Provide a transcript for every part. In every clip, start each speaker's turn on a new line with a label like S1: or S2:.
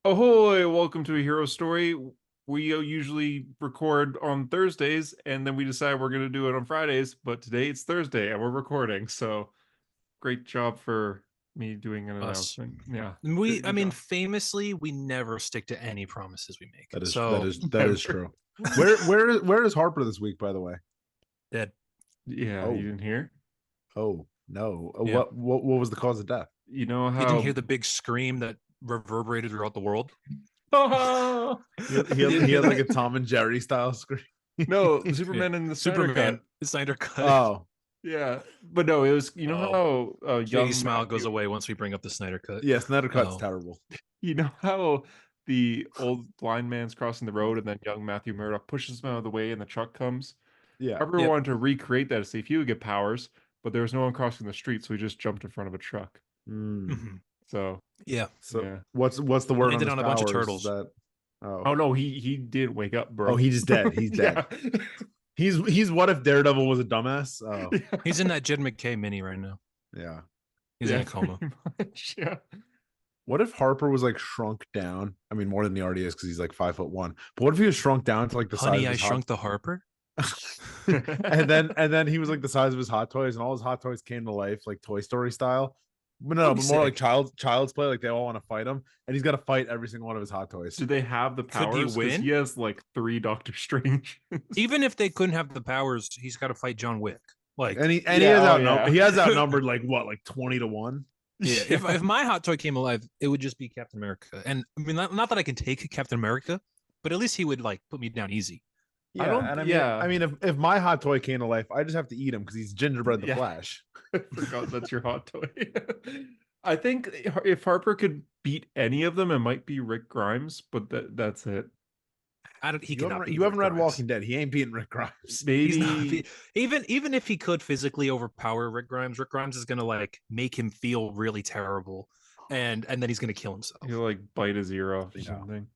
S1: Ahoy! Welcome to a hero story. We usually record on Thursdays and then we decide we're going to do it on Fridays, but today it's Thursday and we're recording. So great job for me doing an
S2: Us.
S1: announcement. Yeah.
S2: I
S1: Good
S2: mean,
S1: job.
S2: famously, we never stick to any promises we make.
S3: That is that
S2: So
S3: is that is
S1: Never.
S3: true. Where is Harper this week, by the way?
S2: dead.
S1: Yeah, you
S3: Oh,
S1: didn't hear?
S3: no.
S2: Yeah.
S3: What was the cause of death?
S1: You know
S2: You didn't hear
S1: how
S2: the big scream that reverberated throughout the world?
S3: He had like a Tom and Jerry style scream.
S1: No, Superman and the Snyder
S2: Superman,
S1: Cut.
S2: the Snyder Cut.
S3: Oh,
S1: Yeah. But no, it was
S2: Oh.
S1: how
S2: Jay's
S1: young
S2: smile goes
S1: Matthew,
S2: away once we bring up the Snyder Cut.
S3: yeah, Snyder Cut's
S2: Oh.
S3: terrible.
S1: you know how the old blind man's crossing the road and then young Matthew Murdock pushes him out of the way and the truck comes?
S3: Yeah.
S1: Harper
S2: Yep.
S1: wanted to recreate that to see if he would get powers, but there was no one crossing the street, so he just jumped in front of a truck.
S3: Mm.
S2: Mhm.
S1: So
S2: Yeah.
S3: So
S1: yeah.
S3: what's the word
S2: Landed
S3: on
S2: on a bunch of
S3: powers?
S2: turtles.
S3: That
S1: Oh no, he did wake up, bro.
S3: oh, he's dead. He's dead.
S1: Yeah.
S3: He's what if Daredevil was a dumbass? Oh,
S2: He's in that Jed McKay mini right now.
S3: yeah.
S2: He's in a coma.
S1: pretty much, yeah.
S3: What if Harper was like shrunk down? I mean, more than he already is because he's like 5'1". But what if he was shrunk down to like the
S2: Honey,
S3: size of
S2: I
S3: his
S2: Shrunk the Harper.
S3: and then he was like the size of his hot toys, and all his hot toys came to life, like Toy Story style. But no,
S2: That'd be
S3: but more like
S2: sick.
S3: child's play. Like they all want to fight him, and he's got to fight every single one of his hot toys.
S1: Do they have the
S2: Could he
S1: powers? 'Cause
S2: win?
S1: he has like 3 Doctor Strange.
S2: Even if they couldn't have the powers, he's got to fight John Wick. Like,
S3: And he
S1: Yeah,
S3: has
S1: oh,
S3: outnumbered.
S1: yeah.
S3: He has outnumbered like what, like 20-1.
S2: yeah, if my hot toy came alive, it would just be Captain America. And I mean, not that I can take Captain America, but at least he would like put me down easy.
S3: Yeah,
S1: don't-
S3: and
S1: yeah.
S3: I mean, if my hot toy came to life, I just have to eat him because he's Gingerbread the
S1: Yeah.
S3: Flash.
S1: I forgot that's your hot toy. I think if Harper could beat any of them, it might be Rick Grimes, but that's it.
S2: I don't. He
S3: You
S2: cannot.
S3: haven't,
S2: beat
S3: you haven't
S2: Rick
S3: read
S2: Grimes.
S3: Walking Dead. He ain't beating Rick Grimes.
S2: He's
S1: Maybe
S2: not, even if he could physically overpower Rick Grimes is gonna like make him feel really terrible, and then he's gonna kill himself.
S1: he'll like bite his ear off or
S3: Yeah.
S1: something.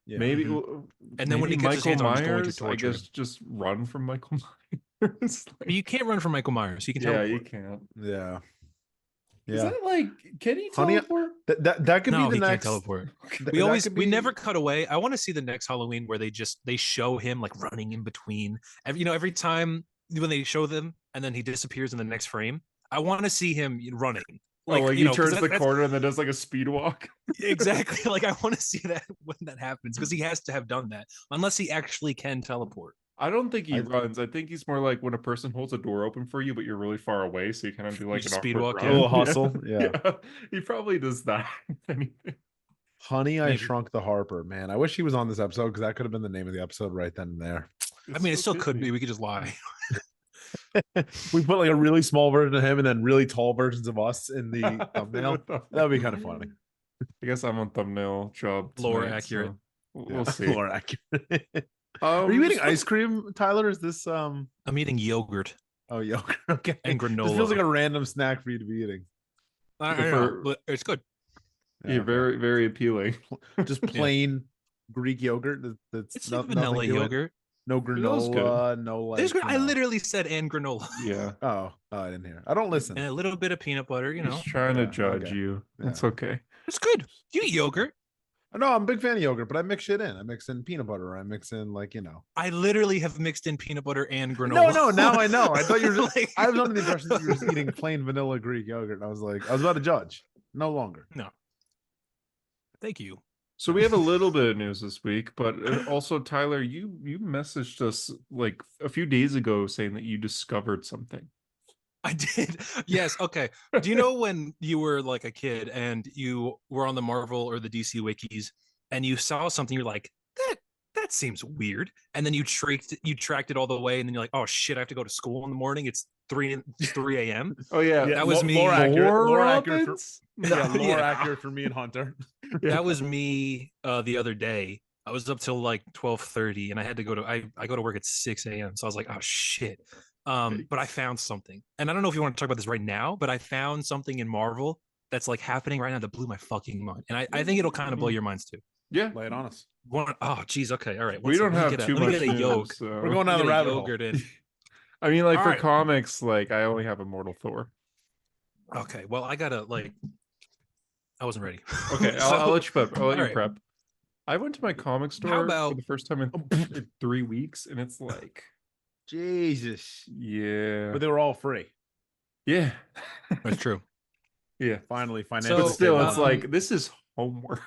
S3: Yeah.
S1: Maybe,
S2: And then when he
S1: maybe
S2: gets his
S1: Michael
S2: hands on him, he's going to
S1: Myers, I
S2: torture
S1: guess, just run from Michael Myers. Like,
S2: You can't run from Michael Myers. He can
S1: yeah,
S2: teleport.
S1: you can't.
S3: Yeah.
S1: Is
S3: Yeah.
S1: that like, can he
S3: Honey,
S1: teleport?
S3: That could
S2: No,
S3: be
S2: he
S3: the
S2: can't
S3: next.
S2: teleport.
S3: That could
S2: We
S3: be-
S2: never cut away. I want to see the next Halloween where they show him like running in between. Every time when they show them and then he disappears in the next frame, I want to see him running.
S1: Like
S2: you
S1: he
S2: know, 'cause
S1: turns the corner and then does like a speed walk.
S2: Exactly. Like I want to see that when that happens because he has to have done that unless he actually can teleport.
S1: I don't think he
S3: I-
S1: runs. I think he's more like when a person holds a door open for you, but you're really far away, so you kind of do like
S2: You
S1: an
S2: speed
S1: awkward
S2: walk,
S1: run.
S2: yeah.
S3: A little hustle, yeah.
S1: He probably does that. if anything.
S3: Honey, I
S2: Maybe.
S3: Shrunk the Harper. Man, I wish he was on this episode because that could have been the name of the episode right then and there.
S2: I mean, it still could be. We could just lie.
S3: We put like a really small version of him and then really tall versions of us in the thumbnail.
S1: What the-
S3: That would be kind of funny.
S1: I guess I'm on thumbnail job.
S2: Lore
S1: tonight,
S2: accurate.
S1: so we'll
S3: Yeah,
S1: see.
S3: more accurate. Are you eating
S1: so-
S3: ice cream, Tyler? Is this
S2: I'm eating yogurt
S3: Oh, yogurt. Okay.
S2: and granola.
S3: This feels like a random snack for you to be eating.
S2: I
S1: for-
S2: know, but it's good.
S1: Yeah,
S3: Yeah,
S1: very, very appealing.
S3: just plain Greek yogurt. That's
S2: It's
S3: no-
S2: like vanilla
S3: nothing to it?
S2: yogurt.
S3: No
S1: Vanilla good.
S3: granola. No like.
S2: There's,
S3: you
S2: I
S3: know.
S2: literally said and granola
S1: Yeah.
S3: Oh, I didn't hear. I don't listen.
S2: and a little bit of peanut butter. You know,
S1: Just trying to
S3: Yeah,
S1: judge
S3: okay.
S1: you.
S3: Yeah.
S1: It's okay.
S2: it's good. You eat yogurt.
S3: No, I'm a big fan of yogurt, but I mix shit in. I mix in peanut butter. I mix in like
S2: I literally have mixed in peanut butter and granola.
S3: No, now I know. I thought you were. Just,
S2: Like-
S3: I was under the impression that you were just eating plain vanilla Greek yogurt, and I was like, I was about to judge. No longer.
S2: Thank you.
S1: So we have a little bit of news this week, but also Tyler, you messaged us like a few days ago saying that you discovered something.
S2: I did. Yes. Okay. Do you know when you were like a kid and you were on the Marvel or the DC wikis and you saw something, you're like, that seems weird, and then you tracked it all the way, and then you're like, oh shit, I have to go to school in the morning. It's 3 a.m.
S1: Oh yeah,
S2: that was me.
S3: More accurate.
S1: More
S3: More accurate. For,
S1: Robbins?
S3: yeah, more
S2: Yeah.
S3: accurate for me and Hunter.
S2: That was me the other day. I was up till like 12:30 and I had to go to I go to work at 6 a.m. So I was like, oh shit. But I found something. And I don't know if you want to talk about this right now, but I found something in Marvel that's like happening right now that blew my fucking mind. And I think it'll kind of blow your minds too.
S1: Yeah.
S3: Lay it on us.
S2: Oh geez, okay, all right.
S1: We don't have too much
S2: Let me get a
S1: news,
S2: yolk.
S1: so-
S3: We're going down the
S2: Get a
S3: rabbit hole.
S2: yogurt in.
S1: I mean, like
S2: All
S1: for
S2: right.
S1: comics, like I only have Immortal Thor.
S2: Okay, well, I gotta like I wasn't ready.
S1: Okay,
S2: So-
S1: I'll let you prep. I'll let you
S2: all right.
S1: prep. I went to my comic store for
S2: about-
S1: the first time in 3 weeks, and it's like,
S3: Jesus.
S1: yeah,
S3: But they were all free.
S1: yeah,
S2: That's true.
S1: yeah.
S3: Finally,
S1: But
S3: financial.
S1: still, it's
S3: stability.
S1: like this is homework.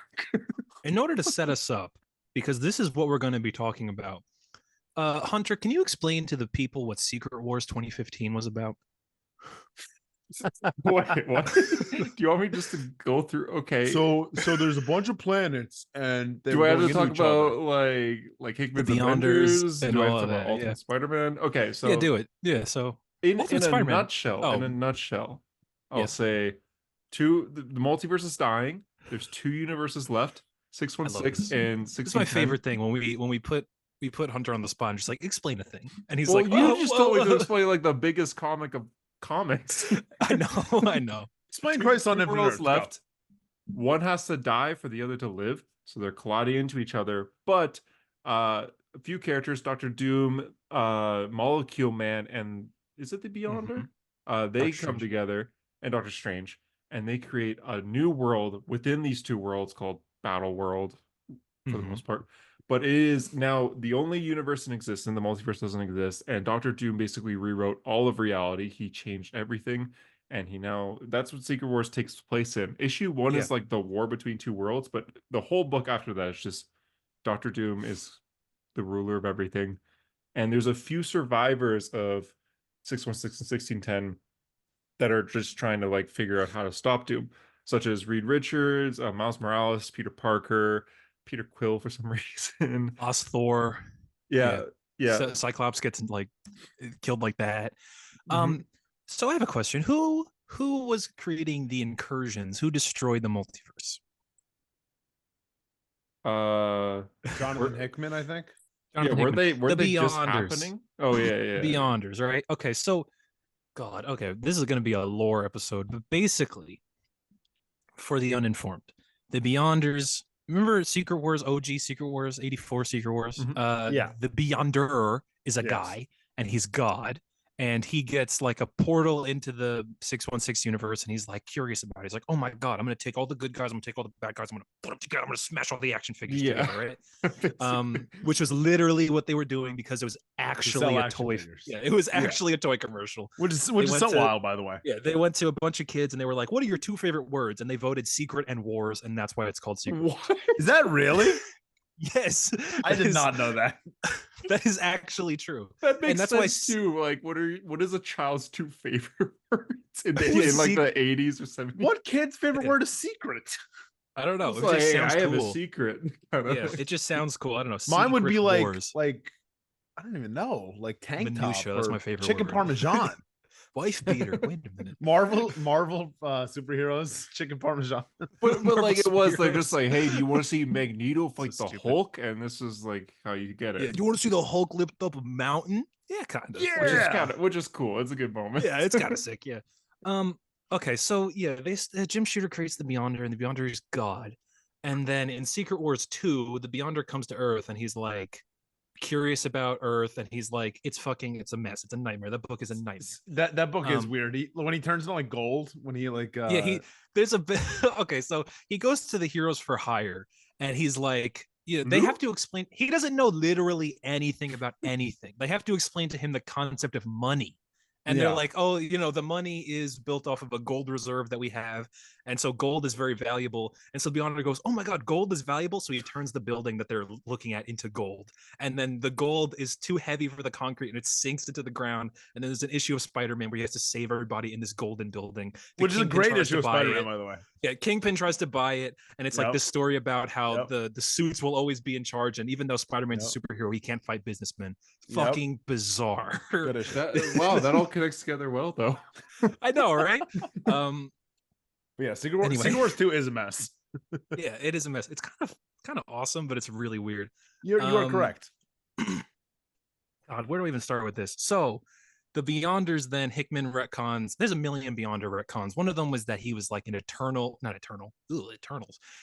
S2: In order to set us up, because this is what we're going to be talking about. Hunter, can you explain to the people what Secret Wars 2015 was about?
S1: Wait, what? Do you want me just to go through? Okay.
S3: So there's a bunch of planets, and they're
S1: do I have to
S3: going
S1: talk
S3: into each other.
S1: about like Hickman's
S2: Beyonders
S1: Avengers?
S2: and
S1: Do I have
S2: all
S1: to
S2: of
S1: talk about
S2: that,
S1: Ultimate
S2: yeah.
S1: Spider-Man? Okay, so
S2: Yeah, do it. Yeah, so
S1: in
S2: Ultimate
S1: a
S2: Spider-Man.
S1: nutshell,
S2: Oh.
S1: in a nutshell, I'll
S2: Yes.
S1: say the multiverse is dying. There's 2 universes left,
S2: this.
S1: 616 and
S2: This is my
S1: 1610.
S2: favorite thing when we put Hunter on the spot and just like explain a thing, and he's
S1: Well,
S2: like,
S1: you
S2: "Oh,
S1: just
S2: well,
S1: told me to explain like the biggest comic of comics.
S2: I know.
S3: Explain
S1: 2
S3: Christ on
S1: two
S3: Infinite
S1: worlds
S3: Earths, go.
S1: left. One has to die for the other to live, so they're colliding into each other. But a few characters, Doctor Doom, Molecule Man, and is it the Beyonder? They
S3: Doctor
S1: come
S3: Strange.
S1: together, and Doctor Strange, and they create a new world within these 2 worlds called Battle World for the
S2: Mhm.
S1: most part. But it is now the only universe in existence, and the multiverse doesn't exist. And Doctor Doom basically rewrote all of reality. He changed everything. And that's what Secret Wars takes place in. Issue 1
S2: Yeah.
S1: is like the war between 2 worlds, but the whole book after that is just Doctor Doom is the ruler of everything. And there's a few survivors of 616 and 1610 that are just trying to like figure out how to stop Doom, such as Reed Richards, Miles Morales, Peter Parker, Peter Quill for some reason.
S2: Boss Thor.
S1: Yeah.
S2: Cyclops gets like killed like that.
S1: Mhm.
S2: So I have a question. Who was creating the incursions? Who destroyed the multiverse?
S3: Jonathan
S1: Were-
S3: Hickman, I think.
S2: Jonathan
S1: were
S2: Hickman.
S1: they just
S2: Beyonders.
S1: happening? Oh yeah.
S2: Beyonders, right? Okay, so God, okay, this is going to be a lore episode, but basically, for the uninformed, the Beyonders. Remember Secret Wars, OG Secret Wars, 84 Secret Wars?
S1: Mhm.
S3: Yeah.
S2: The Beyonder is a
S3: Yes.
S2: guy, and he's God. And he gets like a portal into the 616 universe, and he's like curious about it. He's like, "Oh my god, I'm gonna take all the good guys, I'm gonna take all the bad guys, I'm gonna put them together, I'm gonna smash all the action figures
S1: Yeah.
S2: together, right?" Which was literally what they were doing because it was actually a
S3: action
S2: toy.
S3: figures.
S2: Yeah, it was actually a toy commercial.
S3: Which is
S2: went
S3: so
S2: to-
S3: wild, by the way.
S2: Yeah, they went to a bunch of kids and they were like, "What are your 2 favorite words?" And they voted secret and wars, and that's why it's called Secret. Wars.
S1: What?
S3: Is that really?
S2: Yes,
S3: I
S2: that
S3: did
S2: is-
S3: not know that.
S2: That is actually true.
S1: That makes
S2: that's why
S1: sense too. Like, what is a child's 2 favorite words in,
S2: It was
S1: in like
S2: sec-
S1: the 80s or 70s?
S3: What kid's favorite word is secret?
S2: I don't know.
S1: It's
S2: It
S1: like,
S2: just
S1: hey,
S2: sounds
S1: I have a
S2: cool.
S1: secret.
S2: Yeah, it just sounds cool. I don't know.
S3: Mine would be
S2: Secret
S3: like
S2: Wars.
S3: I don't even know, like tank
S2: Minutia,
S3: top.
S2: that's
S3: or
S2: my favorite
S3: Chicken
S2: word.
S3: parmesan.
S2: Wife beater. Wait a minute.
S3: Marvel superheroes, chicken parmesan.
S1: But like it was like just
S2: superheroes.
S1: like, hey, do you want to see Magneto fight
S2: So
S1: the
S2: stupid.
S1: Hulk? And this is like how you get
S2: Yeah,
S1: it.
S2: do you want to see the Hulk lift up a mountain? Yeah, kind of.
S3: Yeah.
S1: Which is cool. It's a good moment.
S2: Yeah, it's kind of sick. Yeah. Okay, so yeah, Jim Shooter creates the Beyonder, and the Beyonder is God. And then in Secret Wars 2, the Beyonder comes to Earth, and he's like curious about Earth, and he's like, it's a mess. It's a nightmare. That book is a nightmare.
S3: That book is
S2: Um,
S3: weird. When he turns into like gold, when he like
S2: Yeah, there's a bit. Okay, so he goes to the Heroes for Hire, and he's like, they
S1: Who?
S2: have to explain. He doesn't know literally anything about anything. They have to explain to him the concept of money. And
S3: Yeah.
S2: they're like, oh, the money is built off of a gold reserve that we have. And so gold is very valuable. And so Beyonder goes, oh my God, gold is valuable. So he turns the building that they're looking at into gold. And then the gold is too heavy for the concrete and it sinks into the ground. And then there's an issue of Spider-Man where he has to save everybody in this golden building. The
S3: which is a
S2: Kingpin
S3: great
S2: tries
S3: issue
S2: to
S3: of
S2: buy
S3: Spider-Man,
S2: it.
S3: by the way.
S2: Yeah, Kingpin tries to buy it, and it's like
S3: Yep.
S2: this story about how
S3: Yep.
S2: the suits will always be in charge, and even though Spider-Man's a
S3: Yep.
S2: superhero, he can't fight businessmen.
S3: Yep.
S2: Fucking bizarre.
S3: Good issue.
S1: Wow, that all connects together well though.
S2: I know, right?
S3: But yeah, Secret Wars,
S2: Anyway.
S3: Secret Wars 2 is a mess.
S2: Yeah, it is a mess. It's kind of awesome, but it's really weird.
S3: You are correct.
S2: God, where do we even start with this? So the Beyonders, then Hickman retcons. There's a million Beyonder retcons. One of them was that he was like an Eternals.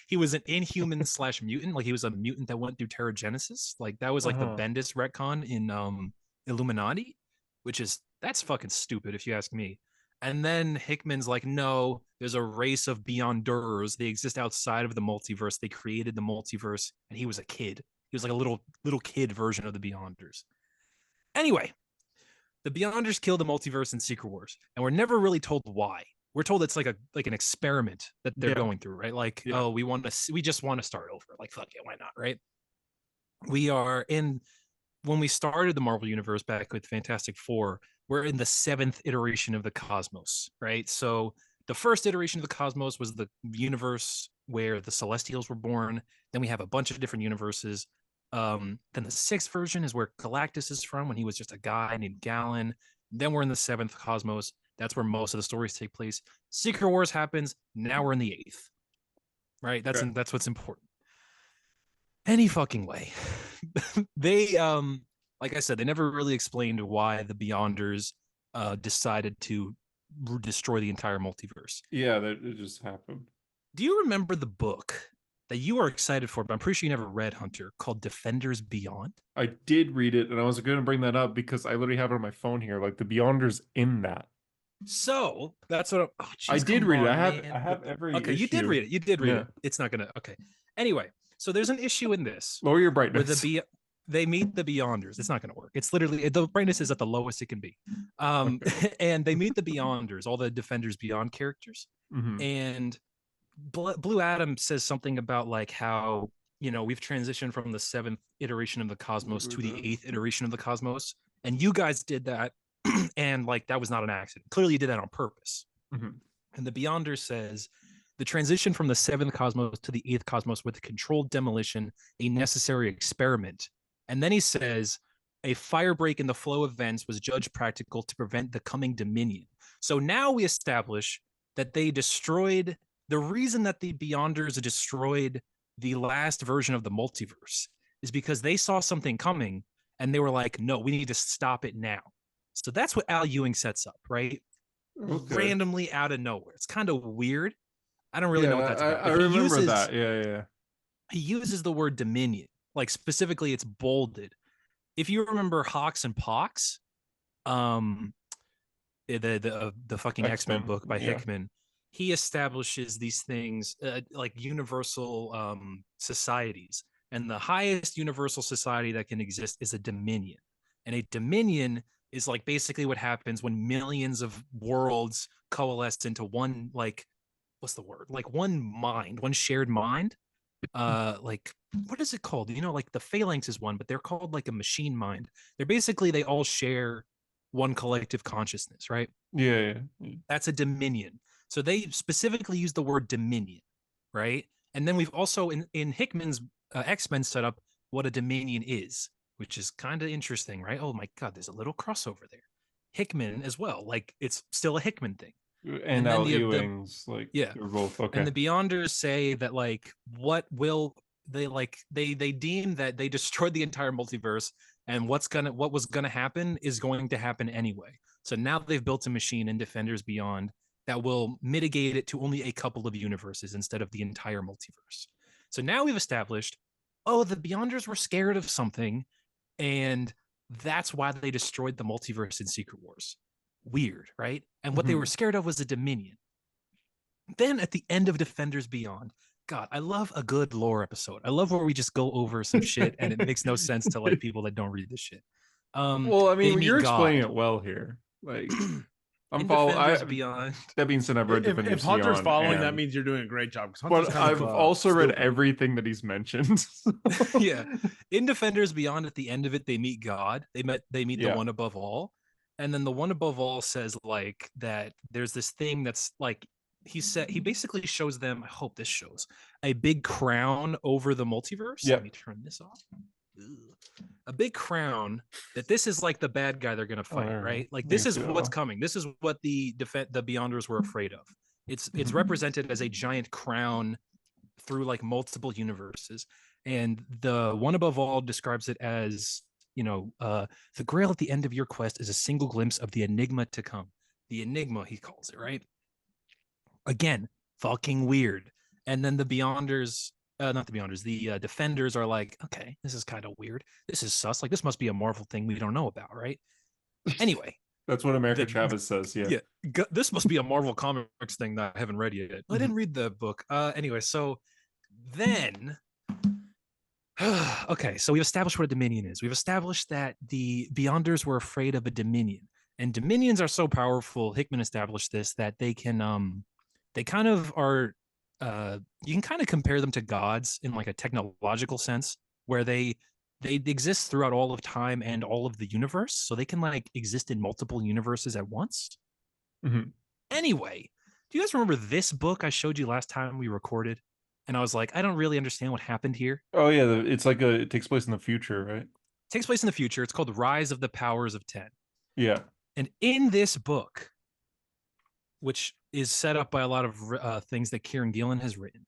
S2: He was an Inhuman / mutant. Like he was a mutant that went through Terrigenesis. Like that was like
S1: Uh-huh.
S2: the Bendis retcon in Illuminati, that's fucking stupid if you ask me. And then Hickman's like, no, there's a race of Beyonders. They exist outside of the multiverse. They created the multiverse, and he was a kid. He was like a little kid version of the Beyonders. Anyway, the Beyonders kill the multiverse in Secret Wars, and we're never really told why. We're told it's like an experiment that they're going through, right? Like, oh, we just want to start over. Like, fuck it, why not, right? When we started the Marvel Universe back with Fantastic Four, we're in the 7th iteration of the cosmos, right? So the first iteration of the cosmos was the universe where the Celestials were born. Then we have a bunch of different universes. Then the 6th version is where Galactus is from when he was just a guy named Gallon. Then we're in the 7th cosmos. That's where most of the stories take place. Secret Wars happens. Now we're in the 8th, right? That's what's important. Any fucking way. They like I said, they never really explained why the Beyonders decided to destroy the entire multiverse.
S1: Yeah, that it just happened.
S2: Do you remember the book that you are excited for, but I'm pretty sure you never read, Hunter, called Defenders Beyond?
S1: I did read it, and I was going to bring that up because I literally have it on my phone here. Like the Beyonders in that.
S2: So that's what
S1: I did read it. I have every.
S2: Okay,
S1: issue.
S2: you did read it. You did read it. It's not gonna. Okay. Anyway, so there's an issue in this.
S1: Lower your brightness.
S2: Where they meet the Beyonders. It's not going to work. It's literally the brightness is at the lowest it can be. And they meet the Beyonders, all the Defenders Beyond characters.
S1: Mm-hmm.
S2: And Blue Adam says something about like how, we've transitioned from the 7th iteration of the cosmos to the 8th iteration of the cosmos. And you guys did that. And like, that was not an accident. Clearly you did that on purpose.
S1: Mm-hmm.
S2: And the Beyonder says, the transition from the 7th cosmos to the 8th cosmos with a controlled demolition, a necessary experiment. And then he says, a fire break in the flow of events was judged practical to prevent the coming dominion. So now we establish that they destroyed, the reason that the Beyonders destroyed the last version of the multiverse is because they saw something coming and they were like, no, we need to stop it now. So that's what Al Ewing sets up, right? Okay. Randomly out of nowhere. It's kind of weird. I don't really know what that's about.
S1: I remember that. Yeah.
S2: He uses the word dominion. Like specifically, it's bolded. If you remember Hawks and Pox, the fucking X-Men book by Hickman, he establishes these things like universal societies, and the highest universal society that can exist is a dominion. And a dominion is like basically what happens when millions of worlds coalesce into one, like, what's the word? Like one mind, one shared mind. Like, what is it called? Like the Phalanx is one, but they're called like a machine mind. They all share one collective consciousness, right?
S1: Yeah.
S2: That's a dominion. So they specifically use the word dominion, right? And then we've also in Hickman's X-Men setup what a dominion is, which is kind of interesting, right? Oh my God, there's a little crossover there. Hickman as well, like it's still a Hickman thing.
S1: And Al Ewing's they're both okay.
S2: And the Beyonders say that like what will they like they deem that they destroyed the entire multiverse, and what was gonna happen is going to happen anyway. So now they've built a machine in Defenders Beyond that will mitigate it to only a couple of universes instead of the entire multiverse. So now we've established, the Beyonders were scared of something, and that's why they destroyed the multiverse in Secret Wars. Weird, right? And what they were scared of was the Dominion. Then at the end of Defenders Beyond, God, I love a good lore episode. I love where we just go over some shit and it makes no sense to like people that don't read this shit.
S1: Well, I mean, you're explaining it well here. Like, I'm following.
S2: Beyond.
S1: That being said, I've read Defenders
S3: If Hunter's
S1: Beyond,
S3: following, that means you're doing a great job.
S1: But I've also read everything that he's mentioned.
S2: Yeah, in Defenders Beyond, at the end of it, they meet God. They meet the One Above All, and then the One Above All says like that. There's this thing that's like he basically shows them. I hope this shows a big crown over the multiverse. Let me turn this off. A big crown that this is like the bad guy they're gonna fight, right? Like this is what's coming. This is what the Beyonders were afraid of. It's represented as a giant crown through like multiple universes, and the One Above All describes it as the grail at the end of your quest is a single glimpse of the enigma to come. The enigma, he calls it, right? Again, fucking weird. And then the Beyonders. Not the Beyonders, the Defenders are like, okay, this is kind of weird. This is sus. Like, this must be a Marvel thing we don't know about, right? Anyway,
S1: That's what America
S2: The-
S1: Chavez says. Yeah.
S2: This must be a Marvel Comics thing that I haven't read yet. I didn't read the book. Anyway, so then okay, so we've established what a Dominion is. We've established that the Beyonders were afraid of a Dominion. And Dominions are so powerful, Hickman established this, that they can they kind of are you can kind of compare them to gods in like a technological sense, where they exist throughout all of time and all of the universe. So they can like exist in multiple universes at once.
S1: Mhm.
S2: Anyway, do you guys remember this book I showed you last time we recorded? And I was like, I don't really understand what happened here.
S1: Oh yeah, it's like it takes place in the future, right?
S2: It takes place in the future. It's called Rise of the Powers of 10.
S1: Yeah.
S2: And in this book, which is set up by a lot of things that Kieran Gillen has written,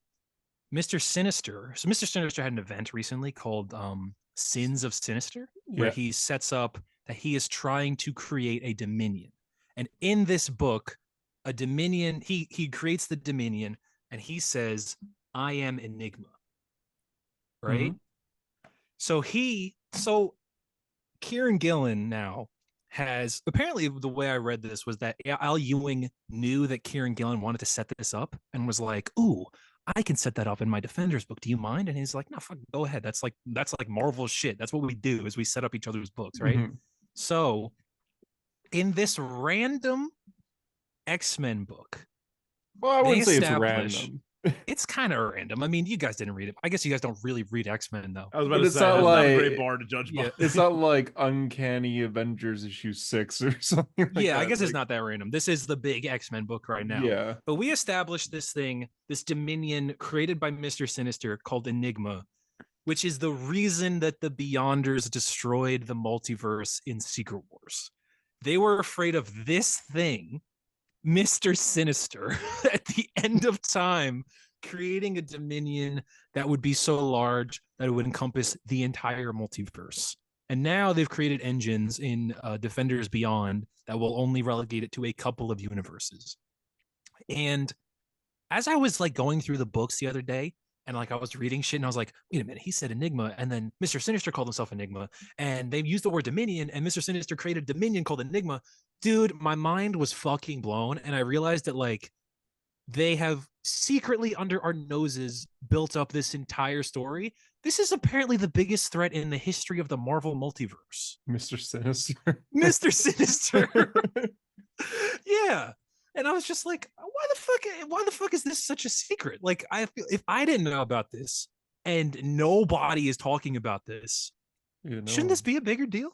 S2: Mr. Sinister. So Mr. Sinister had an event recently called Sins of Sinister, where
S1: Yeah.
S2: he sets up that he is trying to create a Dominion. And in this book, a Dominion, he creates the Dominion and he says, I am Enigma. Right? So Kieran Gillen now has, apparently the way I read this was that Al Ewing knew that Kieran Gillen wanted to set this up and was like, ooh, I can set that up in my Defenders book. Do you mind? And he's like, no, fuck, go ahead. That's like Marvel shit. That's what we do, is we set up each other's books, right?
S1: Mhm.
S2: So in this random X-Men book,
S1: Well, I wouldn't say it's
S2: establish-
S1: random.
S2: it's kind of random. I mean, you guys didn't read it. I guess you guys don't really read X-Men though.
S3: I was about
S1: But
S3: to
S1: it's
S3: say
S1: not
S3: that's not a
S1: like-
S3: great bar to judge
S2: Yeah.
S3: by.
S1: It's not like Uncanny Avengers issue 6 or something like
S2: Yeah,
S1: that.
S2: I guess it's
S1: like-
S2: not that random. This is the big X-Men book right now.
S1: Yeah.
S2: But we established this thing, this Dominion created by Mr. Sinister called Enigma, which is the reason that the Beyonders destroyed the multiverse in Secret Wars. They were afraid of this thing, Mr. Sinister, at the end of time, creating a Dominion that would be so large that it would encompass the entire multiverse. And now they've created engines in Defenders Beyond that will only relegate it to a couple of universes. And as I was like going through the books the other day, and like I was reading shit, and I was like, wait a minute, he said Enigma, and then Mr. Sinister called himself Enigma, and they used the word Dominion, and Mr. Sinister created a Dominion called Enigma. Dude, my mind was fucking blown, and I realized that like they have secretly under our noses built up this entire story. This is apparently the biggest threat in the history of the Marvel multiverse.
S1: Mr. Sinister.
S2: Mr. Sinister. Yeah. And I was just like, why the fuck is this such a secret? Like, I feel if I didn't know about this and nobody is talking about this,
S1: You know.
S2: shouldn't this be a bigger deal?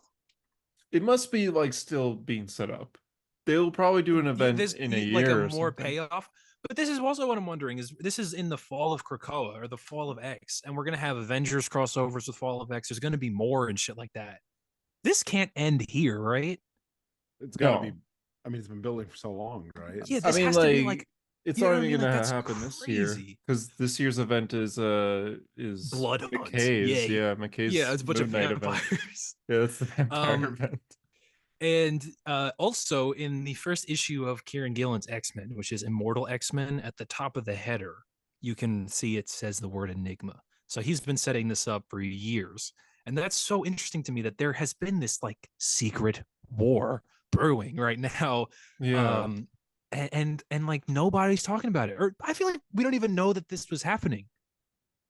S1: It must be like still being set up. They'll probably do an event
S2: There's
S1: in a year.
S2: like a
S1: or
S2: more
S1: something.
S2: payoff. But this is also what I'm wondering is this is in the fall of Krakoa or the fall of X, and we're gonna have Avengers crossovers with Fall of X. There's gonna be more and shit like that. This can't end here, right?
S3: It's gotta
S1: No.
S3: be. I mean, it's been building for so long, right?
S2: Yeah,
S1: I
S2: this
S1: mean,
S2: has to be like
S1: it's
S2: you know
S1: not
S2: what I
S1: even
S2: mean? Like,
S1: gonna
S2: that's
S1: happen this year
S2: crazy.
S1: because this year's event is
S2: Blood Hunt.
S1: McKay's.
S2: Yay.
S1: Yeah, McKay's.
S2: Yeah, it's a bunch of
S1: Moon Knight event.
S2: vampires.
S1: Yeah, that's the vampire
S2: Um,
S1: event.
S2: And also in the first issue of Kieran Gillen's X-Men, which is Immortal X-Men, at the top of the header, you can see it says the word Enigma. So he's been setting this up for years. And that's so interesting to me that there has been this like secret war brewing right now.
S1: Yeah.
S2: And like nobody's talking about it. Or I feel like we don't even know that this was happening.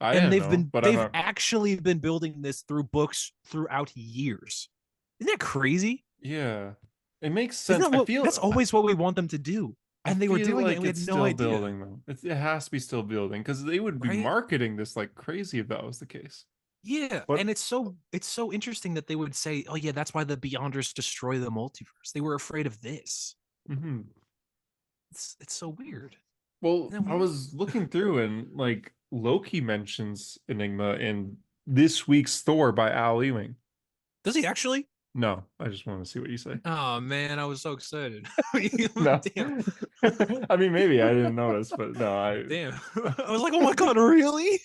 S1: I
S2: And
S1: don't know, but I'm
S2: they've
S1: not-
S2: actually been building this through books throughout years. Isn't that crazy?
S1: Yeah, it makes
S2: Isn't
S1: sense.
S2: that
S1: I
S2: what,
S1: feel
S2: that's always what we want them to do.
S1: I
S2: And they were
S1: feel
S2: doing it,
S1: like
S2: and we had
S1: it's
S2: no
S1: still
S2: idea.
S1: building though. It has to be still building because they would be
S2: Right?
S1: marketing this like crazy if that was the case.
S2: Yeah,
S1: But-
S2: and it's so interesting that they would say, "Oh yeah, that's why the Beyonders destroy the multiverse. They were afraid of this."
S1: Hmm.
S2: It's so weird.
S1: Well,
S2: Isn't that
S1: I
S2: weird?
S1: was looking through and like Loki mentions Enigma in this week's Thor by Al Ewing.
S2: Does he actually?
S1: No, I just want to see what you say.
S2: Oh man, I was so excited.
S1: No.
S2: Damn,
S1: I mean, maybe I didn't notice, but no, I.
S2: damn. I was like, "Oh my god, really?"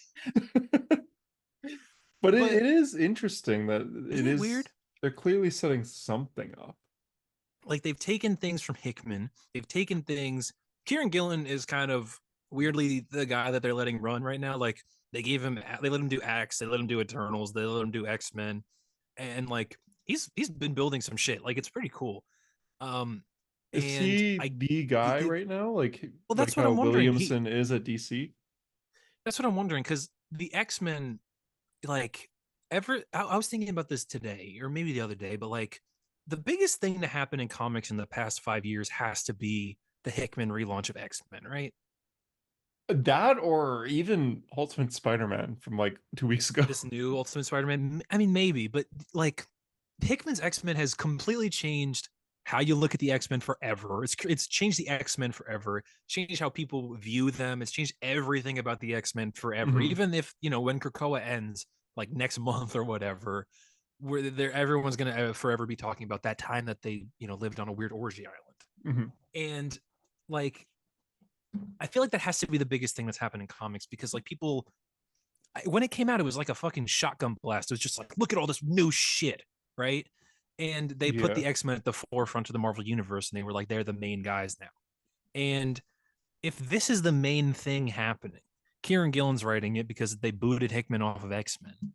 S1: But
S2: But-
S1: it is interesting that
S2: Isn't it weird?
S1: They're clearly setting something up.
S2: Like they've taken things from Hickman. They've taken things. Kieran Gillen is kind of weirdly the guy that they're letting run right now. Like they let him do X, they let him do Eternals, they let him do X-Men, and like he's been building some shit. Like it's pretty cool.
S1: Is
S2: And
S1: he the guy
S2: it-
S1: right now? Like
S2: well, that's
S1: like
S2: what
S1: how
S2: I'm wondering.
S1: Williamson is at DC?
S2: That's what I'm wondering because the X-Men, like, I was thinking about this today or maybe the other day, but like, the biggest thing to happen in comics in the past 5 years has to be the Hickman relaunch of X-Men, right?
S1: That or even Ultimate Spider-Man from like 2 weeks ago.
S2: This new Ultimate Spider-Man. I mean, maybe, but like, Hickman's X-Men has completely changed how you look at the X-Men forever. It's changed the X-Men forever. Changed how people view them. It's changed everything about the X-Men forever.
S1: Mhm.
S2: Even if, when Krakoa ends like next month or whatever, where everyone's gonna forever be talking about that time that they lived on a weird orgy island.
S1: Mhm.
S2: And like, I feel like that has to be the biggest thing that's happened in comics because like people, when it came out, it was like a fucking shotgun blast. It was just like, look at all this new shit, right? And they put
S1: Yeah.
S2: the X-Men at the forefront of the Marvel universe, and they were like, they're the main guys now. And if this is the main thing happening, Kieran Gillen's writing it because they booted Hickman off of X-Men.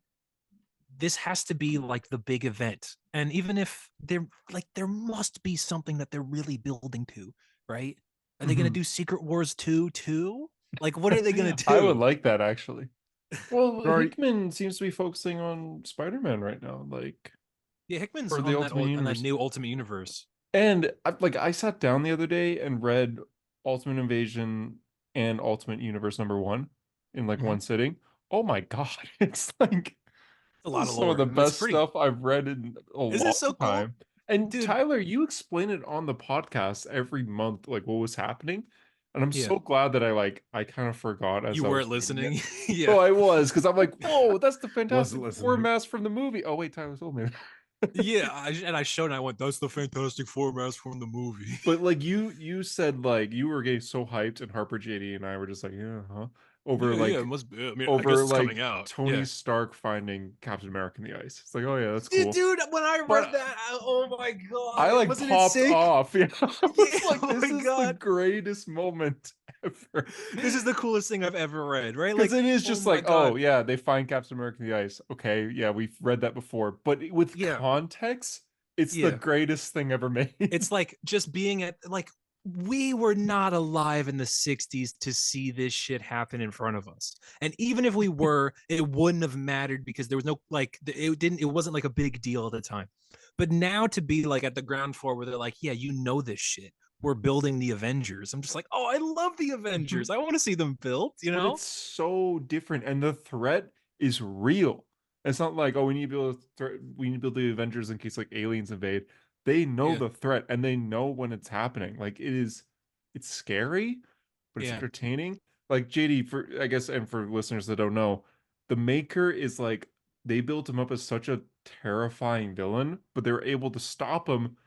S2: This has to be like the big event. And even if they're like, there must be something that they're really building to, right? Are they going to
S1: Mhm.
S2: do Secret Wars 2 too? Like, what are they going to do?
S1: I would like that actually. Well,
S3: Right.
S1: Hickman seems to be focusing on Spider-Man right now, like
S2: Yeah, Hickman's
S1: for the
S2: on that
S1: Ultimate
S2: on that
S1: Universe.
S2: new Ultimate Universe.
S1: And I sat down the other day and read Ultimate Invasion and Ultimate Universe #1 in like
S2: Mhm.
S1: one sitting. Oh my God, it's like
S2: A lot of
S1: some of
S2: lore.
S1: the
S2: And it's
S1: best
S2: pretty.
S1: stuff I've read in a
S2: Is
S1: long
S2: it so cool?
S1: time. And
S2: Dude.
S1: Tyler, you explain it on the podcast every month, like what was happening. And I'm
S2: Yeah.
S1: so glad that I kind of forgot as
S2: You
S1: I was
S2: weren't
S1: reading it.
S2: listening. Yeah.
S1: Oh, I was, because I'm like, whoa, that's the Fantastic Four
S3: listening.
S1: mask from the movie. Oh wait, Tyler told me.
S2: Yeah. I showed and I went, that's the Fantastic Four mask from the movie.
S1: But like you said, like you were getting so hyped, and Harper, JD, and I were just like, yeah, huh? Over
S2: Yeah, it must be. I mean, I guess
S1: over
S2: it's coming
S1: like
S2: out.
S1: Tony
S2: Yeah.
S1: Stark finding Captain America in the ice. It's like, oh yeah, that's cool.
S2: Dude, when I
S1: But
S2: read that, oh my God.
S1: I like
S2: Wasn't it
S1: popped
S2: sick?
S1: off. Yeah, I was
S2: Yeah,
S1: like,
S2: oh
S1: this
S2: my
S1: is the
S2: God.
S1: greatest moment ever.
S2: This is the coolest thing I've ever read, right?
S1: Because
S2: Like,
S1: it is
S2: oh
S1: just
S2: my
S1: like, oh
S2: God.
S1: yeah, they find Captain America in the ice. Okay, yeah, we've read that before, but with
S2: Yeah.
S1: context, it's the
S2: Yeah.
S1: greatest thing ever made.
S2: It's like just being at like, we were not alive in the 60s to see this shit happen in front of us. And even if we were, it wouldn't have mattered because there was no like it wasn't like a big deal at the time. But now to be like at the ground floor where they're like, yeah, this shit. We're building the Avengers. I'm just like, oh, I love the Avengers. I want to see them built,
S1: But it's so different, and the threat is real. It's not like, oh, we need to build we need to build the Avengers in case like aliens invade. They know
S2: Yeah.
S1: the threat, and they know when it's happening. Like it's scary, but it's
S2: Yeah.
S1: entertaining. Like JD, for I guess, and for listeners that don't know, the Maker is like they built him up as such a terrifying villain, but they were able to stop him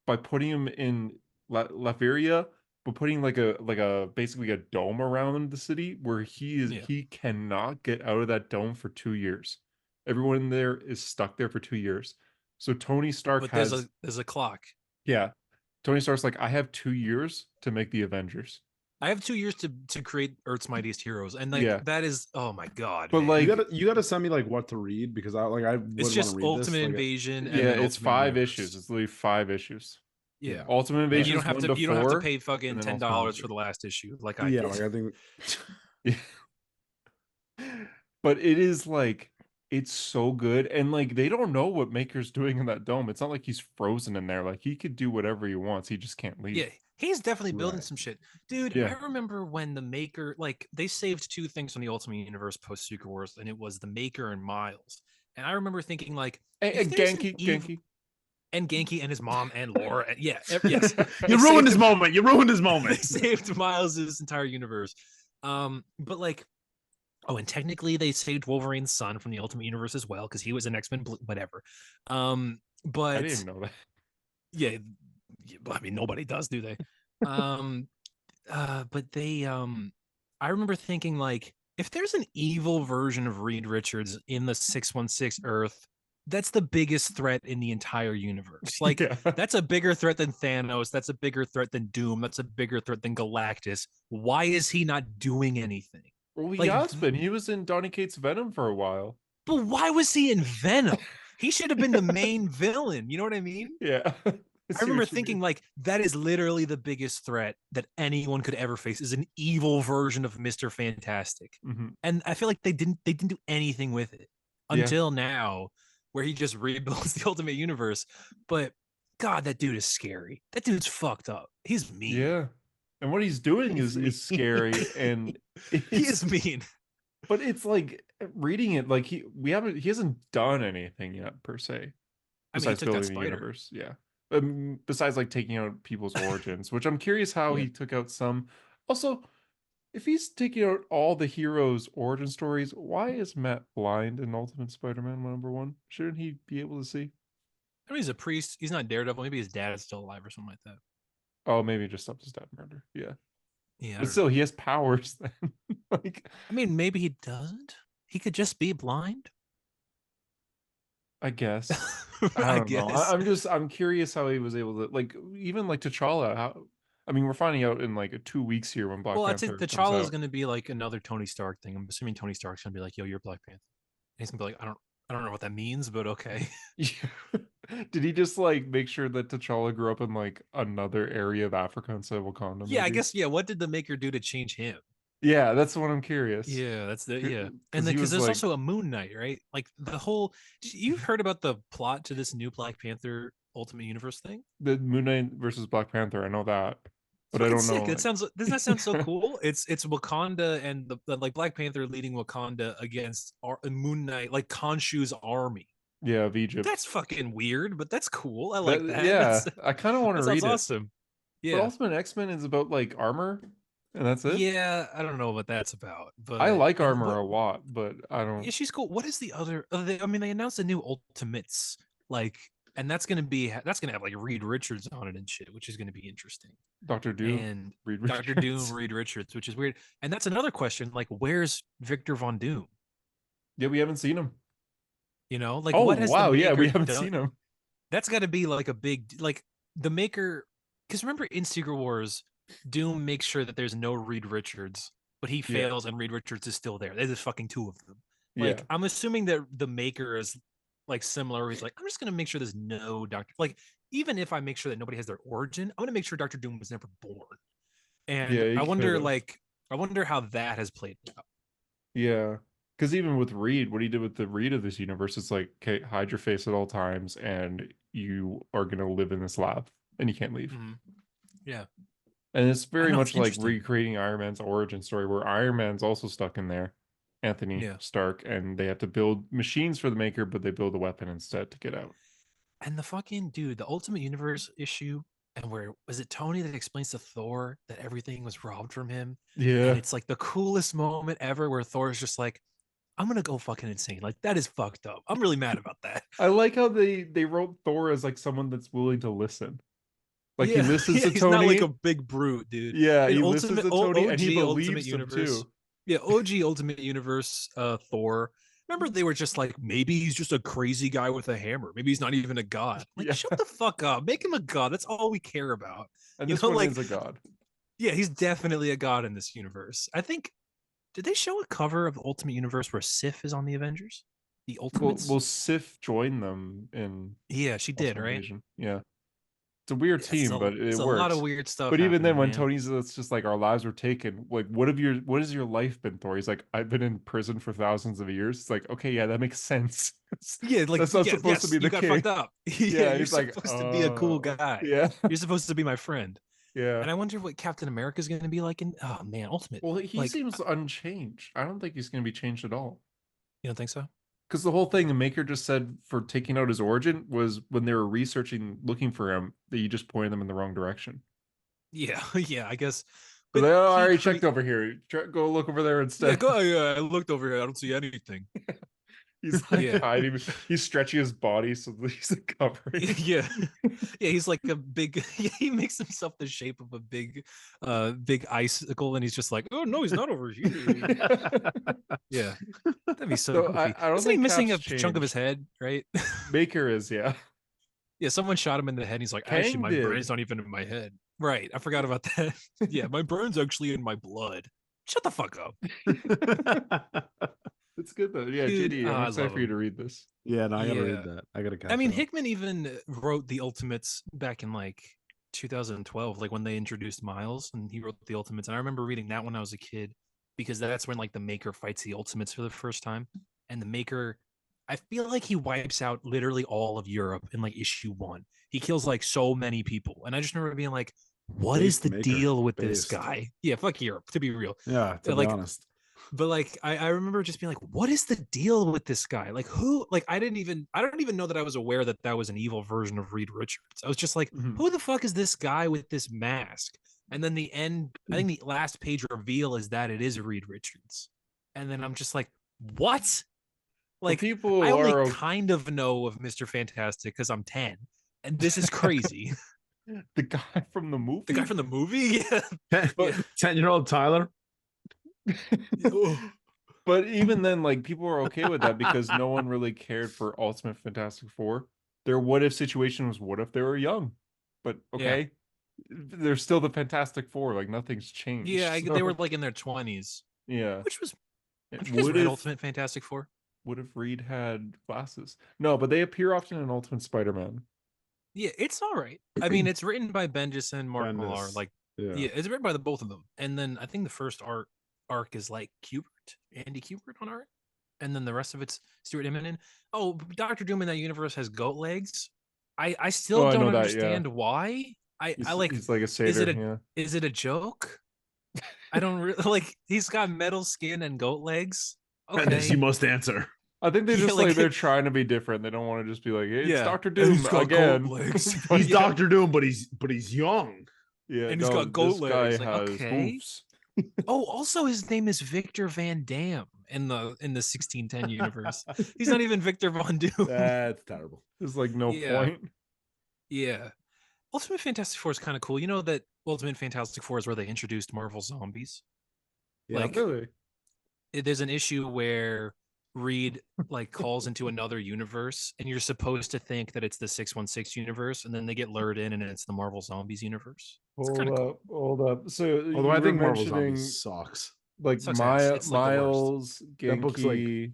S1: by putting him in Latveria, but putting like a basically a dome around the city where
S2: Yeah.
S1: he cannot get out of that dome for 2 years. Everyone there is stuck there for 2 years. So Tony Stark
S2: But
S1: has
S2: there's a clock.
S1: yeah. Tony Stark's like, I have 2 years to make the Avengers.
S2: I have 2 years to create Earth's Mightiest Heroes, and like
S1: Yeah.
S2: that is, oh my God,
S1: But
S2: man.
S1: like
S3: You gotta send me like what to read because I would
S2: It's
S3: want
S2: just
S3: to read
S2: Ultimate
S3: this.
S2: Invasion, and
S1: yeah,
S2: then
S1: it's
S2: Ultimate
S1: 5
S2: Universe.
S1: issues. It's literally 5 issues.
S2: Yeah,
S1: Ultimate
S2: and
S1: Invasion
S2: you
S1: is
S2: don't have
S1: 1
S2: to
S1: to
S2: you don't have to
S1: 4,
S2: pay fucking
S1: and then
S2: $10
S1: Ultimate
S2: for the last issue, like I
S3: yeah,
S2: did.
S3: like I think
S1: Yeah. But it is like it's so good, and like they don't know what Maker's doing in that dome. It's not like he's frozen in there. Like he could do whatever he wants. He just can't leave.
S2: Yeah, he's definitely building
S3: Right.
S2: some shit, dude.
S1: Yeah.
S2: I remember when the Maker, like, they saved two things from the Ultimate Universe post Secret Wars, and it was the Maker and Miles. And I remember thinking, like, if
S1: And
S2: there's an
S1: Genki.
S2: and Genki and his mom and Laura, and yes,
S3: you
S2: They
S3: ruined his
S2: saved-
S3: moment. You ruined his
S2: they
S3: moment.
S2: saved Miles' entire universe. But like, oh, and technically they saved Wolverine's son from the Ultimate Universe as well because he was an X-Men, whatever. But
S1: I didn't know that.
S2: yeah, I mean nobody does, do they? But they, I remember thinking like, if there's an evil version of Reed Richards in the 616 Earth, that's the biggest threat in the entire universe. Like,
S1: Yeah.
S2: that's a bigger threat than Thanos. That's a bigger threat than Doom. That's a bigger threat than Galactus. Why is he not doing anything?
S1: Well, he
S2: like,
S1: has been. He was in Donny Cates Venom for a while.
S2: But why was he in Venom? He should have been the main villain. You know what I mean?
S1: Yeah.
S2: I remember
S1: what you mean.
S2: thinking like that is literally the biggest threat that anyone could ever face is an evil version of Mr. Fantastic.
S1: Mhm.
S2: And I feel like they didn't do anything with it
S1: Yeah.
S2: until now, where he just rebuilds the Ultimate Universe. But God, that dude is scary. That dude's fucked up. He's mean.
S1: Yeah. And what he's doing
S3: He's
S1: is scary and
S2: He
S1: it's,
S2: is mean.
S1: but it's like reading it like he hasn't done anything yet per se
S2: I mean, he
S1: besides
S2: took that
S1: building the
S2: spider.
S1: universe. Yeah. Besides like taking out people's origins, which I'm curious how
S2: Yeah.
S1: he took out some. Also, if he's taking out all the heroes' origin stories, why is Matt blind in Ultimate Spider-Man #1? Shouldn't he be able to see?
S2: I mean, he's a priest. He's not Daredevil. Maybe his dad is still alive or something like that.
S1: Oh, maybe just stopped his dad murder. Yeah.
S2: Yeah. I
S1: But
S2: don't
S1: still,
S2: know.
S1: he has powers then. Like,
S2: I mean, maybe he doesn't. He could just be blind.
S1: I guess.
S2: I
S1: I don't know.
S2: guess.
S1: I'm curious how he was able to like even like T'Challa. How I mean, we're finding out in like 2 weeks here when Black
S2: Well, I
S1: Panther
S2: think
S1: comes
S2: T'Challa is
S1: out.
S2: going to be like another Tony Stark thing. I'm assuming Tony Stark's going to be like, "Yo, you're Black Panther." And he's going to be like, I don't know what that means, but okay."
S1: Did he just like make sure that T'Challa grew up in like another area of Africa instead of Wakanda?
S2: Yeah, I
S1: maybe?
S2: guess. Yeah, what did the Maker do to change him?
S1: Yeah, that's what I'm curious.
S2: Yeah, that's the yeah,
S1: Because
S2: and
S1: he
S2: because
S1: was
S2: there's
S1: like
S2: also a Moon Knight, right? Like the whole. You've heard about the plot to this new Black Panther Ultimate Universe thing?
S1: the Moon Knight versus Black Panther. I know that, but I
S2: Fucking
S1: don't know.
S2: sick. It
S1: Like,
S2: sounds. Doesn't that sound so cool? It's Wakanda and the like Black Panther leading Wakanda against Moon Knight, like Khonshu's army.
S1: yeah, of Egypt.
S2: That's fucking weird, but that's cool. I like that.
S1: Yeah,
S2: That's,
S1: I kind of want
S2: that
S1: to
S2: sounds
S1: read it.
S2: awesome.
S1: But
S2: Yeah.
S1: Ultimate X-Men is about like armor, and that's it.
S2: Yeah, I don't know what that's about, but
S1: I like
S2: and
S1: armor a lot, but I don't.
S2: yeah, she's cool. What is the other? I mean, they announced a new Ultimates, like, and that's gonna have like Reed Richards on it and shit, which is gonna be interesting.
S1: Doctor Doom,
S2: And
S1: Reed
S2: Doctor
S1: Richards.
S2: Doom, Reed Richards, which is weird. And that's another question. Like, where's Victor Von Doom?
S1: Yeah, we haven't seen him.
S2: You know, like
S1: Oh
S2: what has
S1: wow,
S2: the
S1: yeah, we
S2: Maker
S1: haven't
S2: done?
S1: seen him.
S2: That's got to be like a big like the Maker. Because remember in Secret Wars, Doom makes sure that there's no Reed Richards, but he
S1: Yeah.
S2: fails and Reed Richards is still there. There's fucking two of them. Like
S1: Yeah,
S2: I'm assuming that the Maker is like similar. He's like, I'm just gonna make sure there's no Doctor. Like even if I make sure that nobody has their origin, I'm gonna make sure Doctor Doom was never born. And
S1: Yeah, he
S2: I wonder,
S1: could've.
S2: like, I wonder how that has played out.
S1: yeah. Because even with Reed, what he did with the Reed of this universe, it's like, okay, hide your face at all times, and you are gonna live in this lab, and you can't leave.
S2: Mhm. Yeah,
S1: And it's very
S2: know,
S1: much
S2: it's
S1: like
S2: interesting.
S1: recreating Iron Man's origin story, where Iron Man's also stuck in there, Anthony
S2: Yeah.
S1: Stark, and they have to build machines for the Maker, but they build a weapon instead to get out.
S2: And the fucking dude, the Ultimate Universe issue, and where was it Tony that explains to Thor that everything was robbed from him?
S1: Yeah,
S2: And it's like the coolest moment ever where Thor is just like, I'm gonna go fucking insane. Like that is fucked up. I'm really mad about that.
S1: I like how they wrote Thor as like someone that's willing to listen. Like
S2: yeah,
S1: he listens
S2: yeah,
S1: to
S2: he's
S1: Tony.
S2: not like a big brute, dude.
S1: Yeah,
S2: In
S1: he listens to Tony and he
S2: OG
S1: believes
S2: Ultimate
S1: him
S2: Universe,
S1: too.
S2: yeah, OG Ultimate Universe, Thor. Remember they were just like, maybe he's just a crazy guy with a hammer. Maybe he's not even a god. Like,
S1: Yeah.
S2: shut the fuck up. Make him a god. That's all we care about.
S1: And
S2: You
S1: this
S2: know,
S1: one
S2: like-
S1: is a god.
S2: Yeah, he's definitely a god in this universe. I think. Did they show a cover of the Ultimate Universe where Sif is on the Avengers? The
S1: Well,
S2: Ultimates.
S1: Sif joined them in
S2: yeah, she did,
S1: Ultimate
S2: right?
S1: Invasion. Yeah, it's a weird team, but it
S2: it's
S1: works.
S2: a lot of weird stuff.
S1: But even then, when
S2: happening, man.
S1: Tony's, it's just like our lives were taken. Like, what has your life been, Thor? He's like, I've been in prison for thousands of years. It's like, okay, yeah, that makes sense.
S2: Yeah, like
S1: that's not
S2: yeah,
S1: supposed to
S2: yes,
S1: be the
S2: you got
S1: case.
S2: fucked up.
S1: Yeah,
S2: yeah, you're
S1: he's like,
S2: supposed to be a cool
S1: "Oh,
S2: guy.
S1: Yeah,
S2: You're supposed to be my friend.
S1: yeah.
S2: And I wonder what Captain America is going to be like in. Oh man, Ultimate.
S1: Well, he
S2: like,
S1: seems unchanged. I don't think he's going to be changed at all.
S2: You don't think so?
S1: Because the whole thing the Maker just said for taking out his origin was when they were researching, looking for him, that you just pointed them in the wrong direction.
S2: Yeah, yeah, I guess.
S1: But I
S2: he
S1: already
S2: cre-
S1: checked over here. Go look over there
S2: Yeah,
S1: instead.
S2: I looked over here. I don't see anything.
S1: He's like
S2: Yeah.
S1: hiding. He's stretching his body so that he's covering.
S2: yeah, yeah. He's like a big. Yeah, he makes himself the shape of a big icicle, and he's just like, oh no, he's not over here. Yeah, that'd be so.
S1: So
S2: goofy.
S1: I don't
S2: Isn't he
S1: think
S2: missing
S1: Cap's
S2: a chunk of his
S1: changed.
S2: head? Right.
S1: Maker is, yeah.
S2: Yeah, someone shot him in the head. And he's like, actually,
S1: Kang
S2: my
S1: did.
S2: brain's not even in my head. Right. I forgot about that. Yeah, my brain's actually in my blood. Shut the fuck up.
S1: It's good though. Yeah,
S2: Dude,
S1: JD, I'm
S2: I
S1: excited
S2: love
S1: for you
S2: him.
S1: to read this.
S3: Yeah, no, I gotta
S2: Yeah.
S3: read that. I gotta catch
S2: I mean,
S3: up.
S2: Hickman even wrote the Ultimates back in like 2012, like when they introduced Miles, and he wrote the Ultimates. And I remember reading that when I was a kid because that's when like the Maker fights the Ultimates for the first time, and the Maker. I feel like he wipes out literally all of Europe in like issue 1. He kills like so many people, and I just remember being like, "What is
S3: Based
S2: the
S3: Maker.
S2: deal with this
S3: Based.
S2: guy?" Yeah, fuck Europe. To be real,
S3: Yeah, to be
S2: like
S3: honest.
S2: but like I remember just being like, what is the deal with this guy? Like who like I don't even know that I was aware that that was an evil version of Reed Richards. I was just like,
S1: Mhm.
S2: who the fuck is this guy with this mask? And then the end, I think the last page reveal is that it is Reed Richards. And then I'm just like, what?
S1: Well,
S2: Like
S1: people
S2: I only
S1: are
S2: kind of know of Mr. Fantastic because I'm 10. And this is crazy.
S1: the guy from the movie.
S2: The guy from the movie? Yeah.
S1: But
S3: 10-year-old Tyler.
S1: but even then, like people are okay with that because no one really cared for Ultimate Fantastic Four. Their what if situation was what if they were young, but okay, they're still the Fantastic Four. Like nothing's changed.
S2: Yeah,
S1: so,
S2: they were like in their 20s,
S1: yeah.
S2: which was have you guys
S1: What
S2: read
S1: if
S2: Ultimate Fantastic Four?
S1: what if Reed had glasses? No, but they appear often in Ultimate Spider-Man.
S2: Yeah, it's all right. I mean, it's written by Bendis and Mark Millar.
S3: Bendis.
S2: Like,
S3: Yeah.
S2: yeah, it's written by the both of them. And then I think the first arc is like Andy Kubert on art, and then the rest of it's Stuart Immonen. Oh, Doctor Doom in that universe has goat legs. I still
S1: Oh, I
S2: don't
S1: know that,
S2: understand why. I like.
S1: He's like a
S2: Is
S1: satyr.
S2: it a
S1: Yeah.
S2: is it a joke? I don't really like. He's got metal skin and goat legs.
S3: Bendis, you
S2: Okay.
S3: must answer.
S1: I think they
S2: Yeah,
S1: just
S2: like-
S1: like they're trying to be different. They don't want to just be like, hey, it's
S2: Yeah,
S1: Doctor
S2: and
S1: Doom
S2: he's got
S1: again.
S2: goat legs.
S1: But
S3: He's
S1: yeah,
S3: Doctor Doom, but he's young.
S1: yeah,
S2: and he's
S1: no,
S2: got goat
S1: this guy
S2: legs. Like,
S1: has
S2: okay.
S1: hoofs.
S2: Oh, also his name is Victor Van Dam in the 1610 universe. He's not even Victor Von Doom.
S3: That's terrible.
S1: There's like no
S2: Yeah.
S1: point.
S2: Yeah. Ultimate Fantastic Four is kind of cool. You know that Ultimate Fantastic Four is where they introduced Marvel Zombies.
S3: Yeah.
S2: Like
S1: Really?
S2: there's an issue where Reed like calls into another universe and you're supposed to think that it's the 616 universe and then they get lured in and it's the Marvel Zombies universe. It's
S1: Hold
S2: kind
S1: up,
S2: of cool.
S1: hold up. So
S3: Although
S1: you
S3: I
S1: were
S3: think Marvel
S1: mentioning
S3: Zombies sucks.
S1: like
S2: Sucks ass. It's like the worst.
S1: Miles,
S3: That book's like-
S1: Genki,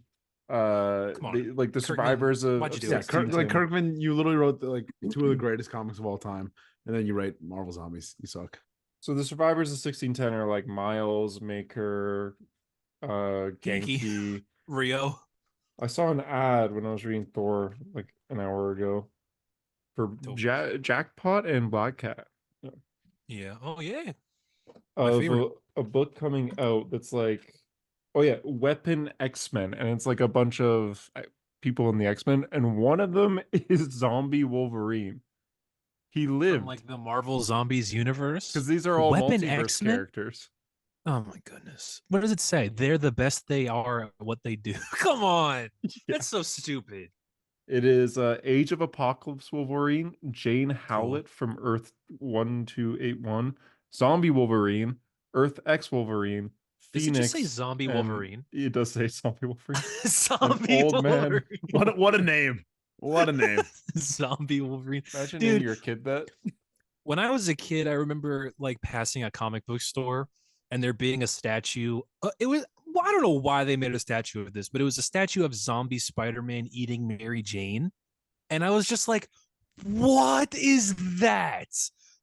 S2: Come on.
S1: like the
S2: Kirkman,
S1: survivors of
S2: why'd you do
S3: Yeah,
S2: it?
S3: like
S1: 1610.
S3: Kirkman, you literally wrote like 2 of the greatest comics of all time, and then you write Marvel Zombies. You suck.
S1: So the survivors of 1610 are like Miles, Maker,
S2: Genki.
S1: Genki.
S2: Rio.
S1: I saw an ad when I was reading Thor like an hour ago for
S2: Dope.
S1: Jackpot and Black Cat
S2: Yeah. Oh yeah. My
S1: of
S2: favorite.
S1: a book coming out that's like, oh yeah, Weapon X-Men, and it's like a bunch of people in the X-Men, and one of them is Zombie Wolverine. He lived
S2: From like the Marvel Zombies universe.
S1: because these are all
S2: Weapon
S1: multiverse
S2: X-Men?
S1: characters.
S2: Oh my goodness. What does it say? They're the best they are at what they do. Come on. That's so stupid.
S1: It is Age of Apocalypse Wolverine, Jane Howlett from Earth 1281, Zombie Wolverine, Earth X Wolverine,
S2: Does it
S1: Phoenix.
S2: just say Zombie
S1: and-
S2: Wolverine?
S1: It does say Zombie Wolverine.
S2: Zombie
S1: old man.
S2: Wolverine.
S3: What a name! What a name!
S2: Zombie Wolverine.
S1: Imagine
S2: Dude.
S1: naming your kid that.
S2: When I was a kid, I remember like passing a comic book store and there being a statue. It was, well, I don't know why they made a statue of this, but it was a statue of zombie Spider-Man eating Mary Jane. And I was just like, what is that?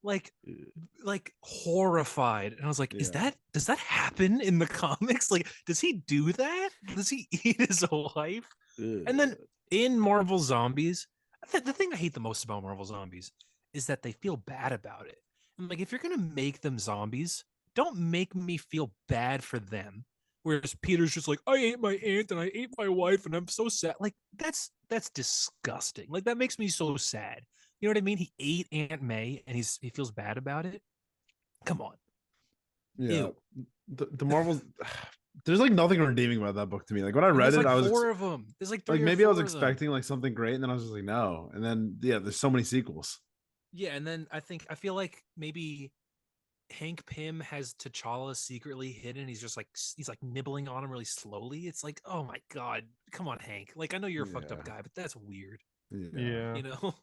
S2: Like horrified. And I was like,
S3: Yeah.
S2: does that happen in the comics? Like, does he do that? Does he eat his wife? And then in Marvel Zombies, the thing I hate the most about Marvel Zombies is that they feel bad about it. And like, if you're gonna make them zombies, don't make me feel bad for them. Whereas Peter's just like, I ate my aunt and I ate my wife and I'm so sad. Like, that's disgusting. Like, that makes me so sad. You know what I mean? He ate Aunt May and he feels bad about it. Come on.
S3: Yeah,
S2: Ew.
S3: the Marvel. There's like nothing redeeming about that book to me. Like when I read
S2: There's
S3: it,
S2: like
S3: I was
S2: four of them. There's like three
S3: like
S2: or
S3: maybe I was
S2: four of them.
S3: expecting like something great, and then I was just like no. And then yeah, there's so many sequels.
S2: Yeah, and then I feel like maybe Hank Pym has T'Challa secretly hidden. He's like nibbling on him really slowly. It's like, oh my god, come on, Hank. Like I know you're a fucked up
S3: Yeah.
S2: guy, but that's weird.
S1: Yeah.
S2: You know?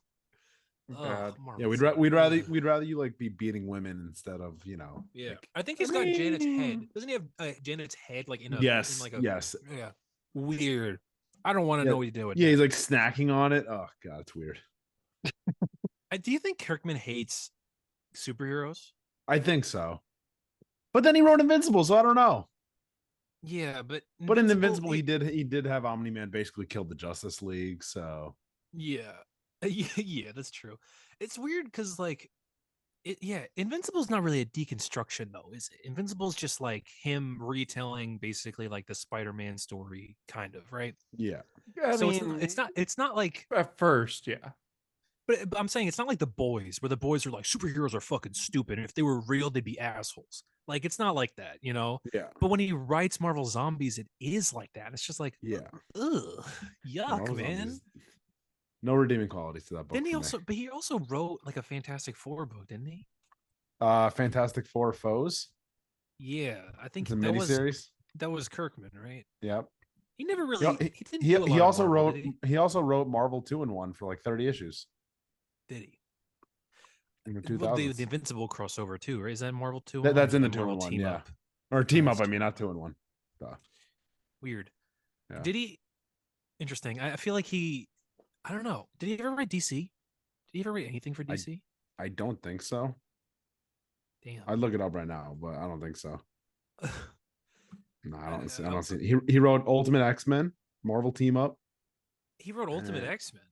S1: Bad.
S3: Yeah, we'd rather you like be beating women instead of
S2: Yeah,
S3: like-
S2: I think he's got Janet's head. Doesn't he have Janet's head like in a
S3: Yes,
S2: in like a
S3: yes.
S2: yeah Weird. I don't want to
S3: Yeah.
S2: know what he did with
S3: Yeah,
S2: that.
S3: he's like snacking on it. Oh god, it's weird.
S2: Do you think Kirkman hates superheroes?
S3: I think so. But then he wrote Invincible, so I don't know.
S2: Yeah, but
S3: But in Invincible,
S2: it-
S3: he did have Omni Man basically kill the Justice League. So
S2: yeah, yeah, that's true. It's weird because like Invincible's not really a deconstruction though, is it? Invincible's just like him retelling basically like the Spider-Man story, kind of, right?
S3: yeah,
S1: I
S2: So
S1: mean,
S2: it's not like,
S1: at first, yeah.
S2: but I'm saying it's not like the boys, where the boys are like superheroes are fucking stupid, and if they were real, they'd be assholes. Like it's not like that, you know.
S3: yeah,
S2: But when he writes Marvel Zombies, it is like that. It's just like,
S3: yeah.
S2: ugh, yuck,
S3: Marvel
S2: man.
S3: Zombies, no redeeming qualities to that book.
S2: Didn't he
S3: for me.
S2: also? But he also wrote like a Fantastic Four book, didn't he?
S3: Fantastic Four Foes?
S2: Yeah, I think
S3: It's a miniseries.
S2: that was Kirkman, right?
S3: Yep.
S2: He never
S3: He,
S2: really
S3: he,
S2: he didn't
S3: he,
S2: do a lot
S3: he
S2: of
S3: also
S2: Marvel,
S3: wrote
S2: did he?
S3: he also wrote Marvel 2-in-1 for like 30 issues
S2: Did he?
S3: in the
S2: Well,
S3: 2000s.
S2: the Invincible crossover too, right? Is that Marvel 2?
S3: That's in the
S2: Marvel
S3: 2-in-1,
S2: team
S3: yeah.
S2: up.
S3: Or team
S2: Oh,
S3: up, I
S2: that's
S3: mean, not 2-in-1. Duh.
S2: Weird.
S3: Yeah.
S2: Did he? Interesting. I feel like he. I don't know. Did he ever write DC? Did he ever write anything for DC?
S3: I don't think so.
S2: Damn.
S3: I'd look it up right now, but I don't think so. No, I don't see. I
S2: I-
S3: don't see. He wrote Ultimate X-Men, Marvel Team Up
S2: He wrote Ultimate
S3: Uh,
S2: X-Men.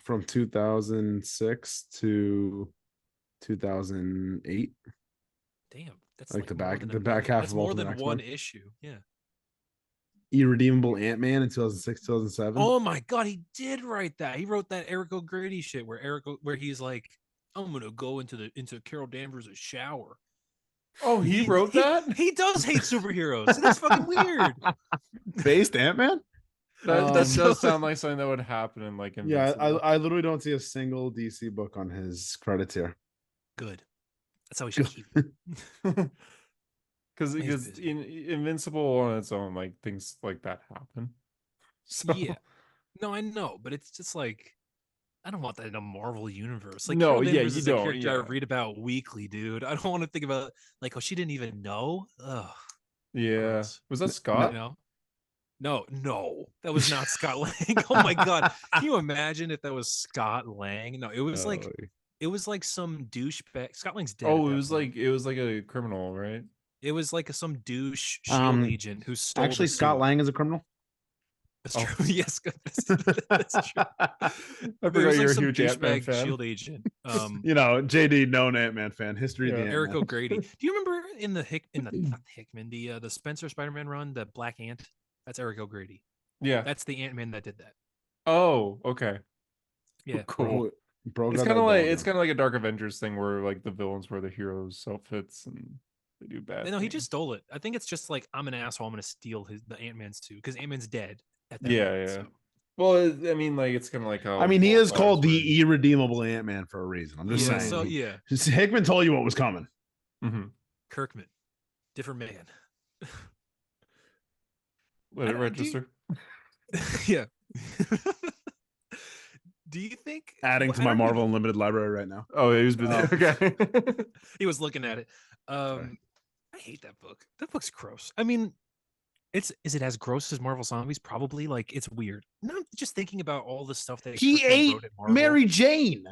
S3: from 2006 to 2008.
S2: Damn, that's
S3: like the
S2: more
S3: back-
S2: than
S3: the
S2: a
S3: back
S2: million-
S3: half
S2: That's
S3: of
S2: more
S3: Ultimate
S2: than
S3: X-Men.
S2: one issue. Yeah.
S3: Irredeemable Ant-Man in 2006, 2007.
S2: Oh my god, he did write that. He wrote that Eric O'Grady shit where he's like, I'm gonna go into Carol Danvers' shower.
S1: Oh, he wrote that?
S2: He does hate superheroes. That's fucking weird.
S3: Based Ant-Man?
S1: That
S3: Um,
S1: does sound like something that would happen in like
S3: Yeah,
S1: Invincible.
S3: I literally don't see a single DC book on his credits here.
S2: Good. That's how we should keep it.
S1: Because
S2: He's busy.
S1: in Invincible on its own, like things like that happen. So
S2: Yeah. No, I know, but it's just like I don't want that in a Marvel universe. Like
S1: No,
S2: Carol
S1: yeah,
S2: Danvers
S1: you
S2: is a
S1: don't,
S2: character I
S1: yeah.
S2: read about weekly, dude. I don't want to think about like, oh, she didn't even know. Ugh.
S1: yeah,
S2: Gross.
S1: was that
S2: You
S1: Scott?
S2: know? No, that was not Scott Lang. Oh my god, can you imagine if that was Scott Lang? No, it was like some douchebag. Scott Lang's dead.
S1: Oh,
S2: at
S1: it
S2: that
S1: was
S2: point.
S1: like a criminal, right?
S2: It was like some douche shield agent who stole.
S3: Actually,
S2: the
S3: Scott
S2: suit.
S3: Lang is a criminal.
S2: That's
S1: Oh.
S2: true. Yes, that's true.
S1: I
S2: But it
S1: forgot
S2: was
S1: you're
S2: like
S1: a
S2: some
S1: huge Ant-Man
S2: douchebag
S1: fan.
S2: shield agent.
S3: You know, JD, known Ant-Man fan. History of the
S1: Yeah.
S3: Ant-Man.
S2: Eric O'Grady. Do you remember in the not Hickman, the Spencer Spider-Man run, the Black Ant? That's Eric O'Grady.
S1: Yeah.
S2: That's the Ant-Man that did that.
S1: Oh, okay.
S2: Yeah.
S1: Cool.
S3: Bro,
S1: It's
S3: got
S1: kind of
S3: that
S1: like
S3: going on.
S1: a Dark Avengers thing where like the villains wear the heroes' outfits and they do bad.
S2: No, he
S1: things.
S2: just stole it. I think it's just like I'm an asshole. I'm gonna steal the Ant-Man's suit because Ant-Man's dead at that
S1: Yeah,
S2: point.
S1: yeah.
S2: So.
S1: Well, I mean, like it's kind of like how
S3: I mean, he is
S1: Wildfires
S3: called
S1: were.
S3: the irredeemable Ant-Man for a reason. I'm just
S2: Yeah.
S3: saying.
S2: So yeah,
S3: Hickman told you what was coming.
S1: Mhm.
S2: Kirkman, different man.
S1: Let
S2: I
S1: it
S2: don't- do you-
S1: register.
S2: Yeah. Do you think
S3: Adding
S2: well,
S3: to
S2: I
S3: my
S2: don't
S3: Marvel
S2: even-
S3: Unlimited library right now.
S1: Oh, he was busy. Okay.
S2: He was looking at it. I hate that book. That book's gross. I mean, is it as gross as Marvel Zombies? Probably. Like it's weird. No, just thinking about all the stuff that
S3: He
S2: Kirkman
S3: ate
S2: wrote at Marvel.
S3: Mary Jane.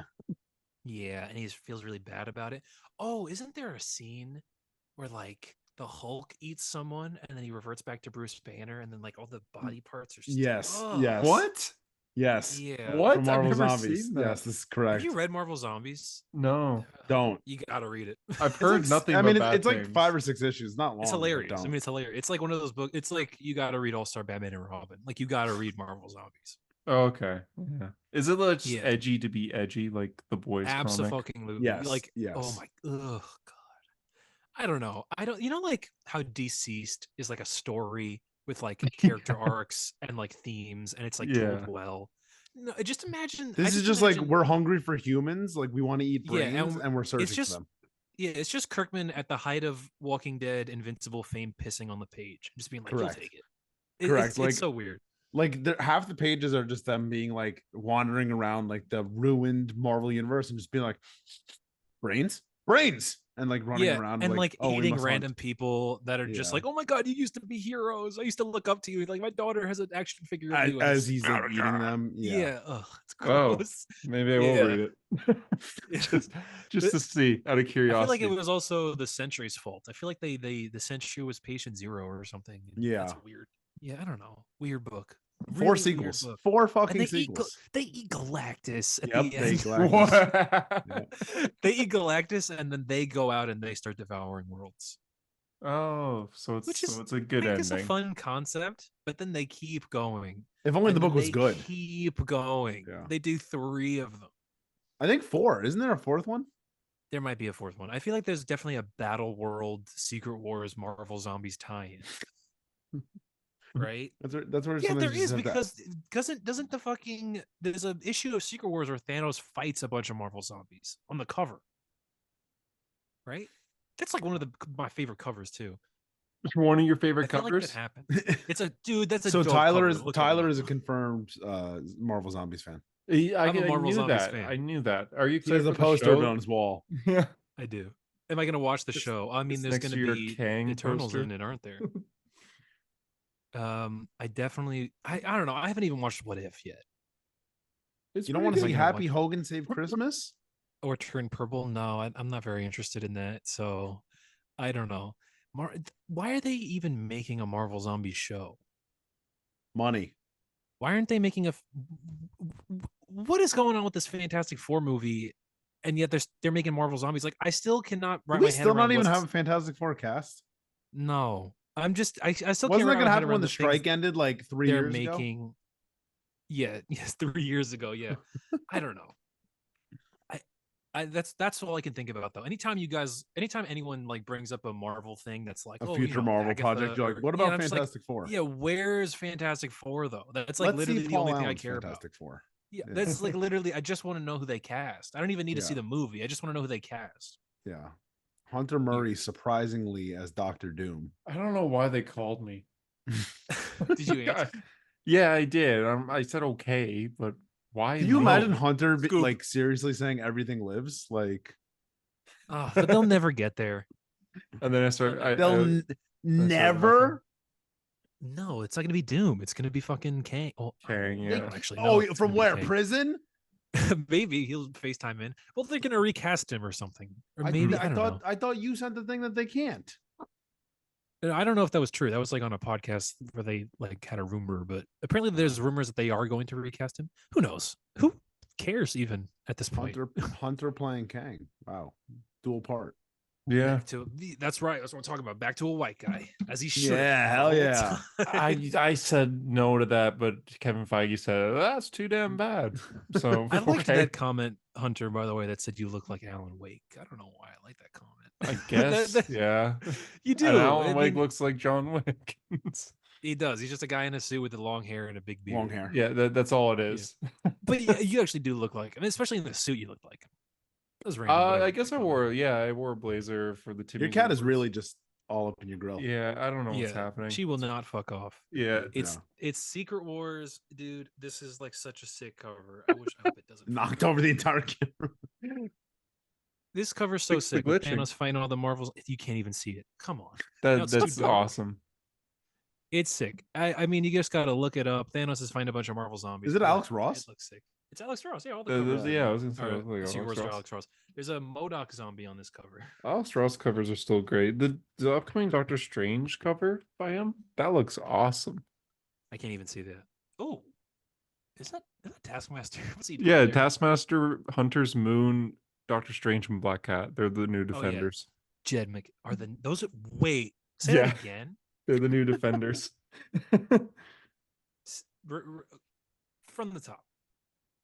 S2: Yeah, and he feels really bad about it. Oh, isn't there a scene where like the Hulk eats someone and then he reverts back to Bruce Banner and then like all the body parts are still...
S3: Yes.
S2: Ugh.
S3: Yes.
S1: What?
S3: Yes.
S2: Yeah.
S1: What?
S3: From
S1: I've
S3: Marvel
S1: never
S3: Zombies.
S1: seen that.
S3: Yes, this is correct.
S2: Have you read Marvel Zombies?
S1: No,
S3: Don't.
S2: You gotta read it.
S1: I've
S3: It's
S1: heard
S3: like-
S1: nothing.
S3: I mean,
S1: but bad
S3: it's like
S1: things.
S3: 5 or 6 issues. Not long.
S2: It's
S3: but
S2: hilarious. I
S3: don't.
S2: mean, it's hilarious. It's like one of those books. It's like you got to read All Star Batman and Robin. Like you got to read Marvel Zombies.
S1: Oh, okay. Yeah. Is it like just
S2: Yeah.
S1: edgy to be edgy, like the boys comic?
S2: Absolutely.
S3: Yes,
S2: Like
S3: yes.
S2: oh my god. I don't know. I don't. You know, like how Deceased is like a story with like character arcs and like themes, and it's like
S1: Yeah.
S2: told well. No, just imagine. I
S3: This is just like
S2: imagine-
S3: we're hungry for humans. Like we want to eat
S2: Yeah,
S3: brains,
S2: and
S3: and we're searching
S2: just-
S3: for them.
S2: Yeah, it's just Kirkman at the height of Walking Dead, Invincible fame, pissing on the page, just being like,
S3: Correct.
S2: "You'll take it."
S3: Correct,
S2: It's,
S3: like-
S2: it's so weird.
S3: Like half the pages are just them being like wandering around like the ruined Marvel universe and just being like, brains. and like running around
S2: and like
S3: oh, we
S2: eating
S3: must hunt.
S2: random people that are just
S3: Yeah.
S2: like, oh my god, you used to be heroes. I used to look up to you. Like my daughter has an action figure of you. and
S3: As
S2: it's-
S3: he's like eating them.
S2: yeah, ugh, it's
S1: Oh,
S2: gross.
S1: maybe I will
S2: Yeah.
S1: read it. just to see out of
S2: I
S1: curiosity.
S2: feel like it was also the Century's fault. I feel like the Century was patient zero or something. and
S3: Yeah.
S2: that's weird. Yeah, I don't know. Weird book.
S3: 4
S2: Really weird
S3: sequels.
S2: book.
S3: 4
S2: And
S3: fucking
S2: they
S3: sequels.
S2: they eat Galactus at
S3: Yep,
S2: the
S3: they
S2: end.
S3: Galactus.
S1: What?
S2: They eat Galactus and then they go out and they start devouring worlds.
S1: Oh, so it's
S2: Which is
S1: a good
S2: I guess a
S1: ending.
S2: fun concept, but then they keep going.
S3: If only
S2: and
S3: the
S2: then
S3: book was
S2: they
S3: good.
S2: Keep going.
S3: Yeah.
S2: They do 3 of them.
S3: I think 4. Isn't there a 4th one?
S2: There might be a 4th one. I feel like there's definitely a Battle World Secret Wars Marvel Zombies tie-in. Right?
S3: That's where
S2: Yeah,
S3: sometimes
S2: there
S3: you just
S2: is
S3: have to-
S2: because doesn't the fucking there's an issue of Secret Wars where Thanos fights a bunch of Marvel zombies on the cover. Right? That's like one of my favorite covers too.
S1: One of your
S2: I
S1: favorite
S2: feel like that
S1: covers?
S2: happened. It's a dude. That's a
S3: so
S2: dope
S3: Tyler
S2: cover.
S3: is
S2: Look it
S3: Tyler
S2: up.
S3: is a confirmed Marvel Zombies fan.
S2: I'm a Marvel
S1: knew
S2: Zombies
S1: that.
S2: fan.
S1: I knew that. Are you
S3: He
S1: excited
S3: has a
S1: for the
S3: poster of it
S1: show?
S3: on his wall.
S1: Yeah.
S2: I do. Am I going to watch the
S1: It's-
S2: show? I mean,
S1: it's
S2: there's
S1: next
S2: going
S1: to your
S2: to be
S1: Kang
S2: Eternals
S1: poster.
S2: in it, aren't there? I definitely. I don't know. I haven't even watched What If yet.
S1: It's
S3: You don't
S1: pretty
S3: want to
S1: good.
S3: see
S2: gonna
S3: Happy
S2: watch-
S3: Hogan Save Christmas?
S2: Or Turn Purple. No, I'm not very interested in that. So I don't know. Why are they even making a Marvel zombie show?
S3: Money.
S2: Why aren't they making what is going on with this Fantastic Four movie? And yet they're making Marvel zombies. Like I still cannot
S3: Do
S2: wrap
S3: we
S2: my head
S3: still not
S2: around
S3: even
S2: what's-
S3: have a Fantastic Four cast?
S2: No, I'm just I still
S3: Wasn't
S2: can't
S3: that
S2: wrap
S3: gonna
S2: my head
S3: happen when
S2: around
S3: the
S2: things
S3: strike ended like 3
S2: they're
S3: years ago?
S2: making. Yeah, yes, 3 years ago. Yeah, I don't know. That's all I can think about though. Anytime anyone like brings up a Marvel thing that's like
S3: A
S2: oh,
S3: future Marvel project. You're like, what about Fantastic Four?
S2: Yeah, where's Fantastic Four though? That's like
S3: Let's
S2: literally
S3: see
S2: the
S3: Paul
S2: only thing I
S3: Allen's
S2: care
S3: Fantastic Four.
S2: Yeah,
S3: Yeah.
S2: that's like literally. I just want to know who they cast. I don't even need to see
S3: Yeah.
S2: the movie. I just want to know who they cast.
S3: Yeah. Hunter Murray surprisingly as Doctor Doom.
S1: I don't know why they called me.
S2: Did you answer?
S1: Yeah, I did. I said okay, but why?
S3: Can you
S1: me?
S3: imagine Hunter
S2: Scoop.
S3: like seriously saying everything lives? Like
S2: Oh, but they'll never get there.
S1: And then I started.
S3: they'll never.
S2: No, it's not gonna be Doom. It's gonna be fucking Kang. Oh,
S1: Kang,
S2: I
S1: yeah.
S2: don't actually know
S3: Oh,
S2: if it's
S3: from
S2: gonna be
S3: where?
S2: Kang.
S3: Prison?
S2: Maybe he'll FaceTime in. Well, they're gonna recast him or something. Or maybe I, don't know.
S3: I thought you sent the thing that they can't.
S2: I don't know if that was true. That was like on a podcast where they like had a rumor, but apparently there's rumors that they are going to recast him. Who knows? Who cares even at this point?
S3: Hunter playing Kang. Wow. Dual part.
S1: Yeah.
S2: That's right. That's what I'm talking about. Back to a white guy, as he should.
S3: Yeah,
S2: the
S3: hell
S2: whole
S3: yeah.
S2: time.
S1: I said no to that, but Kevin Feige said that's too damn bad. So
S2: I liked
S1: okay,
S2: that comment, Hunter, by the way, that said you look like Alan Wake. I don't know why I like that comment.
S1: I guess yeah.
S2: You do.
S1: And Alan
S2: I
S1: Wake
S2: mean,
S1: looks like John Wick.
S2: he does. He's just a guy in a suit with the long hair and a big beard.
S3: Long hair.
S1: Yeah, that's all it is.
S2: But yeah, you actually do look like him, especially in the suit. You look like him. That was random, but
S1: I
S2: like
S1: guess
S2: that
S1: I
S2: comment.
S1: I wore a blazer for the Timmy.
S3: Your cat is
S1: Awards.
S3: really just all up in your grill.
S1: Yeah, I don't know what's
S2: Yeah,
S1: happening.
S2: she will not fuck off.
S1: Yeah,
S2: It's Secret Wars, dude. This is like such a sick cover. I hope it doesn't.
S3: Knocked over the entire camera.
S2: This cover's so
S1: Fix the
S2: sick. With
S1: glitching.
S2: Thanos fighting all the Marvels. You can't even see it. Come on. No, it's too
S1: that's
S2: dark.
S1: awesome.
S2: It's sick. I mean, you just got to look it up. Thanos is fighting a bunch of Marvel zombies.
S3: Is it
S2: Yeah,
S3: Alex Ross?
S2: It looks sick. It's Alex Ross. Yeah, all the
S1: There's-
S2: covers.
S1: yeah, I was gonna say
S2: Or,
S1: it was like
S2: Secret
S1: Alex
S2: Wars are
S1: Ross.
S2: Alex Ross. There's a MODOK zombie on this cover.
S1: Alex Ross covers are still great. The upcoming Doctor Strange cover by him that looks awesome.
S2: I can't even see that. Oh, is that Taskmaster? What's he doing?
S1: Yeah,
S2: there?
S1: Taskmaster, Hunter's Moon, Doctor Strange, and Black Cat. They're the new
S2: yeah.
S1: defenders.
S2: Jed Mc. Are the those? Wait, say
S1: Yeah.
S2: that again.
S1: They're the new defenders.
S2: From the top.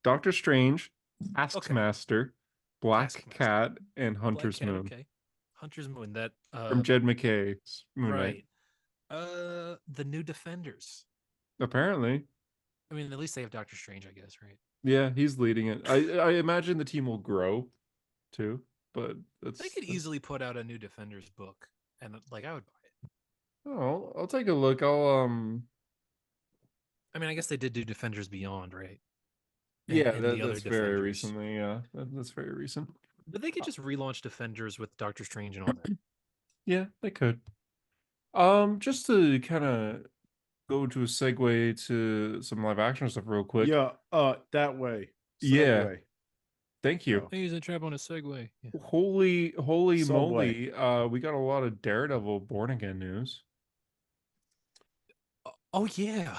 S1: Doctor Strange, Taskmaster, Black
S2: Taskmaster.
S1: Cat, and
S2: Black
S1: Hunter's
S2: Cat,
S1: Moon
S2: Okay. Hunter's Moon. That
S1: from Jed McKay's Moon Knight.
S2: right. The new Defenders.
S1: Apparently,
S2: I mean, at least they have Doctor Strange, I guess, right?
S1: yeah, he's leading it. I imagine the team will grow too, but that's.
S2: They could easily put out a new Defenders book, and like I would buy it.
S1: Oh, I'll take a look.
S2: I mean, I guess they did do Defenders Beyond, right?
S1: Yeah,
S2: And the other
S1: that's very
S2: Defenders.
S1: recently. Yeah, that's very recent.
S2: But they could just relaunch Defenders with Doctor Strange and all that.
S1: Yeah, they could. Just to kind of go to a segue to some live action stuff real quick.
S3: Yeah, that way.
S1: Yeah.
S3: Segue.
S1: Thank you.
S3: Oh.
S2: Hey, he's a trap on a Segway. Yeah.
S1: Holy
S3: Subway.
S1: moly. We got a lot of Daredevil Born Again news.
S2: Oh yeah.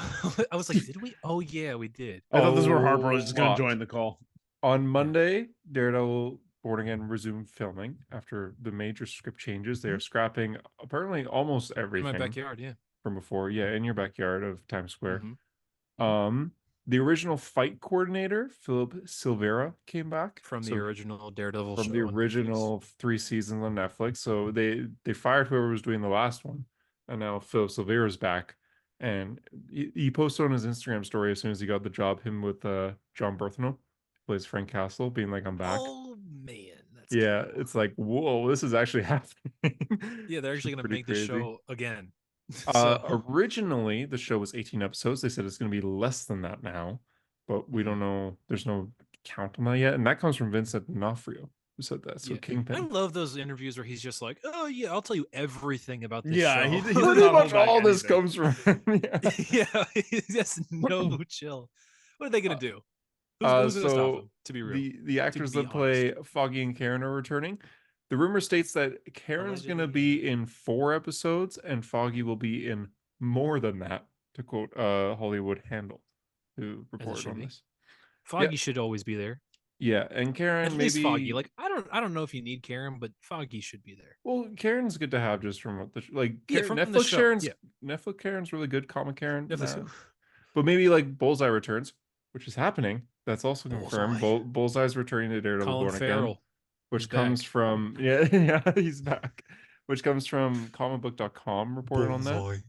S2: I was like, did we? Oh yeah, we did.
S3: I thought this was where Harper was just gonna
S1: lot.
S3: join the call.
S1: On Monday, Daredevil Born Again resumed filming after the major script changes. They are scrapping apparently almost
S2: In
S1: everything
S2: my backyard, yeah.
S1: from before. Yeah, in your backyard of Times Square.
S2: Mhm.
S1: The original fight coordinator, Philip Silvera, came back
S2: From the
S1: So-
S2: original Daredevil
S1: from
S2: show
S1: the
S2: on Netflix.
S1: original 3 seasons on Netflix. So they fired whoever was doing the last one, and now Philip Silvera's back. And he posted on his Instagram story as soon as he got the job, him with John Berthano, who plays Frank Castle, being like, "I'm back."
S2: Oh man, that's
S1: Yeah,
S2: cool.
S1: it's like, whoa, this is actually happening.
S2: Yeah, they're
S1: Which
S2: actually
S1: is
S2: gonna
S1: pretty
S2: make the
S1: crazy.
S2: show again. So
S1: Originally, the show was 18 episodes. They said it's going to be less than that now, but we don't know. There's no count on that yet, and that comes from Vincent D'Onofrio, who said that. So
S2: yeah. I
S1: Kingpin.
S2: love those interviews where he's just like, "Oh yeah, I'll tell you everything about this
S3: Yeah,
S2: show."
S3: he does
S1: Pretty
S3: not
S1: much
S3: hold back
S1: all this
S3: anything.
S1: comes from him. Yeah.
S2: yeah, he has no chill. What are they gonna do? Who's gonna stop
S1: So
S2: him? To be real,
S1: the actors
S2: be
S1: that play Foggy and Karen are returning. The rumor states that Karen's going to
S2: Allegedly,
S1: be in 4 episodes, and Foggy will be in more than that. To quote Hollywood Handle, who reported
S2: should
S1: on
S2: be.
S1: this.
S2: Foggy should always be there.
S1: Yeah, and Karen
S2: At
S1: maybe
S2: least Foggy. Like I don't know if you need Karen, but Foggy should be there.
S1: Well, Karen's good to have just from what the like
S2: Yeah,
S1: Karen,
S2: from the
S1: Netflix
S2: show,
S1: Karen's
S2: yeah.
S1: Netflix Karen's really good. Comic Karen,
S2: Netflix.
S1: nah. But maybe like Bullseye returns, which is happening. That's also confirmed.
S2: Bullseye.
S1: Bullseye's returning to Daredevil
S2: Colin
S1: Born Again,
S2: Farrell.
S1: which
S2: He's
S1: comes
S2: back.
S1: from yeah he's back, which comes from comicbook.com reported on that.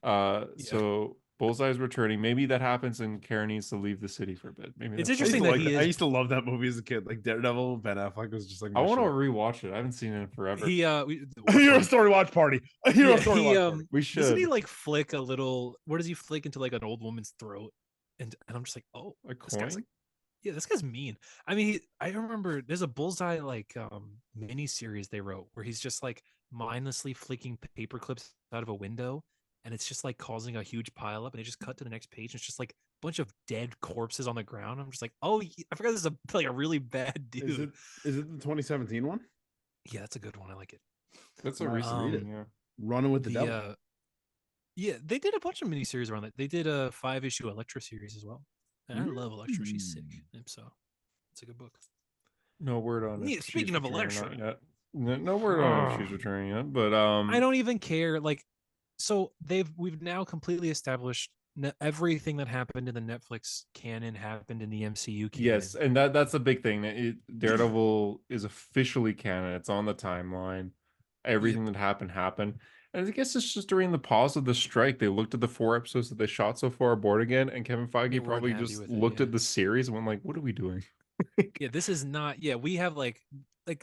S2: Yeah.
S1: So Bullseye's returning. Maybe that happens and Karen needs to leave the city for a bit. Maybe
S2: It's
S1: that's
S2: interesting that he
S3: I
S2: is.
S3: used to love that movie as a kid. Like Daredevil, Ben Affleck was just like.
S1: I
S3: my
S1: want to
S3: shit.
S1: rewatch it. I haven't seen it in forever.
S2: He
S3: A hero story watch party. A hero story watch party.
S1: We
S2: Doesn't he
S1: should.
S2: like flick a little? What does he flick into like an old woman's throat? And I'm just like, oh,
S1: A
S2: this guy's
S1: coin?
S2: yeah, this guy's mean. I mean, I remember there's a Bullseye like mini series they wrote where he's just like mindlessly flicking paper clips out of a window, and it's just like causing a huge pile up. And they just cut to the next page. And it's just like a bunch of dead corpses on the ground. I'm just like, oh, I forgot this is like a really bad dude.
S3: Is it the 2017 one?
S2: Yeah, that's a good one. I like it.
S1: That's a
S3: Nice.
S1: recent
S3: Read
S1: reading,
S3: it.
S1: yeah.
S3: Running with the Devil.
S2: Yeah, they did a bunch of miniseries around that. They did a 5-issue Elektra series as well. And I love Elektra. She's sick. And so it's a good book.
S1: No word on
S2: Yeah,
S1: if she's
S2: speaking of
S1: returning or
S2: Elektra.
S1: not yet. No word on if she's returning yet, but
S2: I don't even care. Like, so we've now completely established everything that happened in the Netflix canon happened in the MCU canon.
S1: yes, and that's a big thing. Daredevil is officially canon. It's on the timeline. Everything that happened. And I guess it's just during the pause of the strike, they looked at the 4 episodes that they shot so far aboard again, and Kevin
S2: They
S1: Feige
S2: weren't
S1: probably
S2: happy
S1: just
S2: with it,
S1: looked
S2: yeah.
S1: at the series and went like, "What are we doing?"
S2: Yeah, this is not. Yeah, we have like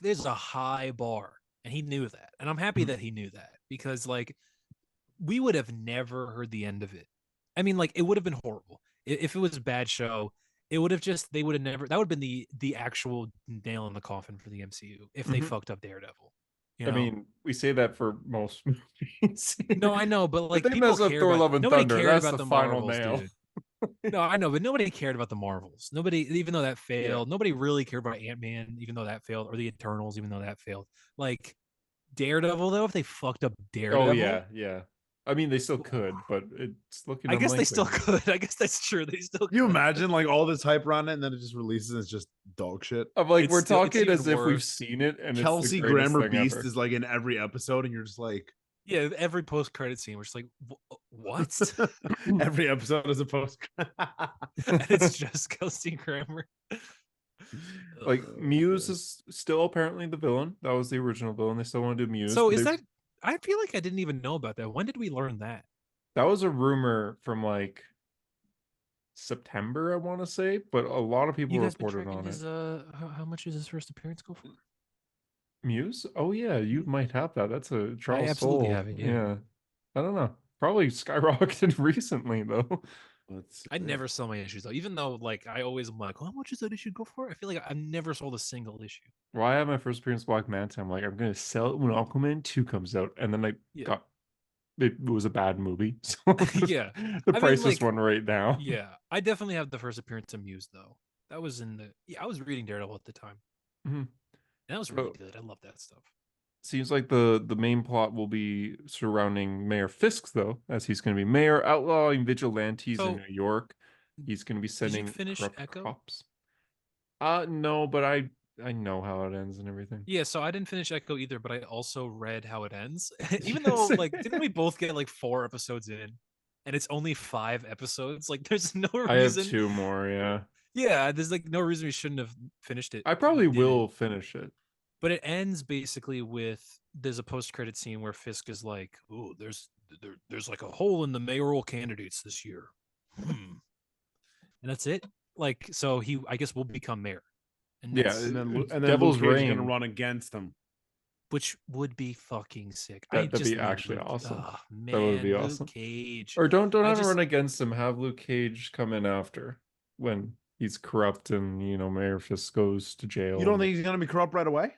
S2: there's a high bar, and he knew that, and I'm happy that he knew that because like we would have never heard the end of it. I mean, like it would have been horrible if it was a bad show. It would have just they would have never. That would have been the actual nail in the coffin for the MCU if they fucked up Daredevil. You know?
S1: I mean, we say that for most movies.
S2: No, I know, but like
S1: if they
S2: people
S1: mess up
S2: care
S1: Thor:
S2: about,
S1: Love and
S2: nobody
S1: Thunder,
S2: cared
S1: that's
S2: about
S1: the
S2: the
S1: final
S2: Marvels,
S1: nail.
S2: dude. No, I know, but nobody cared about the Marvels. Nobody, even though that failed, nobody really cared about Ant-Man, even though that failed, or the Eternals, even though that failed. Like Daredevil, though, if they fucked up Daredevil,
S1: Oh yeah. I mean, they still could, but it's looking.
S2: I guess they still
S1: unlikely.
S2: could. I guess that's true. They still.
S3: You
S2: could.
S3: imagine like all this hype around it, and then it just releases and it's just dog shit.
S1: I'm like,
S2: It's
S1: we're
S2: still- it's
S1: talking
S2: even
S1: as if we've
S2: worse.
S1: seen it, and
S3: Kelsey
S1: it's the greatest
S3: Grammer
S1: thing
S3: Beast
S1: ever.
S3: is like in every episode, and you're just like,
S2: Yeah, every post-credit scene, we're just like, what?
S3: every episode is a post.
S2: And it's just Kelsey Grammer.
S1: Like Muse is still apparently the villain. That was the original villain. They still want to do Muse.
S2: So
S1: but
S2: is
S1: they-
S2: that? I feel like I didn't even know about that. When did we learn that?
S1: that was a rumor from like September, I want to say, but a lot of people
S2: You guys been
S1: reported
S2: tracking
S1: on
S2: his,
S1: it.
S2: how much is his first appearance go for?
S1: Muse? Oh yeah, you might have that. That's a Charles
S2: absolutely
S1: Soule.
S2: have it, yeah.
S1: I don't know. Probably skyrocketed recently though.
S2: I never sell my issues though, even though like I always am like, how much is that issue go for? I feel like I've never sold a single issue.
S1: Well, I had my first appearance of Black Manta. I'm like, I'm gonna sell it when Aquaman 2 comes out, and then I
S2: Yeah.
S1: got it was a bad movie. So
S2: Yeah.
S1: the
S2: I mean,
S1: priceless
S2: like,
S1: one right now.
S2: Yeah, I definitely have the first appearance of Muse though. That was in the I was reading Daredevil at the time.
S1: Mhm.
S2: And that was really
S1: So-
S2: good. I love that stuff.
S1: Seems like the main plot will be surrounding Mayor Fisk, though, as he's going to be mayor outlawing vigilantes
S2: So,
S1: in New York. He's going to be
S2: did you
S1: sending
S2: finish
S1: corrupt
S2: Echo?
S1: cops. No, but I know how it ends and everything.
S2: Yeah, so I didn't finish Echo either, but I also read how it ends. Even
S1: Yeah,
S2: though
S1: same.
S2: like didn't we both get like 4 episodes in and it's only 5 episodes? Like there's no
S1: I have
S2: reason.
S1: 2 more, yeah.
S2: Yeah, there's like no reason we shouldn't have finished it.
S1: I probably
S2: Didn't.
S1: will finish it.
S2: But it ends basically with there's a post-credit scene where Fisk is like, "Oh, there's like a hole in the mayoral candidates this year," and that's it. Like, so he, I guess, will become mayor, and
S1: Yeah,
S2: that's,
S3: And then
S1: It's
S3: Devil's
S1: Devil's
S3: Luke Cage is gonna
S1: Reign.
S3: run against him.
S2: which would be fucking sick.
S1: That'd be
S2: just love
S1: actually
S2: Luke-
S1: awesome.
S2: Ah, man,
S1: That would be
S2: Luke
S1: awesome.
S2: Cage.
S1: Or don't
S2: I
S1: have
S2: just-
S1: him run against him. Have Luke Cage come in after when he's corrupt and Mayor Fisk goes to jail.
S3: You don't
S1: and-
S3: think he's gonna be corrupt right away?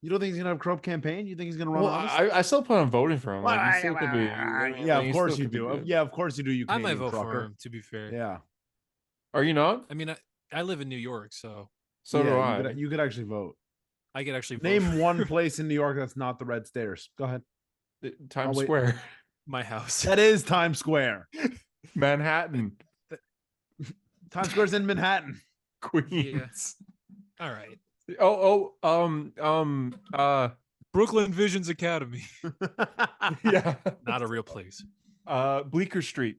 S3: You don't think he's gonna have a corrupt campaign? You think he's gonna run
S1: Well,
S3: honest?
S1: I still plan on voting for him. Like, he still could be. I mean,
S3: yeah,
S1: like,
S3: of
S1: he
S3: course
S1: still
S3: you
S1: could be
S3: do.
S1: good.
S3: Yeah, of course you do. You
S2: I might
S3: Canadian
S2: vote for
S3: trucker.
S2: him. To be fair,
S3: Yeah.
S1: Are you not?
S2: I mean, I live in New York, so
S1: So do
S3: Yeah,
S1: I.
S3: You could actually vote.
S2: I could actually vote
S3: Name
S2: for
S3: one place in New York that's not the Red Stairs. Go ahead.
S1: Times
S3: wait.
S1: Square,
S2: my house.
S3: That is Times Square.
S1: Manhattan,
S3: Times Square's in Manhattan.
S1: Queens.
S2: All right, Brooklyn Visions Academy,
S1: Yeah.
S2: not a real place.
S1: Bleecker Street.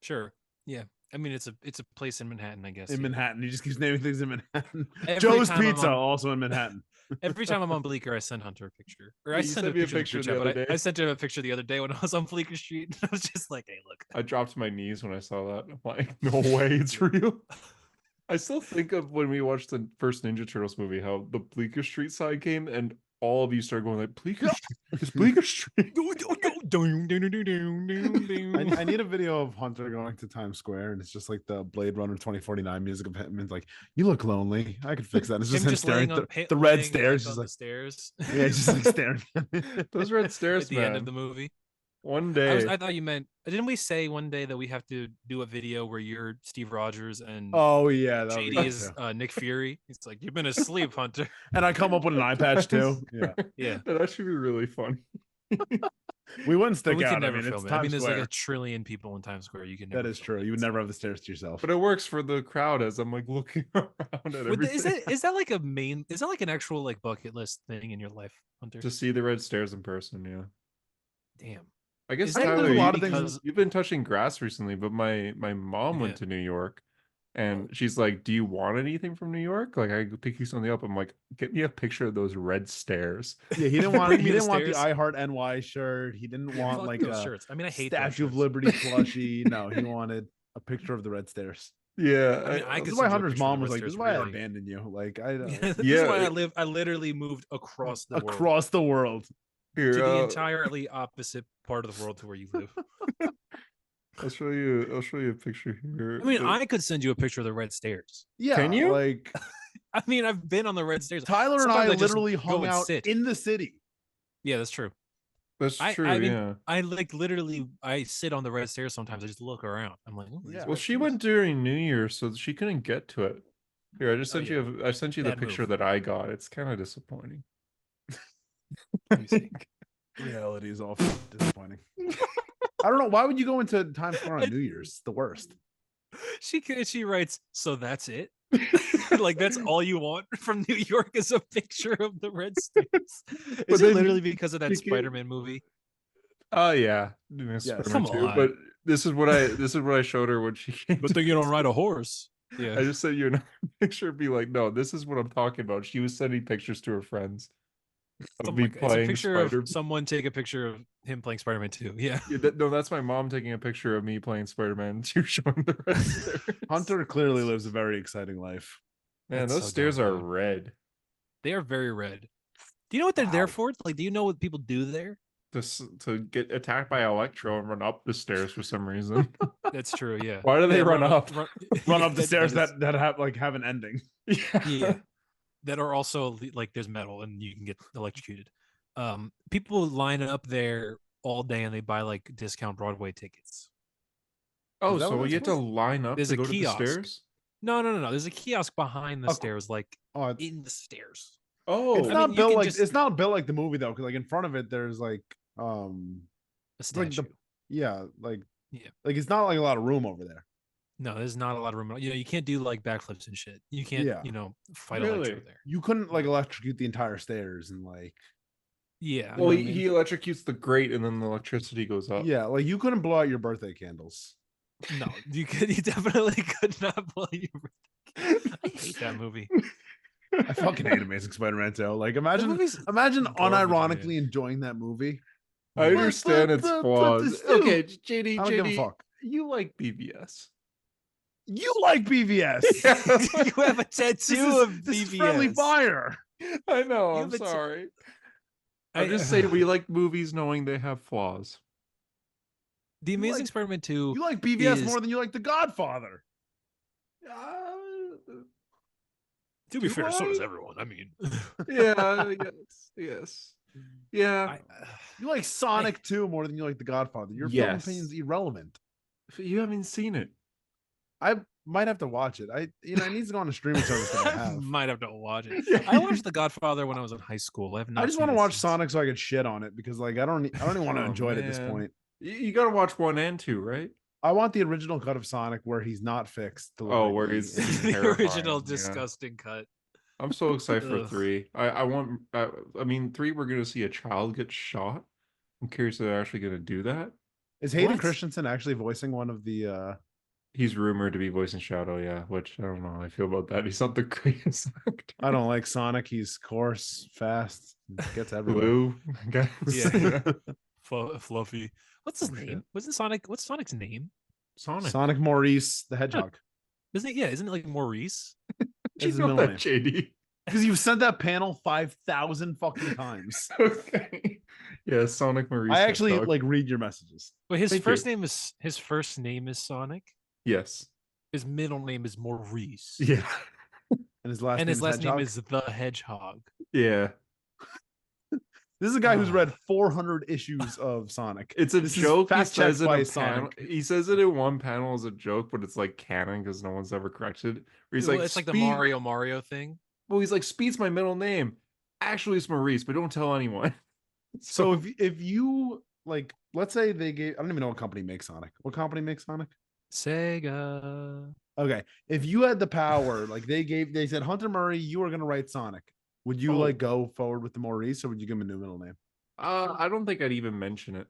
S2: Sure. Yeah. I mean, it's a place in Manhattan, I guess.
S3: In
S2: yeah.
S3: Manhattan. He just keeps naming things in Manhattan.
S2: Every
S3: Joe's
S2: time I'm
S3: Pizza,
S2: on-
S3: also in Manhattan.
S2: Every time I'm on Bleecker, I send Hunter a picture. Or
S1: Yeah,
S2: I
S1: you
S2: sent
S1: sent
S2: a
S1: me a
S2: picture,
S1: picture
S2: in
S1: the
S2: the
S1: other
S2: chat, but
S1: day.
S2: I sent him a picture the other day when I was on Bleecker Street. I was just like, hey, look.
S1: I dropped to my knees when I saw that. I'm like, no way, it's real. I still think of when we watched the first Ninja Turtles movie, how the Bleecker Street side came, and all of you started going like, Bleecker Street, it's Bleecker Street.
S3: I need a video of Hunter going to Times Square, and it's just like the Blade Runner 2049 music of him. And it's like, you look lonely. I could fix that. It's just him staring
S2: laying
S3: at
S2: on-
S3: the red
S2: laying
S3: stairs.
S2: back
S3: Just
S2: on
S3: like,
S2: the stairs.
S3: yeah, he's just like staring.
S1: Those red
S2: At
S1: stairs,
S2: the
S1: man.
S2: end of the movie.
S1: One day.
S2: I thought you meant. Didn't we say one day that we have to do a video where you're Steve Rogers and
S3: Oh yeah, that would be
S2: JD
S3: good,
S2: is
S3: too.
S2: Nick Fury? He's like, you've been asleep, Hunter.
S3: And I come up with an eye patch too. Yeah,
S2: Yeah.
S1: That'd actually be really fun.
S3: we wouldn't
S2: But
S3: stick
S2: we
S3: out.
S2: could never
S3: I mean, it's
S2: film it.
S3: Times
S2: I mean, there's like
S3: Square.
S2: a trillion people in Times Square. You can. Never
S3: That is
S2: film
S3: true.
S2: it.
S3: You would never have the stairs to yourself.
S1: But it works for the crowd as I'm like looking around at
S2: Would
S1: everything.
S2: is that like a main? Is that like an actual like bucket list thing in your life, Hunter?
S1: To see the red stairs in person, yeah.
S2: Damn.
S1: I guess
S2: Is that
S1: Tyler,
S3: there's a
S1: you-
S3: lot of things-
S2: because-
S1: you've been touching grass recently, but my mom
S2: Yeah.
S1: went to New York and she's like, do you want anything from New York? Like I could pick you something up. I'm like, get me a picture of those red stairs.
S3: Yeah, he didn't want.
S2: Bring
S3: He
S2: me the
S3: didn't want the
S2: stairs.
S3: I Heart NY shirt. He didn't want
S2: Fuck
S3: like
S2: those
S3: a
S2: shirts. I mean, I hate those
S3: Statue of
S2: shirts.
S3: Liberty plushie. No, he wanted a picture of the red stairs.
S1: Yeah.
S2: I mean, I
S3: This
S2: could
S3: is why
S2: send you a
S3: Hunter's
S2: picture of
S3: mom
S2: the
S3: was
S2: red
S3: like, "This is
S2: stairs,
S3: why I
S2: really.
S3: abandoned you." Like I
S2: This
S1: Yeah,
S2: is why I
S1: it-
S2: live. I literally moved across the world
S3: across the world.
S1: Here,
S2: to the entirely opposite part of the world to where you live.
S1: I'll show you a picture here.
S2: I mean,
S1: The-
S2: I could send you a picture of the red stairs.
S3: Yeah,
S1: Can you?
S3: like
S2: I mean, I've been on the red stairs.
S3: Tyler and
S2: Sometimes
S3: I
S2: just
S3: literally
S2: go
S3: hung
S2: and
S3: out
S2: sit.
S3: in the city.
S2: Yeah, that's true.
S1: That's
S2: I
S1: true,
S2: mean,
S1: yeah.
S2: I like literally. I sit on the red stairs sometimes. I just look around. I'm like, "Ooh, these
S3: Yeah.
S2: red
S1: Well, she
S2: stairs."
S1: went during New Year, so she couldn't get to it. Here, I just
S2: Oh,
S1: sent
S2: yeah.
S1: you. I sent you the
S2: Bad
S1: picture
S2: move.
S1: that I got. It's kind of disappointing.
S2: Let me see.
S3: Reality is awful disappointing. I don't know. Why would you go into Times Square on New Year's? It's the worst.
S2: She writes, so that's it. Like that's all you want from New York is a picture of the red stairs. Is
S1: then
S2: it literally because of that
S1: you can't-
S2: Spider-Man movie?
S1: Oh yeah,
S3: Yes.
S2: Come
S1: too.
S2: on.
S1: But this is what I showed her when she came.
S2: But then you don't ride a horse. Yeah.
S1: I just sent you another picture. Be like, no, this is what I'm talking about. She was sending pictures to her friends of me
S2: It's a
S1: playing
S2: picture
S1: Spider.
S2: of someone take a picture of him playing Spider-Man 2. Yeah.
S1: Yeah, no, that's my mom taking a picture of me playing Spider-Man 2, showing the red stairs.
S3: Hunter clearly lives a very exciting life.
S1: Man,
S2: That's
S1: those
S2: so
S1: stairs
S2: dumb,
S1: are
S2: though.
S1: red.
S2: They are very red. Do you know what they're there
S3: Wow.
S2: for? Like, do you know what people do there?
S1: to get attacked by Electro and run up the stairs for some reason.
S2: That's true. Yeah.
S1: Why do they
S2: Yeah,
S1: run up?
S3: Run
S2: yeah,
S3: up the stairs
S2: is-
S3: that have an ending.
S2: yeah, that are also like there's metal and you can get electrocuted. People line up there all day and they buy like discount Broadway tickets.
S1: Oh,
S3: Is that
S1: so
S3: what
S1: you have
S3: that's
S1: to line up
S2: There's
S1: to
S2: a
S1: go to the
S2: kiosk.
S1: stairs?
S2: No. There's a kiosk behind the
S3: Oh,
S2: stairs, like
S3: Oh,
S2: in the stairs.
S1: Oh,
S3: it's
S2: I
S3: not
S2: mean, you
S3: built
S2: can
S3: like
S2: just-
S3: it's not built like the movie though, because like in front of it there's like
S2: A
S3: like
S2: statue.
S3: yeah like
S2: Yeah.
S3: like it's not like a lot of room over there.
S2: No, there's not a lot of room. You know, you can't do like backflips and shit. You can't,
S3: Yeah.
S2: fight
S1: Really?
S2: Electro there.
S3: You couldn't like electrocute the entire stairs and like
S2: Yeah.
S1: well,
S3: know
S1: he,
S3: what I
S1: he electrocutes the grate and then the electricity goes up.
S3: yeah, like you couldn't blow out your birthday candles.
S2: No, you definitely could not blow your. I hate that movie.
S3: I fucking hate Amazing Spider-Man 2. Like imagine
S2: movie's
S3: imagine
S2: garbage,
S3: unironically enjoying that movie.
S1: I
S3: But-
S1: understand
S3: but-
S1: its
S3: but
S1: flaws.
S3: this dude-
S1: Okay, JD,
S3: I don't give a
S1: JD,
S3: fuck.
S1: you like BVS.
S3: You like BVS.
S2: You have a tattoo of
S3: this is
S2: BVS.
S3: friendly fire.
S1: I know.
S2: You
S1: I'm
S2: have a
S1: sorry.
S2: I-
S1: I'm just saying we like movies knowing they have flaws.
S2: The
S3: You
S2: Amazing
S3: like-
S2: Spider-Man 2.
S3: You like BVS
S2: is-
S3: more than you like The Godfather.
S2: To be
S1: do
S2: fair, so does
S1: I?
S2: everyone. I mean,
S1: Yeah. Yes. Yeah.
S3: You like Sonic 2 more than you like The Godfather. Your film
S1: Yes.
S3: opinion's irrelevant.
S1: You haven't seen it.
S3: I might have to watch it. It needs to go on a streaming service that I
S2: I
S3: have.
S2: might have to watch it. I watched The Godfather when I was in high school. I have not.
S3: I just
S2: want to
S3: watch Sonic so I could shit on it because like I don't even want to
S1: Oh,
S3: enjoy it at this
S1: man.
S3: point.
S1: You got to watch 1 and 2, right?
S3: I want the original cut of Sonic where he's not fixed. To look
S1: Oh,
S3: like
S1: where
S3: me.
S1: he's-
S2: the
S1: terrifying,
S2: original
S1: yeah.
S2: disgusting cut.
S1: I'm so excited for
S2: Ugh.
S1: 3. I want. I mean, 3. We're gonna see a child get shot. I'm curious if they're actually gonna do that.
S3: Is Hayden
S2: What?
S3: Christensen actually voicing one of the
S1: He's rumored to be voicing Shadow, yeah. Which I don't know how I feel about that. He's not the greatest actor.
S3: I don't like Sonic. He's coarse, fast, gets everywhere.
S1: Blue, I guess.
S2: Yeah. Fluffy. What's his
S3: Oh, shit.
S2: name? Wasn't Sonic? What's Sonic's name?
S1: Sonic.
S3: Sonic Maurice the Hedgehog.
S2: Isn't it? Yeah, isn't it like Maurice?
S1: Did
S3: Is
S1: you
S3: his
S1: know
S3: middle
S1: that, JD?
S3: Because you've sent that panel 5,000 fucking times.
S1: Okay. Yeah, Sonic Maurice.
S3: I actually
S1: Hedgehog.
S3: like read your messages.
S2: But his
S1: Thank
S2: first
S1: you.
S2: name is Sonic.
S1: Yes.
S2: His middle name is Maurice.
S1: Yeah.
S3: And his last
S2: And
S3: name
S2: his
S3: is
S2: last name
S3: Hedgehog.
S2: is the Hedgehog.
S1: Yeah.
S3: This is a guy who's
S2: Ah.
S3: read 400 issues of Sonic.
S1: It's a
S3: This is
S1: joke. He
S3: fact
S1: says
S3: checked
S1: it
S3: by
S1: in
S3: Sonic.
S1: He says it in one panel as a joke, but it's like canon because no one's ever corrected. Where he's
S2: Well,
S1: like,
S2: it's like the
S1: "Speed-"
S2: Mario thing.
S1: Well, he's like, Speed's my middle name. Actually, it's Maurice, but don't tell anyone.
S3: So if you like, let's say they gave, I don't even know what company makes Sonic. What company makes Sonic?
S2: Sega.
S3: Okay, if you had the power, like they said, Hunter Murray, you are gonna write Sonic. Would you
S1: Oh.
S3: like go forward with the Maurice, or would you give him a new middle name?
S1: I don't think I'd even mention it.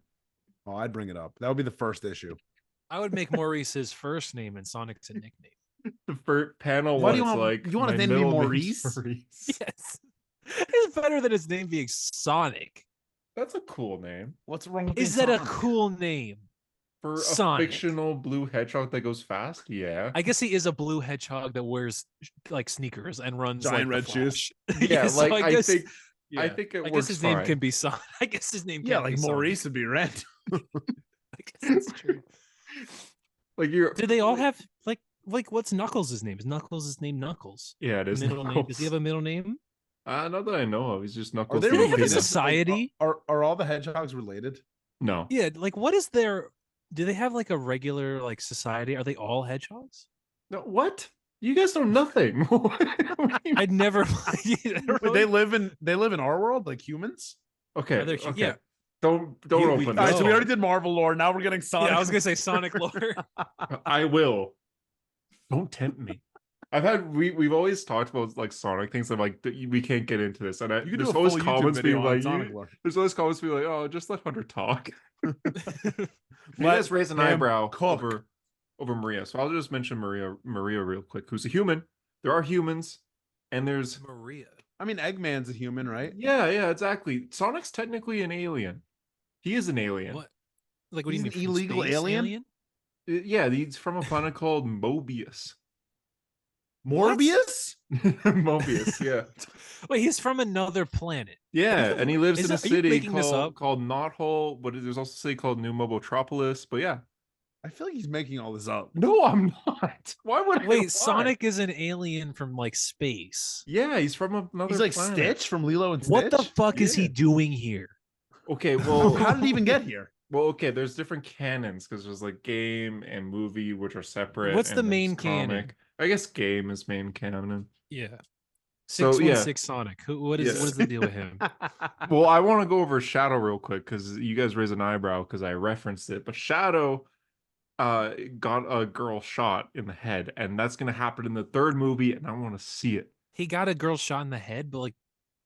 S3: Oh, I'd bring it up. That would be the first issue.
S2: I would make Maurice his first name and Sonic's a nickname.
S1: The first panel
S3: Why do
S1: was
S3: you want-
S1: like,
S3: you want his
S1: "My
S3: name to be
S1: middle name's
S3: Maurice?"
S1: Maurice.
S2: Yes. It's better than his name being Sonic.
S1: That's a cool name
S3: What's wrong with
S2: Is
S3: being
S2: that a
S3: Sonic?
S2: cool name?
S1: for a
S2: Sonic.
S1: fictional blue hedgehog that goes fast. Yeah.
S2: I guess he is a blue hedgehog that wears like sneakers and runs
S3: Giant
S2: like, the
S3: red shoes?
S2: Flash.
S1: Yeah,
S2: so
S1: like
S2: I
S1: I
S2: guess,
S1: think
S3: Yeah.
S1: I think it
S2: I
S1: works
S2: guess his name
S1: fine.
S2: can be Sonic. I guess his name.
S3: Yeah,
S2: can
S3: like
S2: be Sonic.
S3: Maurice would be red.
S2: I guess that's true.
S1: Like you're.
S2: Do they all have like what's Knuckles' name? Is Knuckles' name Knuckles?
S1: Yeah, it is.
S2: Middle name. Does he have a middle name?
S1: Not that I know of. He's just Knuckles.
S3: they
S1: the
S2: Do they have a
S3: related?
S1: Kid.
S2: society?
S3: Are all the hedgehogs related?
S1: No.
S2: Yeah, like what is their? Do they have like a regular like society? Are they all hedgehogs?
S1: No. What? You guys know nothing. What do you
S2: I'd never. I don't
S3: Wait,
S2: know.
S3: they live in our world like humans.
S1: Okay.
S2: Are there-
S1: Okay.
S2: yeah.
S1: Don't
S2: You- we-
S1: open
S3: All right,
S1: this.
S3: so we
S2: No.
S3: already did Marvel lore. Now we're getting Sonic.
S2: Yeah, I was gonna say Sonic lore.
S1: I will. Don't tempt me. We've always talked about like Sonic things. I'm like we can't get into this, and
S3: You can do
S1: there's
S3: a
S1: always
S3: full YouTube
S1: comments
S3: video
S1: being
S3: on
S1: like,
S3: Sonic lore.
S1: there's always comments being like, oh, just let Hunter talk. You
S3: Let
S1: guys raise an
S3: him
S1: eyebrow
S3: cook.
S1: over Maria. So I'll just mention Maria real quick, who's a human. There are humans, and there's
S2: Maria.
S3: I mean, Eggman's a human, right?
S1: yeah, exactly. Sonic's technically an alien. He is an alien.
S2: What? Like what
S3: He's
S2: do
S3: an
S2: you mean? from
S3: illegal
S2: space
S3: alien?
S1: Yeah, he's from a planet called Mobius.
S3: Morbius?
S1: Mobius, yeah.
S2: Wait, he's from another planet.
S1: Yeah, and he lives in a
S2: Are you
S1: city
S2: making this up?
S1: called Knothole, but there's also a city called New Mobotropolis. But yeah.
S3: I feel like he's making all this up.
S1: No, I'm not. Why would I lie?
S2: Wait, Sonic is an alien from like space.
S1: Yeah, he's from another
S3: He's like
S1: planet.
S3: Stitch from Lilo and Stitch.
S2: What the fuck is he
S1: Yeah.
S2: doing here?
S1: Okay, well,
S3: How did he even get here?
S1: well, okay, there's different canons because there's like game and movie, which are separate.
S2: What's
S1: and
S2: the
S1: there's
S2: main canon?
S1: comic. I guess game is main canon.
S2: Yeah.
S1: So,
S2: 616 Sonic. What is
S1: Yeah.
S2: what is the deal with him?
S1: Well, I want to go over Shadow real quick because you guys raised an eyebrow because I referenced it. But Shadow got a girl shot in the head, and that's gonna happen in the third movie, and I want to see it.
S2: He got a girl shot in the head, but like,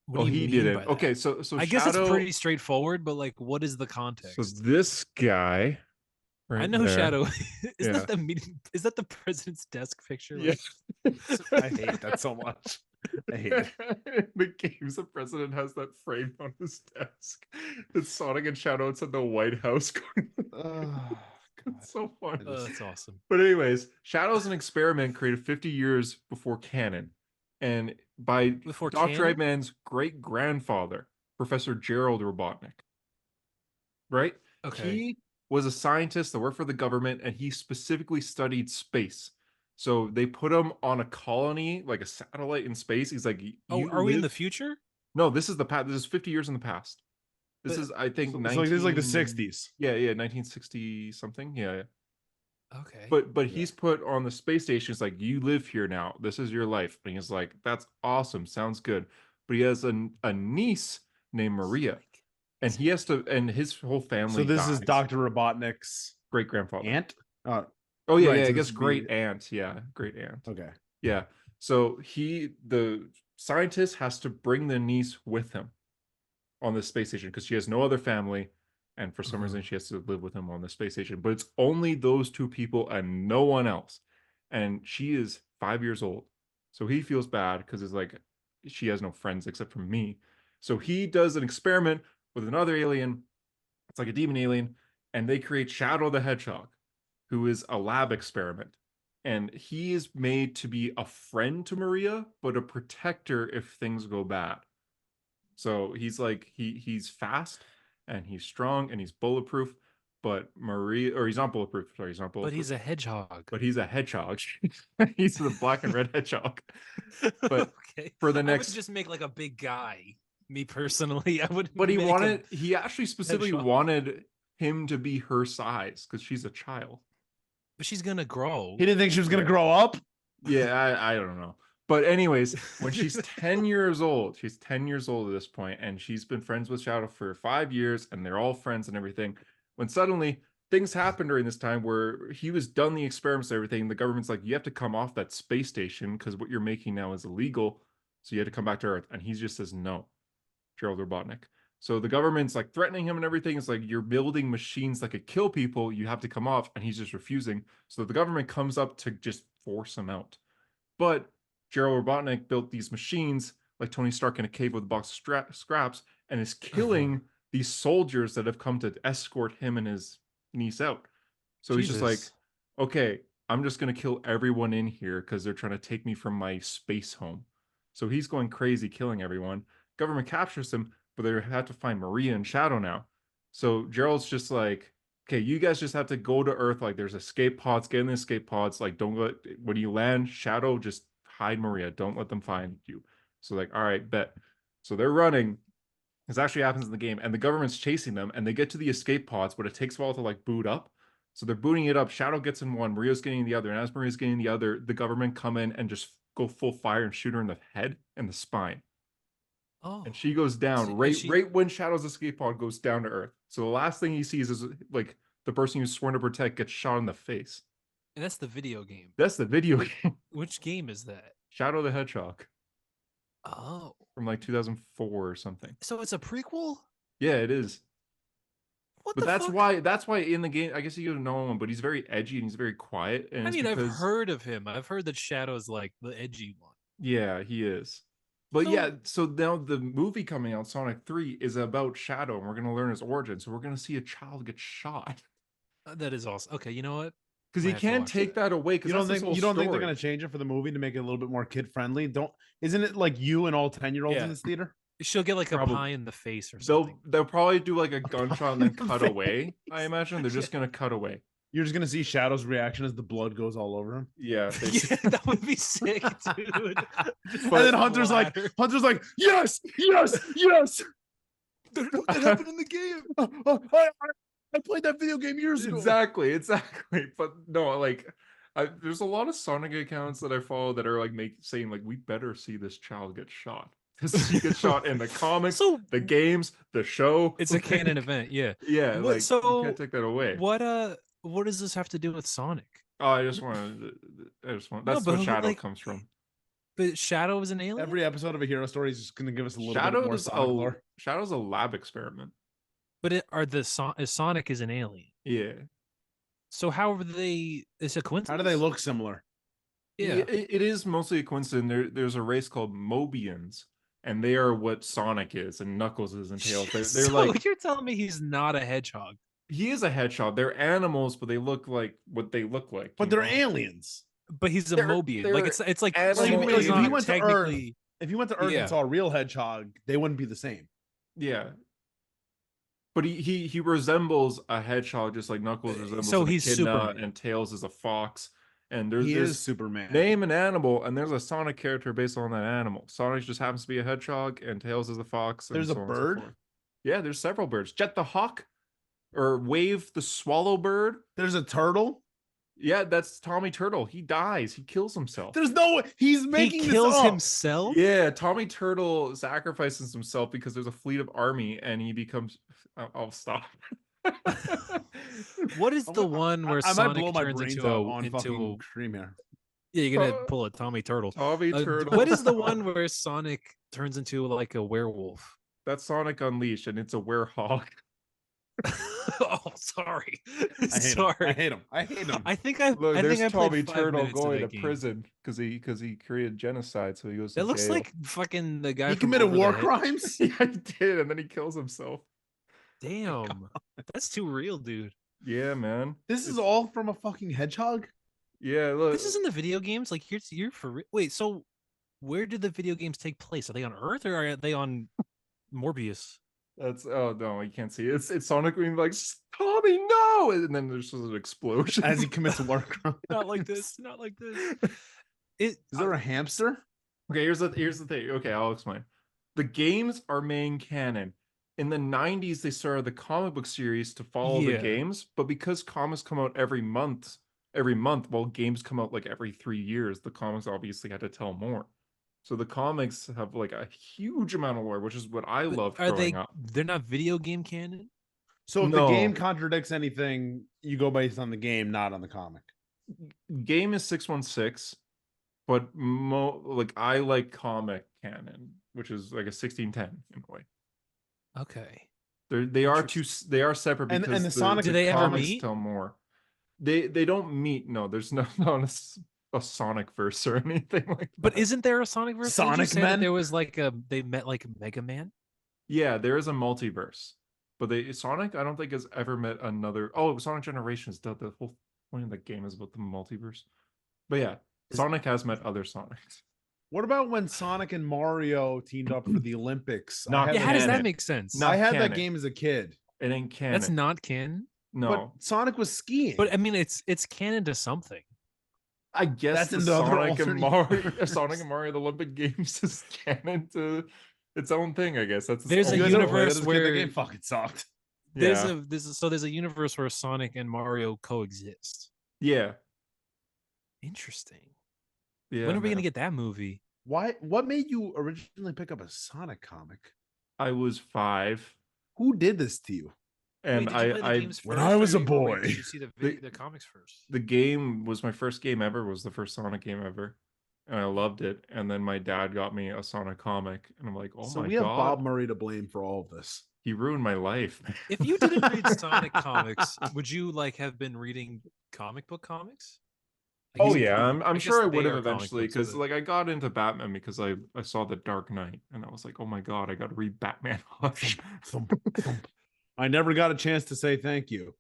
S2: what
S1: Oh,
S2: do you
S1: he
S2: mean
S1: didn't.
S2: by that?
S1: Okay, so
S2: I guess
S1: Shadow,
S2: it's pretty straightforward, but like, what is the
S1: So
S2: context?
S1: this guy, right
S2: I know who
S1: there,
S2: Shadow is.
S1: Yeah.
S2: That the meeting? Is that the president's desk picture?
S1: Yeah.
S2: Like,
S3: I hate that so much. I hate it.
S1: The games, the president has that framed on his desk. It's Sonic and Shadow. It's in the White House.
S3: Oh,
S1: It's so fun.
S2: that's awesome.
S1: But anyways, Shadow's an experiment created 50 years before canon, and by
S2: Before
S1: Dr.
S2: canon?
S1: Eggman's great grandfather, Professor Gerald Robotnik. Right?
S2: Okay.
S1: He was a scientist that worked for the government, and he specifically studied space. So they put him on a colony, like a satellite in space. He's like,
S2: Oh,
S1: "You
S2: are we in the
S1: live-"
S2: future?
S1: No, this is the past. This is 50 years in the past. This
S2: But-
S1: is, I think,
S3: So, like this is like the
S1: 19
S3: '60s.
S1: Yeah, 1960 something. Yeah.
S2: Okay.
S1: But he's put on the space station. It's like, you live here now. This is your life. And he's like, that's awesome. Sounds good. But he has a niece named Maria, and he has to, and his whole family.
S3: So this is
S1: dies.
S3: Dr. Robotnik's
S1: great grandfather.
S3: aunt.
S1: Oh yeah,
S3: Right,
S1: yeah.
S3: so
S1: I
S3: this
S1: guess
S3: would
S1: great
S3: be-
S1: aunt. Yeah, great aunt.
S3: Okay.
S1: Yeah. So the scientist has to bring the niece with him on the space station because she has no other family, and for some reason she has to live with him on the space station. But it's only those two people and no one else. And she is 5 years old, so he feels bad because it's like she has no friends except for me. So he does an experiment with another alien. It's like a demon alien, and they create Shadow the Hedgehog, who is a lab experiment. And he is made to be a friend to Maria, but a protector if things go bad. So he's like, he's fast and he's strong and he's bulletproof, but Maria, or he's not bulletproof. Sorry, he's not bulletproof.
S2: But he's a hedgehog.
S1: But he's a hedgehog. He's the black and red hedgehog. But
S2: okay.
S1: for the
S2: I
S1: next,
S2: would just make like a big guy. Me personally, I would.
S1: but he
S2: make
S1: wanted, he actually specifically
S2: hedgehog.
S1: wanted him to be her size because she's a child.
S2: But she's gonna grow.
S3: He didn't think she was gonna
S1: Yeah.
S3: grow up.
S1: Yeah, I don't know. But anyways, when she's 10 years old, she's 10 years old at this point, and she's been friends with Shadow for 5 years, and they're all friends and everything. When suddenly things happen during this time where he was done the experiments and everything, the government's like, you have to come off that space station because what you're making now is illegal. So you had to come back to Earth. And he just says no, Gerald Robotnik. So the government's like threatening him and everything. It's like, you're building machines that could kill people. You have to come off. And he's just refusing. So the government comes up to just force him out. But Gerald Robotnik built these machines like Tony Stark in a cave with a box of scraps and is killing these soldiers that have come to escort him and his niece out. So he's just like,
S2: Jesus.
S1: okay, I'm just going to kill everyone in here because they're trying to take me from my space home. So he's going crazy, killing everyone. Government captures him, but they have to find Maria and Shadow now. So Gerald's just like, okay, you guys just have to go to Earth. Like, there's escape pods. Get in the escape pods. Like, don't let, when you land, Shadow, just hide Maria. Don't let them find you. So like, all right, bet. So they're running. This actually happens in the game, and the government's chasing them, and they get to the escape pods, but it takes a while to like boot up. So they're booting it up. Shadow gets in one, Maria's getting the other, and as Maria's getting the other, the government come in and just go full fire and shoot her in the head and the spine.
S2: Oh.
S1: And she goes down
S2: So-
S1: right
S2: and she-
S1: right when Shadow's escape pod goes down to Earth. So the last thing he sees is like the person who's sworn to protect gets shot in the face.
S2: And that's the video game.
S1: That's the video game.
S2: Which game is that?
S1: Shadow the Hedgehog
S2: Oh.
S1: from like 2004 or something.
S2: So it's a prequel?
S1: Yeah, it is.
S2: What
S1: But
S2: the
S1: that's
S2: fuck?
S1: that's why in the game, I guess you don't know him, but he's very edgy and he's very quiet. And
S2: I
S1: it's
S2: mean, I've
S1: because-
S2: heard of him. I've heard that Shadow's like the edgy one.
S1: Yeah, he is. But
S2: So-
S1: yeah, so now the movie coming out, Sonic 3, is about Shadow, and we're gonna learn his origin. So we're gonna see a child get shot.
S2: That is awesome. Okay, you know what?
S1: because
S2: I
S1: you
S2: have to
S1: can't
S2: watch
S1: take that away. Because
S3: You don't
S1: that's
S3: think
S1: his whole
S3: they're
S1: story.
S3: gonna change it for the movie to make it a little bit more kid friendly? Isn't it like you and all 10-year-olds
S2: Yeah.
S3: in this theater?
S2: She'll get like a
S1: Probably.
S2: pie in the face or something.
S1: They'll probably do like a gunshot and then
S3: pie in the
S1: cut away.
S3: face.
S1: I imagine they're just gonna cut away.
S3: You're just gonna see Shadow's reaction as the blood goes all over him.
S1: Yeah,
S2: Yeah, that would be sick, dude. Just
S3: And then Hunter's like,
S2: splatter.
S3: yes, yes, yes.
S2: What happened in the game?
S3: I played that video game years ago.
S1: exactly. But no, like, there's a lot of Sonic accounts that I follow that are like saying like we better see this child get shot. Because he gets shot in the comics,
S2: So
S1: the games, the show.
S2: it's a canon event, yeah.
S1: Yeah,
S2: What-
S1: like you
S2: so
S1: can't take that away.
S2: What does this have to do with Sonic?
S1: Oh, I just want. That's
S2: but
S1: where Shadow
S2: like-
S1: comes from.
S2: But Shadow is an alien.
S3: Every episode of a hero story is just gonna give us a little bit more
S1: Shadow's
S3: Sonic lore.
S1: Shadow's a lab experiment.
S2: But Sonic is an alien.
S1: Yeah.
S2: So how are they? It's a coincidence.
S3: How do they look similar?
S2: Yeah.
S1: It is mostly a coincidence. There's a race called Mobians, and they are what Sonic is and Knuckles is and Tails. They're
S2: so
S1: like
S2: you're telling me he's not a hedgehog?
S1: he is a hedgehog. They're animals, but they look like what they look like.
S3: But
S1: you
S3: they're
S1: know?
S3: aliens.
S2: But he's a
S1: They're-
S2: Mobian.
S1: they're
S2: Like it's like
S1: animals.
S2: Sonic
S1: Like,
S2: is
S1: if he
S2: not
S3: went to Earth-
S2: technically.
S3: If you went to Earth
S2: Yeah.
S3: and saw a real hedgehog, they wouldn't be the same.
S1: Yeah. But he resembles a hedgehog just like Knuckles resembles
S2: so
S1: an
S2: he's
S1: echidna,
S2: Superman.
S1: and Tails is a fox. And there's
S3: He
S1: this
S3: is Superman.
S1: name an animal, and there's a Sonic character based on that animal. Sonic just happens to be a hedgehog, and Tails is a fox. And
S3: There's a
S1: so on and so
S3: bird?
S1: forth. Yeah, there's several birds. Jet the hawk, or Wave the swallow bird.
S3: There's a turtle.
S1: Yeah, that's Tommy Turtle. He dies. He kills himself.
S3: There's no way he's making
S2: He
S3: this
S2: kills
S3: up.
S2: himself.
S1: Yeah, Tommy Turtle sacrifices himself because there's a fleet of army, and he becomes. I'll stop.
S2: What is the one where
S3: I might
S2: Sonic
S3: blow my
S2: turns
S3: brains
S2: into
S3: out
S2: a
S3: on
S2: into
S3: fucking stream here.
S2: yeah? You're gonna pull a Tommy Turtle.
S1: Tommy Turtle.
S2: What is the one where Sonic turns into like a werewolf?
S1: That's Sonic Unleashed, and it's a werehog.
S2: Oh, sorry.
S3: I hate
S2: Sorry.
S3: him. I hate him. I hate him.
S2: I think I.
S1: Look,
S2: I
S1: there's
S2: think I played
S1: Tommy
S2: 5
S1: Turtle
S2: minutes of
S1: going
S2: that
S1: to
S2: game.
S1: prison because he created genocide, so he goes.
S2: It
S1: to
S2: looks
S1: jail.
S2: like fucking the guy.
S3: He
S2: from
S3: committed
S2: Over the
S3: war
S2: Hedge.
S3: crimes.
S1: Yeah, he did, and then he kills himself.
S2: Damn, that's too real, dude.
S1: Yeah, man.
S3: This is all from a fucking hedgehog.
S1: Yeah, look.
S2: This is in the video games. Like you're for wait. So where did the video games take place? Are they on Earth or are they on Morbius?
S1: That's oh no, you can't see it. It's Sonic being like Tommy, no, and then there's just an explosion
S3: As he commits war crime.
S2: Not like this. Not like this.
S3: Is there a hamster?
S1: Okay, here's the thing. Okay, I'll explain. The games are main canon. In the 90s, they started the comic book series to follow the
S2: Yeah.
S1: games, but because comics come out every month, while games come out like every 3 years, the comics obviously had to tell more. So the comics have like a huge amount of lore, which is what I loved
S2: Are
S1: growing
S2: they?
S1: up.
S2: They're not video game canon.
S3: So if
S1: No.
S3: the game contradicts anything, you go based on the game, not on the comic.
S1: Game is 616, but like I like comic canon, which is like a 1610 in a way.
S2: Okay.
S1: They are separate
S3: And-
S1: because
S3: and the Sonic
S2: Do they ever
S1: comics
S2: meet?
S1: tell more. They don't meet. No, there's not a Sonic verse or anything like that.
S2: But isn't there a Sonic verse? Didn't you
S3: Sonic
S2: say that
S3: Men?
S2: there was like they met like Mega Man.
S1: yeah, there is a multiverse, but Sonic I don't think has ever met another. Oh, Sonic Generations. The whole point of the game is about the multiverse. But yeah, Sonic has met other Sonics.
S3: What about when Sonic and Mario teamed up for the Olympics?
S1: Not
S3: I
S2: Yeah,
S3: had
S2: how
S3: that-
S2: does that
S1: canon.
S2: make sense?
S1: Not
S3: I had
S1: canon.
S3: that game as a kid,
S1: It ain't canon.
S2: That's not canon.
S1: no.
S3: but Sonic was skiing.
S2: But I mean, it's canon to something.
S1: I guess
S3: That's
S1: the
S3: in the other
S1: Sonic and
S3: alternate
S1: Mario,
S3: universe.
S1: Sonic and Mario, the Olympic Games is canon to its own thing. I guess that's its
S2: There's a
S1: own
S3: You guys
S1: thing.
S3: ever played it
S2: universe
S3: as a kid? That
S2: where-
S3: game fucking sucked.
S1: Yeah,
S2: There's a universe where Sonic and Mario coexist.
S1: yeah,
S2: Interesting.
S1: yeah.
S2: When are we
S1: man.
S2: gonna get that movie?
S3: Why? What made you originally pick up a Sonic comic?
S1: I was 5,
S3: Who did this to you?
S1: and
S2: Wait, did you play the games
S3: when
S2: first,
S3: I was
S2: or
S3: a
S2: wait,
S3: boy-
S2: did you see the comics first?
S1: the game was my first game ever. Was the first Sonic game ever, and I loved it. And then my dad got me a Sonic comic, and I'm like, oh
S3: so
S1: my
S3: we have
S1: god,
S3: Bob Murray to blame for all of this.
S1: he ruined my life.
S2: If you didn't read Sonic comics, would you like have been reading comic book comics? I
S1: Oh
S2: guess-
S1: yeah, I'm
S2: guess
S1: sure I
S2: they
S1: would have
S2: are comic
S1: eventually
S2: books,
S1: because
S2: but-
S1: like I got into Batman because I saw The Dark Knight and I was like, oh my god, I got to read Batman Hush.
S3: I never got a chance to say thank you.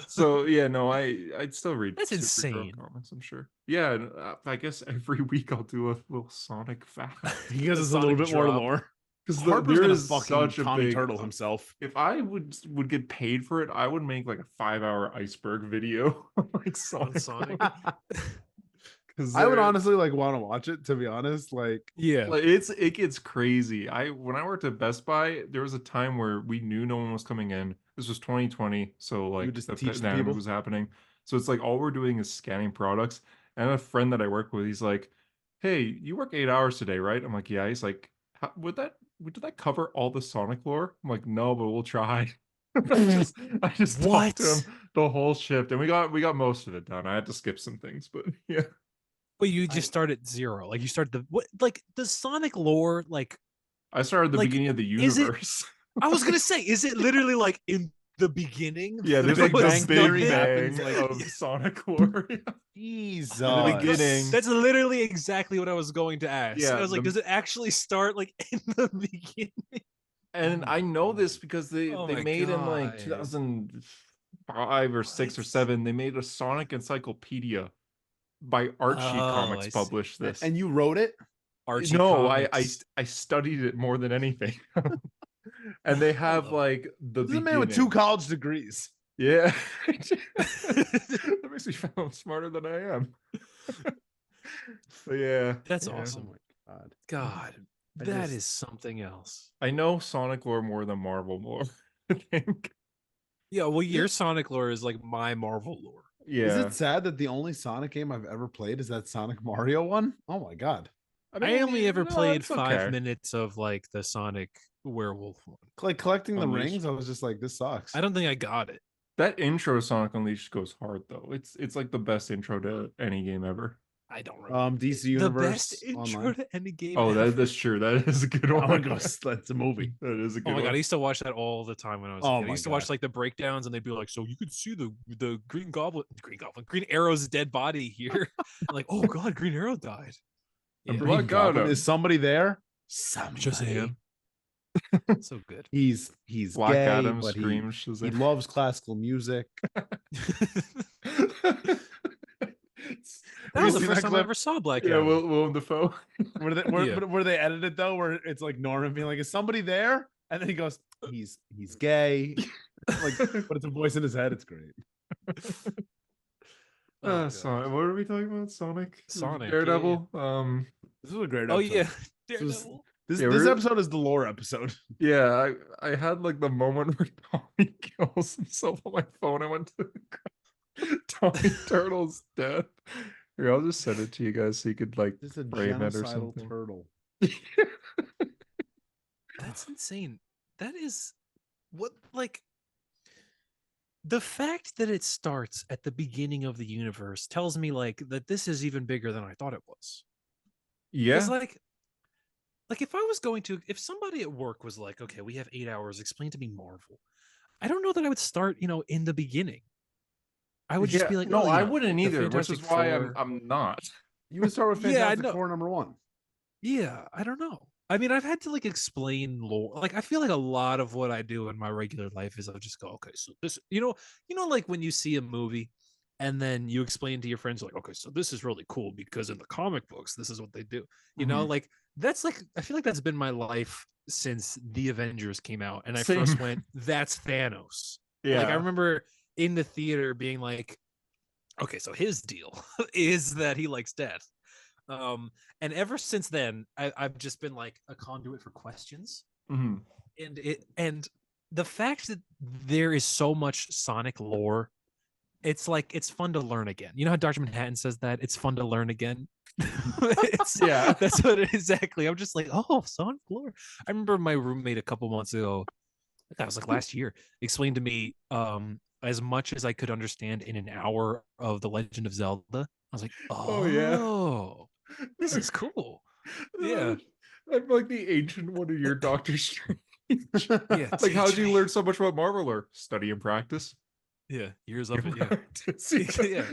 S1: So yeah, no, I'd still read
S2: That's
S1: Superhero
S2: insane.
S1: comics, I'm sure. Yeah, and, I guess every week I'll do a little Sonic fact.
S3: Because
S2: The
S3: it's a little
S2: Sonic
S3: bit more
S2: drop.
S3: lore.
S1: Because
S3: Harper's
S1: there
S3: gonna
S1: is
S3: fucking
S1: such a
S3: Tommy
S1: big
S3: Turtle himself.
S1: if I would get paid for it, I would make like a 5-hour iceberg video like
S2: On
S1: Sonic.
S2: Sonic.
S1: Because
S3: I would honestly like want to watch it, to be honest. Like,
S2: Yeah.
S1: like it gets crazy. When I worked at Best Buy, there was a time where we knew no one was coming in. This was 2020, so
S3: would
S1: like
S3: just
S1: the
S3: teach the
S1: pandemic
S3: people?
S1: was happening. So it's like all we're doing is scanning products. And a friend that I work with, he's like, "Hey, you work 8 hours today, right?" I'm like, "Yeah." He's like, Did that cover all the Sonic lore?" I'm like, "No, but we'll try." I just talked to him
S2: What?
S1: the whole shift, and we got most of it done. I had to skip some things, but yeah.
S2: But you just start at zero. Like you start the what? Like the Sonic lore.
S1: I started at the
S2: Like,
S1: beginning of the
S2: is it-
S1: universe.
S2: I was gonna say, is it literally like in the beginning?
S1: Yeah,
S3: The
S1: there's
S3: Big
S1: like
S3: Bang
S1: the
S3: Theory
S1: Big
S3: happens,
S1: Bang
S3: like-
S1: of Sonic lore.
S3: Jesus.
S1: In the beginning.
S2: That's literally exactly what I was going to ask.
S1: Yeah,
S2: I was like,
S1: the-
S2: does it actually start like in the beginning?
S1: And
S3: Oh
S1: I
S3: my
S1: know
S3: God.
S1: this because they
S2: Oh
S1: they
S2: my
S1: made in like
S2: God.
S1: 2005 or 6 or
S2: What?
S1: 7, they made a Sonic encyclopedia by Archie
S2: Oh,
S1: Comics
S2: I see.
S1: published this.
S3: And you wrote it?
S2: Archie
S1: No,
S2: Comics.
S1: I studied it more than anything. And they have
S2: love
S1: like the
S3: This is a man with 2
S1: beginning.
S3: college degrees.
S1: Yeah. That makes me feel smarter than I am. But yeah.
S2: That's
S1: yeah.
S2: awesome.
S3: Oh my God.
S2: God,
S1: I
S2: that
S1: just-
S2: is something else.
S1: I know Sonic lore more than Marvel lore, I think.
S2: Yeah, well, your Sonic lore is like my Marvel lore.
S1: Yeah.
S3: Is it sad that the only Sonic game I've ever played is that Sonic Mario one? Oh my God.
S2: I only ever
S1: no,
S2: played
S1: it's
S2: 5 minutes of like the Sonic werewolf one.
S3: Like collecting the
S1: Unleashed.
S3: rings, I was just like, this sucks.
S2: I don't think I got it.
S1: That intro Sonic Unleashed goes hard though. It's like the best intro to any game ever.
S2: I don't remember.
S3: DC
S2: the
S3: Universe
S2: best intro
S3: Online.
S2: to any game.
S1: Oh,
S2: ever.
S1: that's true. That is a good
S3: Oh
S1: one.
S3: my God, that's a movie.
S1: That is a good
S2: Oh my
S1: one.
S2: god, I used to watch that all the time when I was a
S3: Oh
S2: kid. I
S3: my
S2: used to watch
S3: God.
S2: like the breakdowns, and they'd be like, "So you could see the Green Arrow's dead body here." Like, oh god, Green Arrow died.
S1: And
S2: Yeah.
S1: Black
S3: Green Goblin,
S1: Adam.
S3: is somebody there? Somebody.
S2: Shazam. So good.
S3: He's
S1: Black
S3: gay,
S1: Adam
S3: but
S1: screams
S3: he
S1: Shazam.
S3: loves classical music.
S2: That
S3: you
S2: was the
S3: seen
S2: first
S3: that
S2: time I
S3: clip?
S2: ever saw Black
S1: Yeah,
S2: Adam.
S1: Willem Dafoe.
S3: Where they edited though, where it's like Norman being like, "Is somebody there?" And then he goes, "He's gay," like, but it's a voice in his head. It's great.
S2: Oh, God.
S1: Sonic. What are we talking about? Sonic.
S2: Sonic,
S1: Daredevil.
S3: This was a great.
S2: Oh
S3: episode.
S2: yeah,
S3: This was-
S2: Daredevil.
S3: This
S1: Yeah,
S3: this
S1: we're-
S3: episode is the lore episode.
S1: Yeah, I had like the moment where Tommy kills himself on my phone. I went to Tommy Turtle's death. Here, I'll just send it to you guys so you could like
S3: This is a
S1: frame it or
S3: genocidal
S1: something.
S3: turtle.
S2: That's insane. That is what like the fact that it starts at the beginning of the universe tells me like that this is even bigger than I thought it was.
S1: Yeah.
S2: Because like if I was going to if somebody at work was like, okay, we have 8 hours, explain to me Marvel. I don't know that I would start, in the beginning. I would just
S1: Yeah,
S2: be like,
S1: no,
S2: oh,
S1: I wouldn't
S2: the
S1: either, which is
S2: Fantastic
S1: why
S2: Four.
S1: I'm not.
S3: You would start with
S2: Yeah, I
S3: Fantastic
S2: know.
S3: Four #1.
S2: Yeah, I don't know. I mean, I've had to like explain lore. Like, I feel like a lot of what I do in my regular life is I'll just go, okay, so this, like when you see a movie and then you explain to your friends, like, okay, so this is really cool because in the comic books, this is what they do. Like that's like I feel like that's been my life since the Avengers came out, and I
S1: Same.
S2: first went, that's Thanos.
S1: Yeah.
S2: Like I remember in the theater being like, okay, so his deal is that he likes death. And ever since then, I've just been like a conduit for questions.
S1: Mhm.
S2: And the fact that there is so much Sonic lore, it's like it's fun to learn again. You know how Dr. Manhattan says that it's fun to learn again.
S1: Yeah.
S2: That's what it exactly. I'm just like, oh, Sonic lore. I remember my roommate a couple months ago, that was like last year, explained to me as much as I could understand in an hour of The Legend of Zelda. I was like,
S1: Oh, yeah.
S2: oh, this is cool. Yeah.
S1: I'm like the ancient one of your Doctor Strange.
S2: Yeah.
S1: Like, how'd
S2: teach
S1: you
S2: me.
S1: learn so much about Marvel lore? Study and practice.
S2: Yeah, years of it. Yeah.
S1: Practice,
S2: Yeah.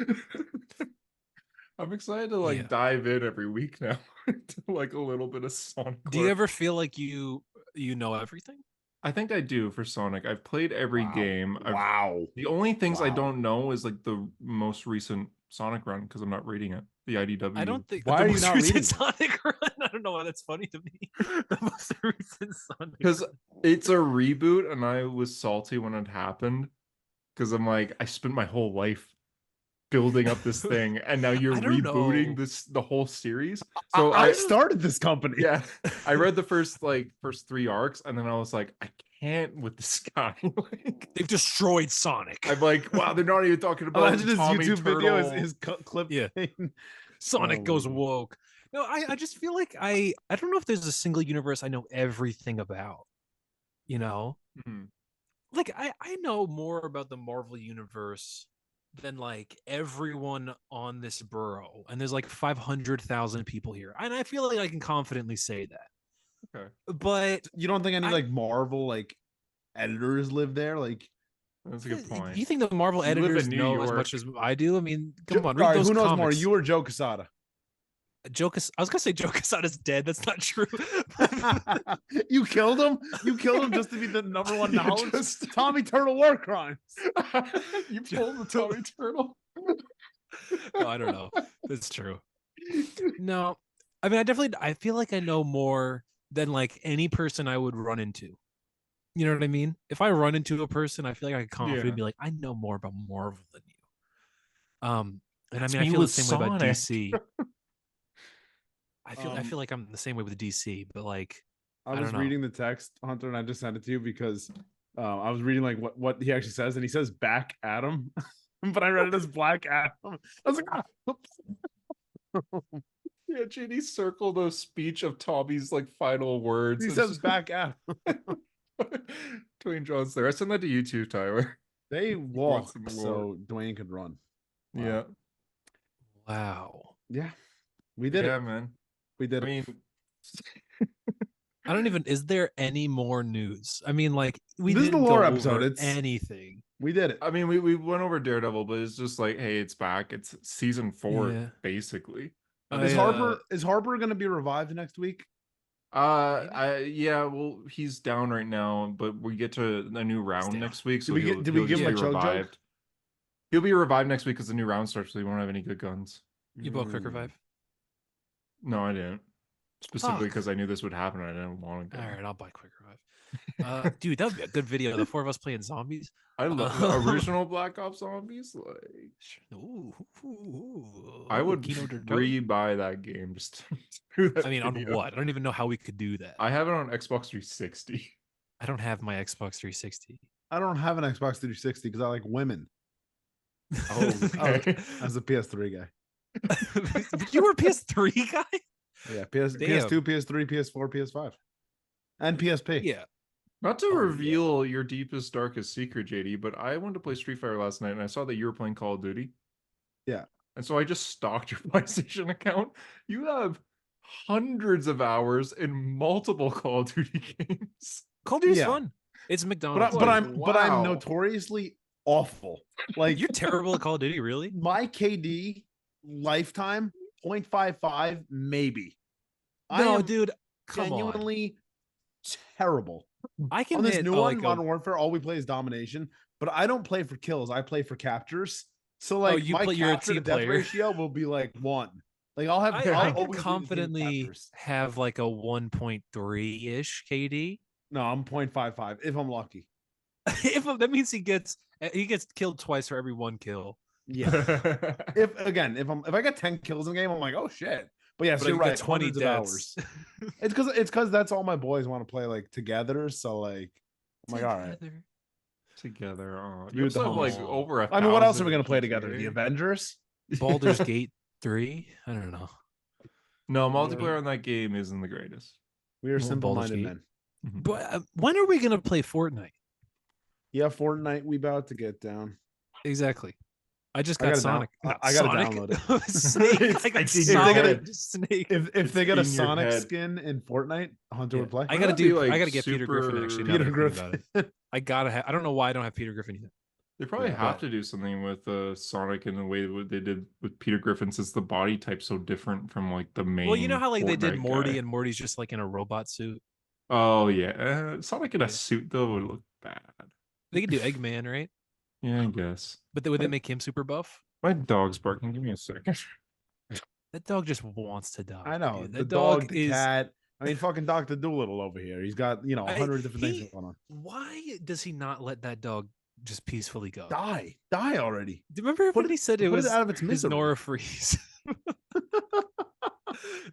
S1: I'm excited to like
S2: Yeah.
S1: dive in every week now to like a little bit of Sonic.
S2: Do you
S1: lore.
S2: ever feel like you know everything?
S1: I think I do for Sonic. I've played every
S3: Wow.
S1: game.
S3: Wow.
S1: The only things I
S3: Wow.
S1: don't know is like the most recent Sonic run because I'm not reading it. The IDW.
S2: I don't think
S3: Why
S2: the
S3: are you
S2: most
S3: not
S2: recent
S3: reading it?
S2: Sonic run. I don't know why that's funny to me. The most recent Sonic
S1: Because
S2: run.
S1: it's a reboot, and I was salty when it happened because I'm like, I spent my whole life building up this thing, and now you're
S2: I don't
S1: rebooting
S2: know.
S1: the whole series. So
S3: I started this company.
S1: yeah, I read the first 3 arcs, and then I was like, I can't with this guy. Like,
S2: They've destroyed Sonic.
S1: I'm like, wow, they're not even talking about
S3: Imagine his
S1: Tommy
S3: YouTube video,
S1: Turtle.
S3: his clip
S2: Yeah.
S3: thing.
S2: Sonic
S3: Oh
S2: goes
S3: my God.
S2: woke. No, I just feel like I don't know if there's a single universe I know everything about. You know?
S1: Mhm.
S2: Like I know more about the Marvel universe than like everyone on this borough. And there's like 500,000 people here. And I feel like I can confidently say that.
S1: Okay,
S2: But
S3: You don't think any
S2: I-
S3: like Marvel like editors live there? Like,
S1: that's a good point.
S2: you think the Marvel
S1: You live in
S2: editors
S1: New
S2: know as
S1: York.
S2: much as I do? I mean, come on, read
S3: Alright,
S2: those
S3: who knows
S2: comics.
S3: more, you or Joe Quesada?
S2: I was gonna say Joe Quesada's dead. That's not true.
S3: You killed him. You killed him just to be the number one
S1: You
S3: knowledge.
S1: just-
S3: Tommy Turtle war crimes.
S1: You pulled the Tommy Turtle.
S2: No, I don't know. That's true. No, I mean, I feel like I know more than like any person I would run into. You know what I mean? If I run into a person, I feel like I could confidently
S1: Yeah.
S2: be like, I know more about Marvel than you. And
S1: That's
S2: I mean, I
S1: me
S2: feel the
S1: with
S2: same way about
S1: Sonic.
S2: DC. I feel
S3: Um,
S2: like I'm the same way with DC, but like,
S3: I
S2: I
S3: was
S2: don't know.
S3: reading the text, Hunter, and I just sent it to you because I was reading like what he actually says, and he says back Adam, but I read it as Black Adam. I was like,
S1: Yeah, JD circled a speech of Tommy's like final words.
S3: he
S1: It's
S3: says
S1: just-
S3: back Adam.
S1: Dwayne Johnson there. I sent that to you too, Tyler.
S3: They walk
S1: some lore.
S3: so Dwayne could run. Wow.
S1: Yeah.
S2: Wow.
S3: Yeah, we did
S1: Yeah,
S3: it.
S1: man.
S3: We did
S1: I
S3: it.
S1: mean,
S2: I don't even. Is there any more news? I mean, like we
S3: This is the
S2: didn't
S3: lore
S2: go
S3: episode,
S2: over
S3: it's-
S2: anything.
S3: We did it.
S1: I mean, we went over Daredevil, but it's just like, hey, it's back. It's season 4,
S2: Yeah.
S1: basically.
S3: Is
S2: I,
S3: Harper going to be revived next week?
S1: Yeah, well, he's down right now, but we get to a new round
S2: down.
S1: next week, so
S3: Did we
S1: he'll
S3: give him
S1: just
S3: a
S1: be
S3: chug jug?
S1: revived. He'll be revived next week because the new round starts, so he won't have any good guns.
S2: You bought Quick Revive?
S1: No, I didn't. Specifically
S2: Fuck.
S1: because I knew this would happen. I didn't want to.
S2: All right, I'll buy Quick Revive. Dude, that would be a good video. The 4 of us playing zombies.
S1: I love the original Black Ops zombies. Like,
S2: Ooh,
S1: I would
S2: Kino der Toten.
S1: re-buy that game just to do that.
S2: I mean, on
S1: video.
S2: what? I don't even know how we could do that.
S1: I have it on Xbox 360.
S2: I don't have my Xbox 360.
S3: I don't have an Xbox 360 because I like women
S1: Oh, okay.
S3: as a PS3 guy.
S2: You were a PS3 guy?
S3: Yeah,
S2: Damn.
S3: PS2, PS3, PS4, PS5, and PSP.
S2: Yeah.
S1: Not to
S2: Oh, yeah.
S1: reveal your deepest, darkest secret, JD, but I went to play Street Fighter last night and I saw that you were playing Call of Duty.
S3: Yeah.
S1: And so I just stalked your PlayStation account. You have hundreds of hours in multiple Call of Duty games.
S2: Call of Duty's
S3: Yeah.
S2: fun. It's
S3: But,
S2: McDonald's.
S3: but
S1: like,
S3: I'm
S1: wow.
S3: notoriously awful. Like
S2: You're terrible at Call of Duty, really?
S3: my KD lifetime 0.55 maybe. I
S2: No,
S3: am
S2: dude. Come on.
S3: genuinely terrible.
S2: I can
S3: On this
S2: hit
S3: new
S2: like
S3: one, Modern Warfare, all we play is domination, but I don't play for kills. I play for captures. So like
S2: you
S3: my
S2: play- you're a
S3: capture to
S2: team
S3: death
S2: player.
S3: ratio will be like 1. Like I'll have
S2: I
S3: I'll
S2: can
S3: always lead the team in
S2: confidently
S3: captures.
S2: have like a 1.3 ish KD.
S3: No, I'm 0.55 if I'm lucky.
S2: If that means he gets killed twice for every 1 kill.
S3: Yeah. if I get 10 kills in a game, I'm like, oh shit. But yes,
S2: But
S3: you're
S2: if you get
S3: right.
S2: 20
S3: hundreds of hours.
S2: deaths.
S3: It's because that's all my boys want to play like together. So like, I'm like, all right.
S1: Together. Oh,
S3: You
S1: you
S3: with the
S1: also have like
S2: homies.
S1: over a
S3: I mean, what else are we
S1: 1,000
S3: gonna play together? The
S1: GTA.
S3: Avengers?
S2: Baldur's Gate 3? I don't know.
S1: No, multiplayer on that game isn't the greatest.
S3: We are
S2: Well, Baldur's
S3: simple-minded
S2: Gate.
S3: men.
S2: But when are we going to play Fortnite?
S3: Yeah, Fortnite. We about to get down.
S2: Exactly. I just
S3: I
S2: got
S3: gotta
S2: Sonic.
S3: down-
S2: Not
S3: I gotta
S2: Sonic.
S3: download
S2: Snake.
S1: It's-
S2: I got
S1: it's in
S3: your
S2: Sonic.
S3: head.
S2: Snake.
S3: If
S1: It's
S3: they get a
S1: in your
S3: Sonic
S1: head.
S3: skin in Fortnite, Hunter
S2: Yeah.
S3: would play.
S2: I
S1: Wouldn't
S2: gotta
S1: that be,
S2: do.
S1: like,
S2: I gotta get Peter Griffin.
S1: super-
S2: Actually, now
S3: Peter
S2: that I think about
S3: Griffin.
S2: it. I gotta. I don't know why I don't have Peter Griffin yet.
S1: They probably
S3: Yeah,
S1: have
S3: but-
S1: to do something with Sonic in the way that they did with Peter Griffin, since the body type's so different from like the main.
S2: Well, you know how like they did
S1: Fortnite
S2: Morty,
S1: guy.
S2: and Morty's just like in a robot suit.
S1: Oh yeah, Sonic in a
S2: Yeah.
S1: suit though would look bad.
S2: They could do Eggman, right?
S1: Yeah, I guess.
S2: But would they make him super buff?
S1: My dog's barking. Give me a second.
S2: That dog just wants to die.
S3: I know
S2: dude.
S3: the
S2: That
S3: dog, the
S2: is.
S3: cat. I mean, fucking Doctor Doolittle over here. He's got 100 different things going on.
S2: Why does he not let that dog just peacefully go?
S3: Die already.
S2: Do you remember
S3: Put
S2: when
S3: it-
S2: he said it
S3: put it
S2: was
S3: out of its
S2: his
S3: misery.
S2: Nora freeze?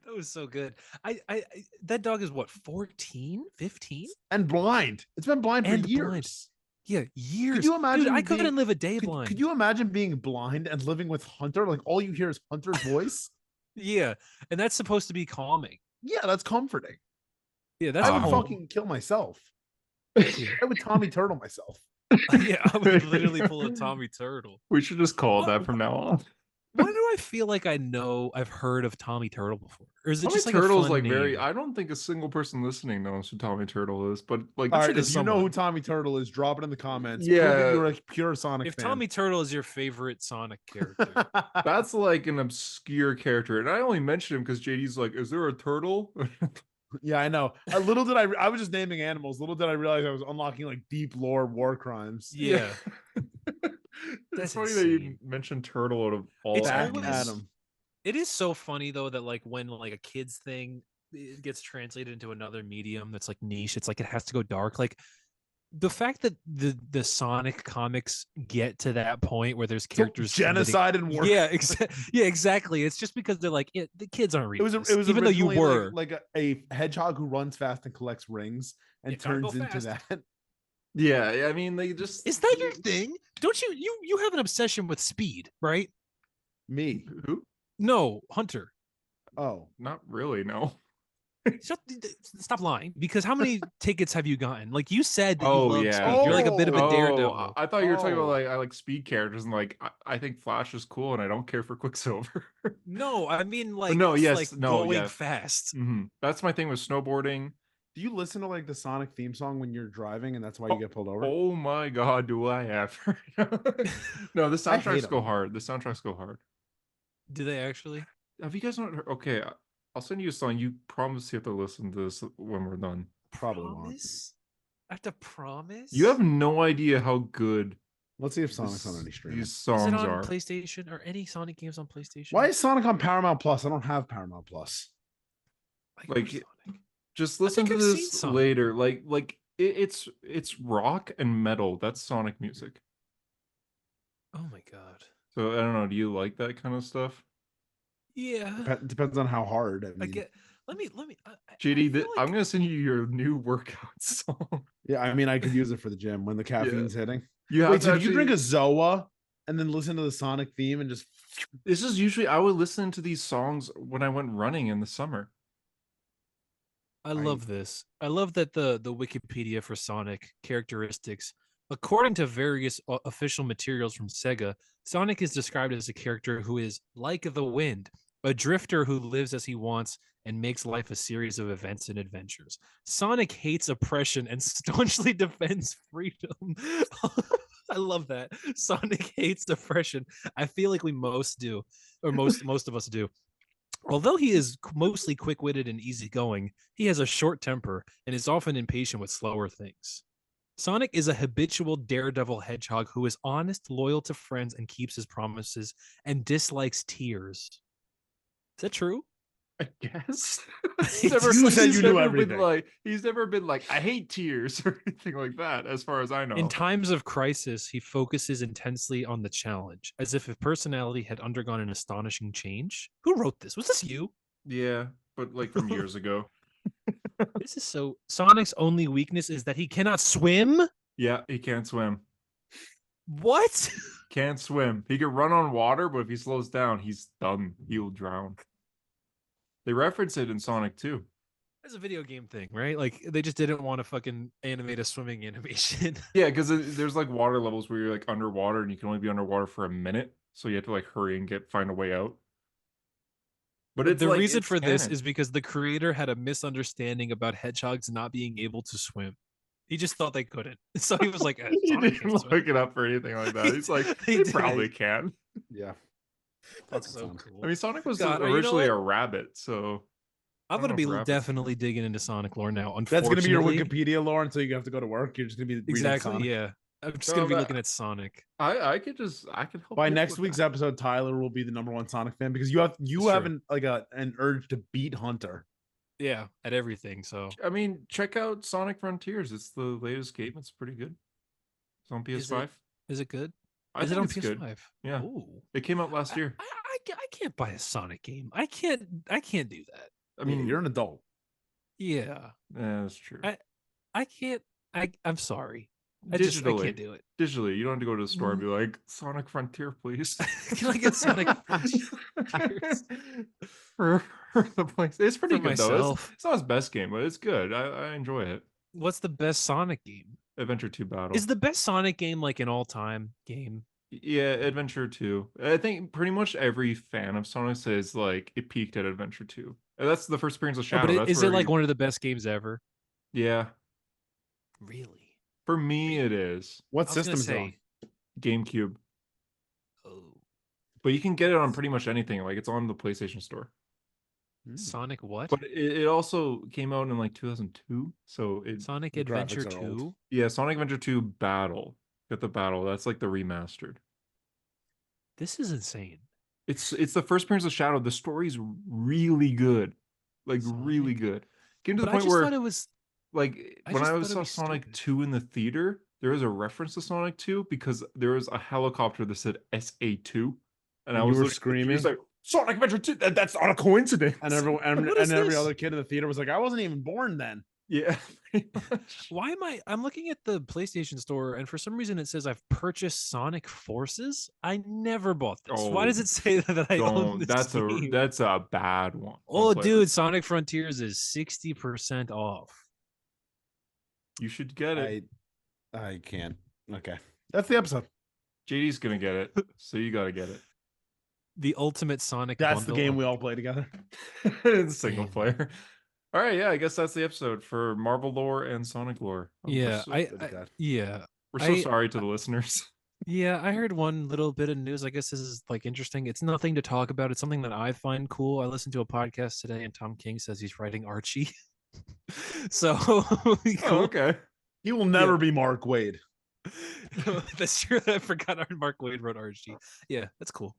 S2: That was so good. That dog is what, 14, 15?
S3: And blind. It's been blind for
S2: And
S3: years.
S2: blind. Yeah, years.
S3: Could you imagine?
S2: Dude, I couldn't
S3: being-
S2: live a day
S3: could,
S2: blind.
S3: could you imagine being blind and living with Hunter? Like all you hear is Hunter's voice.
S2: Yeah, and that's supposed to be calming.
S3: Yeah, that's comforting.
S2: Yeah, that's
S3: I would
S2: home.
S3: fucking kill myself.
S2: Yeah.
S3: I would Tommy Turtle myself.
S2: Yeah, I would literally pull a Tommy Turtle.
S1: We should just call it that from now on.
S2: Why do I feel like I've heard of Tommy Turtle before? Or is it
S1: Tommy
S2: just like
S1: Turtle's
S2: a fun
S1: like very.
S2: name?
S1: I don't think a single person listening knows who Tommy Turtle is, but like,
S3: All
S2: sure
S3: right,
S2: there's
S3: if you know who
S2: someone.
S3: Tommy Turtle is, drop it in the comments. Prove
S1: Yeah.
S3: that you're a pure Sonic
S2: If
S3: fan.
S2: Tommy Turtle is your favorite Sonic character,
S1: that's like an obscure character, and I only mentioned him because JD's like, "Is there a turtle?"
S3: Yeah, I know. Little did I was just naming animals. Little did I realize I was unlocking like deep lore war crimes.
S2: yeah,
S1: It's
S2: That's
S1: funny that you
S2: insane.
S1: mentioned turtle out of all
S2: It's
S3: Back
S1: animals.
S2: always-
S3: at him.
S2: it is so funny though that like when like a kids thing it gets translated into another medium that's like niche, it's like it has to go dark. Like the fact that the Sonic comics get to that point where there's characters committing-
S3: genocide and war.
S2: Yeah, yeah, exactly. It's just because they're like the kids aren't
S3: It
S2: reading.
S3: was
S2: this,
S3: it was
S2: even though you
S3: originally
S2: were.
S3: like a hedgehog who runs fast and collects rings and
S2: Yeah, gotta go
S3: turns into
S2: fast.
S3: that.
S1: Yeah, I mean, they just
S2: Is that your thing? Don't you have an obsession with speed, right?
S3: Me.
S1: Who?
S2: No, Hunter.
S3: Oh.
S1: Not really. No.
S2: Stop lying. Because how many tickets have you gotten? Like you said that you
S1: Oh
S2: love
S1: yeah,
S2: speed. You're like a bit of a
S1: Oh,
S2: daredevil.
S1: I thought you were talking about
S3: Oh.
S1: like I like speed characters and like I think Flash is cool and I don't care for Quicksilver.
S2: No, I mean like
S1: no, yes,
S2: like
S1: no,
S2: going
S1: yes.
S2: fast.
S1: That's my thing with snowboarding.
S3: Do you listen to like the Sonic theme song when you're driving and that's why you get pulled over?
S1: Oh my god, do I ever? No, the
S3: I hate
S1: soundtracks go
S3: 'em.
S1: hard. The soundtracks go hard.
S2: Do they actually?
S1: Have you guys not heard? Okay, I'll send you a song. You promise you have to listen to this when we're done.
S3: Probably won't.
S2: Promise? I have to promise?
S1: You have no idea how good
S3: Let's see if Sonic's on
S1: this-
S3: any stream.
S1: these
S2: Is
S1: songs
S2: it on
S1: are.
S2: PlayStation or any Sonic games on PlayStation?
S3: Why is Sonic on Paramount Plus? I don't have Paramount Plus.
S1: like,
S2: Sonic.
S1: Just listen
S2: think
S1: to
S2: I've seen
S1: this
S2: some.
S1: later. It's rock and metal. That's Sonic music.
S2: Oh my god.
S1: So I don't know. Do you like that kind of stuff?
S2: Yeah.
S3: Depends on how hard. I
S2: I
S3: mean,
S2: get. Let me.
S1: JD,
S2: feel
S1: I'm
S2: like-
S1: gonna send you your new workout song.
S3: yeah, I mean, I could use it for the gym when the caffeine's hitting.
S1: You have
S3: Wait,
S1: to
S3: so you drink a
S1: actually-
S3: Zoa and then listen to the Sonic theme and just
S1: This is usually I would listen to these songs when I went running in the summer.
S2: I love this. I love that the Wikipedia for Sonic characteristics, according to various official materials from Sega, Sonic is described as a character who is like the wind, a drifter who lives as he wants and makes life a series of events and adventures. Sonic hates oppression and staunchly defends freedom. I love that. Sonic hates oppression. I feel like we most do, or most of us do. Although he is mostly quick-witted and easygoing, he has a short temper and is often impatient with slower things. Sonic is a habitual daredevil hedgehog who is honest, loyal to friends, and keeps his promises, and dislikes tears. Is that true?
S1: I guess.
S2: You
S3: said you knew
S1: been
S3: everything.
S1: like he's never been like I hate tears or anything like that, as far as I know.
S2: In times of crisis, he focuses intensely on the challenge, as if his personality had undergone an astonishing change. Who wrote this? Was this you?
S1: Yeah, but like from years ago.
S2: This is so. Sonic's only weakness is that he cannot swim?
S1: Yeah, he can't swim.
S2: What?
S1: Can't swim. He can run on water, but if he slows down, he's done. He'll drown. They reference it in Sonic 2.
S2: That's a video game thing, right? Like they just didn't want to fucking animate a swimming animation.
S1: Yeah, because there's like water levels where you're like underwater and you can only be underwater for a minute, so you have to like hurry and find a way out. But it's
S2: the
S1: like,
S2: reason
S1: it's
S2: for this
S1: canon.
S2: is because the creator had a misunderstanding about hedgehogs not being able to swim. He just thought they couldn't, so he was like,
S1: He
S2: "Sonic
S1: didn't
S2: can't swim."
S1: look it up or anything like that. He's like,
S2: He
S1: they
S2: did.
S1: probably can.
S3: yeah.
S2: That's
S3: Fuck
S2: so
S3: Sonic.
S2: cool.
S1: I mean, Sonic was
S2: God, you know
S1: originally
S2: what?
S1: a rabbit, so
S2: I'm
S1: I
S2: gonna
S1: don't
S2: be
S1: know if Rapid's-
S2: definitely digging into Sonic lore now.
S3: That's gonna be your
S2: Unfortunately.
S3: Wikipedia lore until you have to go to work. You're just gonna be reading
S2: Exactly.
S3: Sonic.
S2: Yeah. I'm just
S1: No,
S2: gonna be
S1: but
S2: looking at Sonic.
S1: I could help
S3: By
S1: you
S3: next
S1: with
S3: week's
S1: that.
S3: episode, Tyler will be the #1 Sonic fan because you
S2: That's
S3: have
S2: true.
S3: an urge to beat Hunter.
S2: Yeah, at everything. So
S1: I mean, check out Sonic Frontiers. It's the latest game. It's pretty good. It's on PS5.
S2: is it good?
S1: I
S2: Is it
S1: think
S2: on
S1: it's
S2: PS5?
S1: good. Yeah.
S2: Ooh.
S1: It came out last year.
S2: I can't buy a Sonic game. I can't do that.
S1: I mean,
S3: you're an adult.
S2: Yeah.
S1: that's true.
S2: I can't I'm sorry. I
S1: Digitally,
S2: can't do it.
S1: digitally, you don't have to go to the store and be like, Sonic Frontier, please.
S2: Can I get Sonic Frontiers?
S1: for the place? It's pretty
S2: For
S1: good though.
S2: myself.
S1: It's not his best game, but it's good. I enjoy it.
S2: What's the best Sonic game?
S1: Adventure 2 Battle.
S2: Is the best Sonic game like an all-time game?
S1: Yeah, Adventure 2. I think pretty much every fan of Sonic says like it peaked at Adventure 2. And that's the first appearance of
S2: Oh,
S1: Shadow.
S2: but
S1: That's
S2: is it
S1: where
S2: like
S1: he-
S2: one of the best games ever?
S1: Yeah,
S2: Really?
S1: for me it is.
S3: What
S2: I was gonna
S3: system is it on?
S2: say,
S1: GameCube,
S2: oh,
S1: but you can get it on pretty much anything. Like it's on the PlayStation Store.
S2: Sonic what?
S1: But it also came out in like 2002. So it
S2: Sonic
S3: The
S2: Adventure
S3: graphics are old.
S2: 2?
S1: yeah, Sonic Adventure 2 Battle. Get the Battle. That's like the remastered.
S2: This is insane.
S1: It's the first appearance of Shadow. The story's really good. Like really
S2: Sonic.
S1: good. Getting to
S2: But
S1: the
S2: I
S1: point
S2: just
S1: where
S2: thought it was
S1: like
S2: I
S1: when
S2: just
S1: I
S2: thought
S1: saw
S2: it'd be
S1: Sonic
S2: stupid.
S1: 2 in the theater, there was a reference to Sonic 2 because there was a helicopter that said SA2. And I
S3: You
S1: was
S3: were
S1: looking at the theater,
S3: screaming?
S1: like Sonic Adventure 2. That's not a coincidence.
S3: And everyone
S2: What is
S3: and every
S2: this?
S3: other kid in the theater was like, I wasn't even born then.
S1: Yeah. pretty much.
S2: Why am I'm looking at the PlayStation store and for some reason it says I've purchased Sonic Forces? I never bought this. Why does
S1: Oh,
S2: it say that I own
S1: Don't.
S2: this game?
S1: That's a bad one.
S2: Oh,
S1: Don't play
S2: dude,
S1: that.
S2: Sonic Frontiers is 60% off.
S1: You should get it.
S3: I can't. Okay. That's the episode.
S1: JD's gonna get it, so you gotta get it.
S2: The ultimate Sonic
S3: That's the
S2: bundle
S3: game
S2: of-
S3: we all play together.
S1: It's single
S2: Damn.
S1: player. All right, yeah, I guess that's the episode for Marvel lore and Sonic lore.
S2: Yeah,
S1: we're
S2: yeah.
S1: so
S2: I-
S1: sorry to the listeners.
S2: Yeah, I heard one little bit of news. I guess this is like interesting. It's nothing to talk about. It's something that I find cool. I listened to a podcast today and Tom King says he's writing Archie. So
S1: Oh,
S2: cool.
S1: okay.
S3: He will never be Mark Wade.
S2: That's true. I forgot Mark Wade wrote Archie. Yeah, that's cool.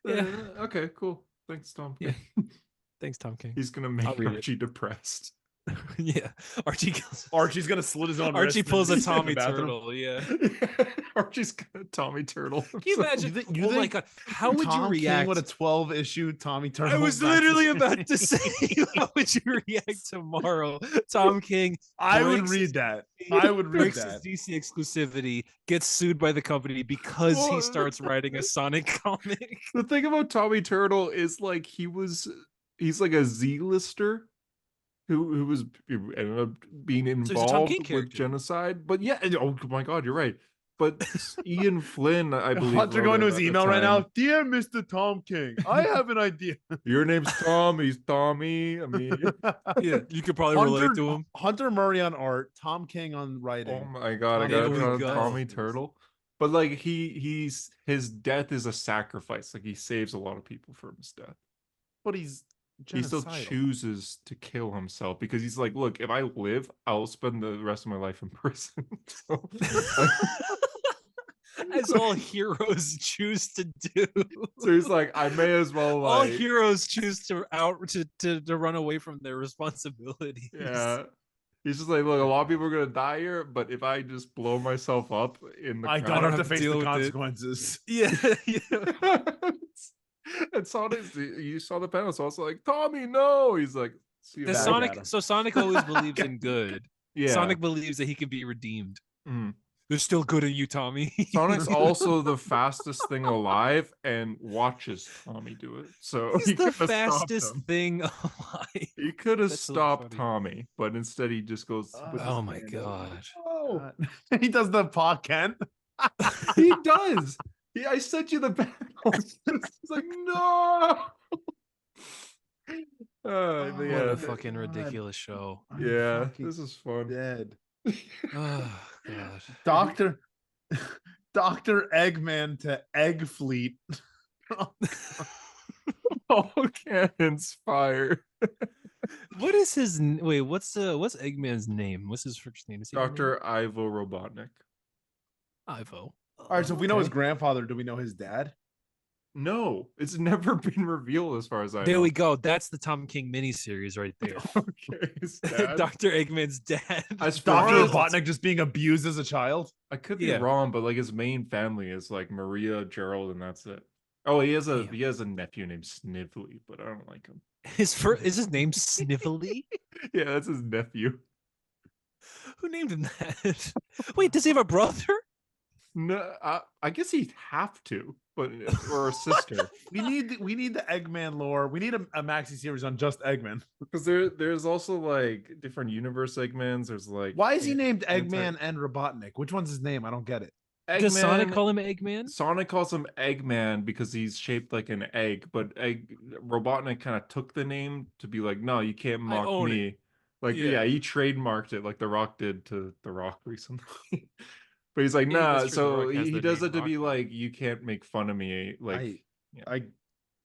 S2: Yeah.
S1: Okay, cool. Thanks, Tom.
S2: Yeah. Thanks, Tom King.
S1: He's gonna
S2: I'll
S1: make
S2: read it.
S1: Archie depressed.
S2: Yeah. Archie kills
S3: Archie's gonna slit his own
S2: Archie
S3: wrist
S2: pulls a
S3: in the
S2: Tommy
S3: bathroom.
S2: Turtle. Yeah.
S1: Archie's gonna Tommy Turtle.
S2: Can you imagine?
S3: You
S2: oh my
S3: think
S2: god. How would
S3: Tom
S2: you
S3: King
S2: react?
S3: with a 12-issue Tommy Turtle?
S2: I was literally about to say, how would you react tomorrow? Tom King
S3: I would
S2: breaks
S3: read
S2: his-
S3: that. I would read
S2: breaks
S3: that.
S2: his DC exclusivity, gets sued by the company because he
S1: Well,
S2: starts writing a Sonic comic.
S1: The thing about Tommy Turtle is like he's like a Z-lister who ended up being
S2: he's a Tom
S1: involved
S2: King
S1: with
S2: character.
S1: genocide. But yeah, oh my god, you're right. But Ian Flynn, I believe.
S3: Hunter
S1: wrote
S3: going to
S1: it
S3: his
S1: at the
S3: email right
S1: time.
S3: now. Dear Mr. Tom King, I have an idea.
S1: Your name's Tom. He's Tommy. I mean,
S2: Yeah, you could probably
S3: Hunter,
S2: relate to him.
S3: Hunter Murray on art, Tom King on
S1: oh
S3: writing.
S1: my god, I
S3: Tommy
S1: got
S2: There
S1: it
S2: we
S1: on
S2: go.
S1: Tommy Turtle. But like his death is a sacrifice. Like he saves a lot of people from his death.
S3: But he's
S1: He still
S3: genocidal.
S1: chooses to kill himself because he's like, look, if I live, I'll spend the rest of my life in prison. So,
S2: As all heroes choose to do.
S1: so he's like, I may as well
S2: All
S1: like,
S2: heroes choose to run away from their responsibilities.
S1: yeah. He's just like, look, a lot of people are gonna die here, but if I just blow myself up in the
S3: I
S1: crowd,
S3: don't have to
S2: to
S3: face
S2: deal
S3: the
S2: with it.
S3: consequences.
S2: Yeah. Yeah.
S1: and Sonic, you saw the panel, so I was like, Tommy, no. He's like, see you
S2: The
S3: Back
S1: later."
S2: Sonic
S3: at him.
S2: so Sonic always believes in good.
S1: yeah.
S2: Sonic believes that he can be redeemed.
S1: Mhm.
S2: There's still good in you, Tommy.
S1: Sonic's also the fastest thing alive and watches Tommy do it. So
S2: He's
S1: he
S2: the
S1: coulda stopped
S2: fastest
S1: him.
S2: thing alive.
S1: He could have
S2: That's so
S1: stopped
S2: funny.
S1: Tommy, but instead he just goes. with his
S2: Oh my
S1: hand
S2: god.
S1: Oh,
S3: He does the Pa Kent.
S1: he does. I sent you the panel. He's like, no. But
S2: What
S1: yeah,
S2: a fucking ridiculous show.
S1: yeah, this is fun.
S3: Dead.
S2: Oh god.
S3: Dr. Eggman to Egg Fleet.
S1: All cannons fire.
S2: What is his wait? What's Eggman's name? What's his first name? Is he
S1: Dr. Ivo Robotnik.
S2: Ivo?
S3: All right, so if we know his
S2: Okay.
S3: grandfather, do we know his dad?
S1: No, it's never been revealed as far as I
S2: There
S1: know.
S2: we go. That's the Tom King miniseries right there.
S1: Okay, his dad.
S2: Dr. Eggman's dad.
S1: As far
S3: Dr.
S1: as-
S3: Robotnik just being abused as a child.
S1: I could be
S2: Yeah.
S1: wrong, but like his main family is like Maria, Gerald, and that's it. Oh, he has
S2: Damn.
S1: a nephew named Snively, but I don't like him.
S2: Is his name Snively?
S1: Yeah, that's his nephew.
S2: Who named him that? Wait, does he have a brother?
S1: No, I guess he'd have to, but or a sister,
S3: We need the Eggman lore. We need a maxi series on just Eggman.
S1: because there's also like different universe Eggmans. There's like
S3: Why is he named
S1: anti-
S3: Eggman and Robotnik? Which one's his name? I don't get it.
S2: Does Sonic
S1: Eggman-
S2: call him Eggman?
S1: Sonic calls him Eggman because he's shaped like an egg, but Robotnik kind of took the name to be like, no, you can't mock
S2: own it.
S1: me. Like,
S2: Yeah.
S1: yeah, he trademarked it like The Rock did to The Rock recently. But he's like,
S2: Yeah,
S1: nah.
S2: that's true, The
S1: So
S2: Rock has
S1: he
S2: the
S1: does
S2: name
S1: it to be
S2: Rock.
S1: like, you can't make fun of me. Like, yeah.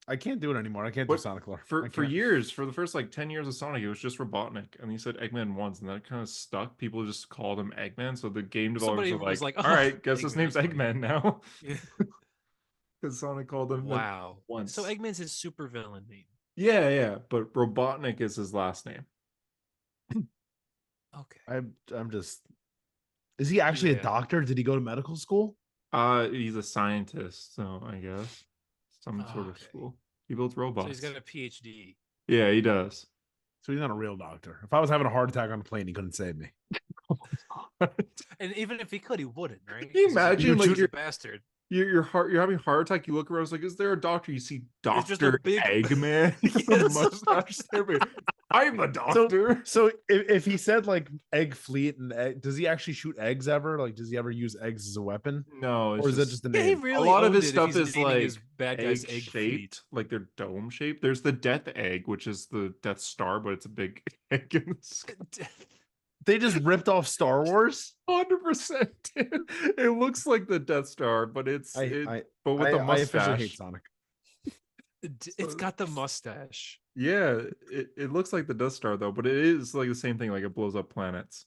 S3: I can't do it anymore. I can't do
S1: But
S3: Sonic lore. I
S1: for
S3: can't.
S1: years, for the first like 10 years of Sonic, it was just Robotnik, and he said Eggman once, and that kind of stuck. People just called him Eggman, so the game developers
S2: Somebody
S1: were
S2: was
S1: like,
S2: like,
S1: all
S2: "Oh,
S1: right, guess his
S2: Eggman,
S1: name's
S2: that's funny."
S1: Eggman now.
S2: Yeah.
S1: Because Sonic called him
S2: Wow.
S1: once.
S2: So Eggman's his supervillain name.
S1: Yeah, but Robotnik is his last name.
S2: Okay.
S3: I'm just. Is he actually
S2: Yeah.
S3: a doctor? Did he go to medical school?
S1: He's a scientist, so I guess some sort of
S2: Okay.
S1: school. He builds robots.
S2: So he's got a PhD.
S1: Yeah, he does.
S3: So he's not a real doctor. If I was having a heart attack on a plane, he couldn't save me.
S2: And even if he could, he wouldn't, right?
S1: Can you
S2: 'Cause he's a-
S1: imagine,
S2: he's
S1: like,
S2: a bastard.
S1: Your heart, you're having a heart attack. You look around, it's like, is there a doctor? You see
S2: It's just a
S1: Doctor
S2: big-
S1: Eggman.
S2: Yes.
S1: The mustache there, but I'm a doctor.
S3: So if he said like egg fleet and egg, does he actually shoot eggs ever? Like, does he ever use eggs as a weapon?
S1: No, it's
S3: Or is that just the
S2: Yeah, he
S3: name?
S2: really
S1: a lot of
S2: owned
S1: his
S2: it if
S1: stuff
S2: he's
S1: is
S2: naming
S1: like
S2: his bad guys egg
S1: shaped,
S2: fleet.
S1: like they're dome shaped. There's the Death Egg, which is the Death Star, but it's a big egg in the sky.
S3: They just ripped off Star Wars.
S1: 100%. It looks like the Death Star, but it's but with the
S3: I officially hate
S1: mustache.
S3: Sonic.
S2: It's got the mustache.
S1: Yeah, it looks like the Death Star though, but it is like the same thing. Like it blows up planets.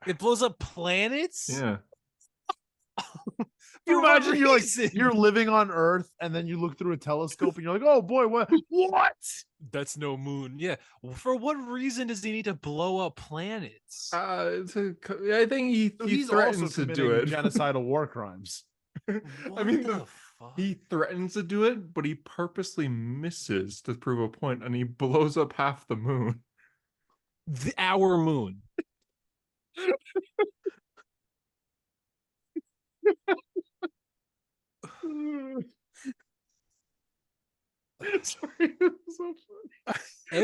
S2: It blows up planets.
S1: Yeah.
S3: Can you
S2: For what
S3: imagine you're like
S2: reason?
S3: you're living on Earth and then you look through a telescope and you're like, oh boy, what?
S2: That's no moon. Yeah. For what reason does he need to blow up planets?
S1: I think he
S3: So he's also
S1: threatens to do
S3: committing
S1: it.
S3: genocidal war crimes.
S1: I
S2: What
S1: mean,
S2: the fuck?
S1: he threatens to do it, but he purposely misses to prove a point, and he blows up half the moon.
S2: Our moon.
S1: Sorry, it's so funny.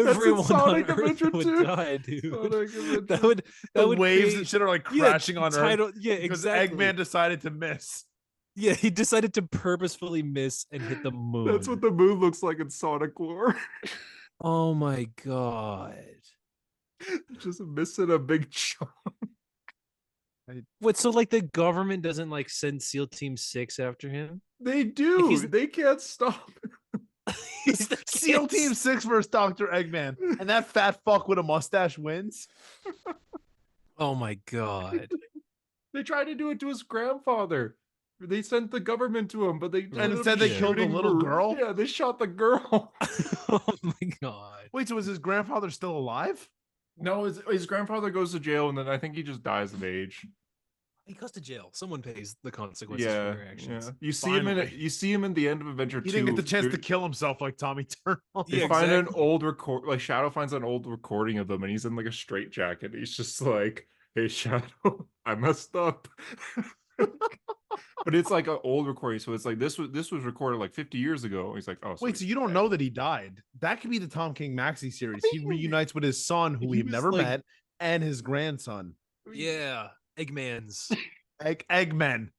S2: Everyone on
S1: Sonic
S2: Earth
S1: Adventure
S2: would
S1: 2.
S2: die, dude.
S1: Sonic Adventure.
S2: That would
S3: The
S2: would
S3: waves
S2: create-
S3: and shit are like
S2: yeah,
S3: crashing on Earth
S2: title, yeah,
S3: because
S2: exactly.
S3: Eggman decided to miss.
S2: Yeah, he decided to purposefully miss and hit the moon.
S1: That's what the moon looks like in Sonic lore.
S2: Oh my god.
S1: Just missing a big chunk.
S2: What? So like the government doesn't like send SEAL Team 6 after him?
S1: They do.
S2: He's-
S1: They can't stop.
S2: He's the
S3: SEAL
S2: kids.
S3: Team 6 versus Dr. Eggman. And that fat fuck with a mustache wins.
S2: Oh my god.
S1: They tried to do it to his grandfather. They sent the government to him, but they ended up
S3: instead they killed the
S1: shooting
S3: little girl?
S1: Yeah, they shot the girl.
S2: Oh my god.
S3: Wait, so is his grandfather still alive?
S1: No, his grandfather goes to jail, and then I think he just dies of age.
S2: He goes to jail. Someone pays the consequences
S1: Yeah,
S2: for their actions.
S1: yeah. You see him
S3: Finally.
S1: you see him in the end of Adventure
S3: He
S1: 2.
S3: didn't get the chance to
S1: Dude,
S3: kill himself like Tommy Turner.
S1: They
S2: Yeah,
S1: find an
S2: exactly.
S1: old record, like Shadow finds an old recording of them, and he's in like a straitjacket. He's just like, "Hey, Shadow, I messed up." But it's like an old recording, so it's like this was recorded like 50 years ago. He's like, "Oh,
S3: Wait, so you don't know that he died? That could be the Tom King maxi series. He
S1: mean,
S3: reunites with his son, who
S1: he
S3: we've
S1: was,
S3: never
S1: like-
S3: met, and his grandson,
S2: Yeah. Eggman's.
S3: Eggman.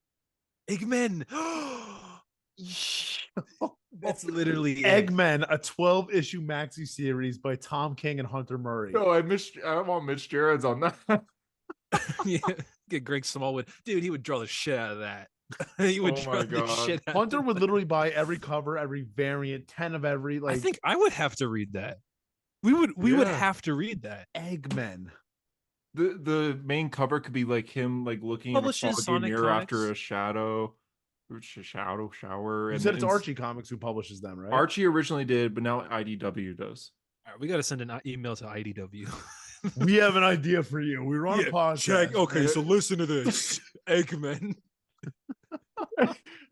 S2: Eggman. That's literally it.
S3: Eggman, a 12-issue maxi series by Tom King and Hunter Murray.
S1: No, I want Mitch Gerrards on that."
S2: Yeah. Get Greg Smallwood. Dude, he would draw the shit out of that. He would
S1: Oh
S2: draw
S1: my
S2: the
S1: God.
S2: shit out.
S3: Hunter would literally buy every cover, every variant, 10 of every. Like,
S2: I think I would have to read that. We would
S1: Yeah.
S2: have to read that.
S3: Eggmen.
S1: The main cover could be like him like looking in a
S2: Publishes
S1: foggy
S2: Sonic
S1: mirror
S2: Comics?
S1: after a shadow shower.
S3: You
S1: and
S3: said it's
S1: it's-
S3: Archie Comics who publishes them, right?
S1: Archie originally did, but now IDW does.
S2: All right, we got to send an email to IDW.
S3: We have an idea for you. We're on a podcast.
S2: Okay, so listen to this, Eggman.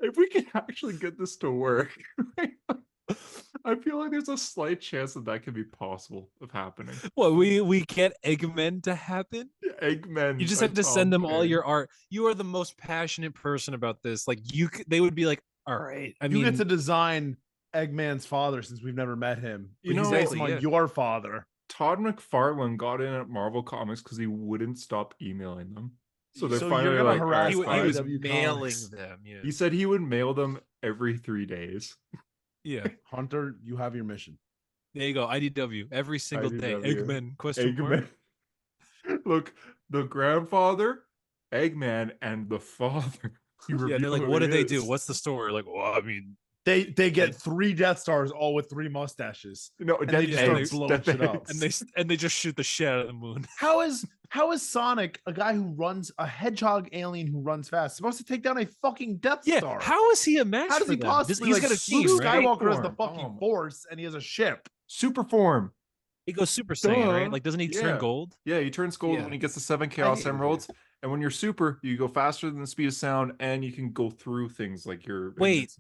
S1: If we can actually get this to work, I feel like there's a slight chance that could be possible of happening.
S2: What we get Eggmen to happen?
S1: Eggmen.
S2: You just
S1: by
S2: have to
S1: Tom
S2: send them all
S1: King.
S2: your art. You are the most passionate person about this. Like they would be like, all right. I
S3: You
S2: mean,
S3: get to design Eggman's father since we've never met him.
S1: You
S3: But he's
S1: know-
S3: based on
S2: Yeah.
S3: your father.
S1: Todd McFarlane got in at Marvel Comics because he wouldn't stop emailing them. So they're
S3: So you're
S1: finally
S3: gonna
S1: like,
S3: harass
S1: "All right,
S2: he was
S1: fine."
S3: IDW
S2: mailing
S3: Comics.
S2: them. Yeah,
S1: He said he would mail them every 3 days.
S2: yeah.
S3: Hunter, you have your mission.
S2: There you go. IDW every single day.
S1: IDW.
S2: Eggman? Question mark.
S1: Eggman. Look, the grandfather, Eggman, and the father. You
S2: Yeah,
S1: reveal
S2: they're like,
S1: who
S2: what
S1: it
S2: did they do?
S1: is.
S2: What's the story? Like, well, I mean,
S3: They get
S2: And-
S3: 3 Death Stars all with 3 mustaches.
S1: No,
S3: And
S1: death
S3: they just
S2: start
S1: eggs,
S3: blowing
S1: death
S3: shit up.
S1: eggs.
S2: and they just shoot the shit out of the moon.
S3: How is Sonic, a guy who runs a hedgehog alien who runs fast, supposed to take down a fucking Death
S2: Yeah,
S3: Star?
S2: how is he a match?
S3: How does
S2: for
S3: he
S2: them?
S3: possibly?
S2: He's
S3: like,
S2: got a team,
S3: Luke
S2: right?
S3: Skywalker has the
S1: Form.
S3: fucking
S1: Oh my-
S3: Force, and he has a ship.
S1: Super form.
S2: He goes Super Saiyan, right?
S1: Duh.
S2: Like, doesn't he
S1: Yeah.
S2: turn gold?
S1: Yeah, he turns gold
S2: Yeah.
S1: when he gets the 7 Chaos
S3: hate you.
S1: Emeralds. And when you're super, you go faster than the speed of sound, and you can go through things like your.
S2: Wait.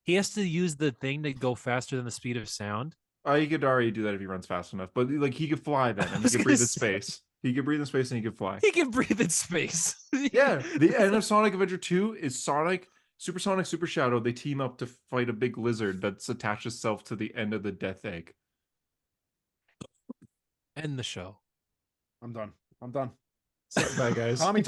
S2: He has to use the thing to go faster than the speed of sound.
S1: He could already do that if he runs fast enough. But like he could fly then,
S2: I
S1: and he
S2: was
S1: could
S2: gonna
S1: breathe in
S2: say-
S1: space. He could breathe in space, and he could fly.
S2: He can breathe in space.
S1: Yeah, the end of Sonic Adventure 2 is Sonic, Super Shadow. They team up to fight a big lizard that's attached itself to the end of the Death Egg.
S2: End the show.
S3: I'm done.
S2: Bye, guys.
S3: Tommy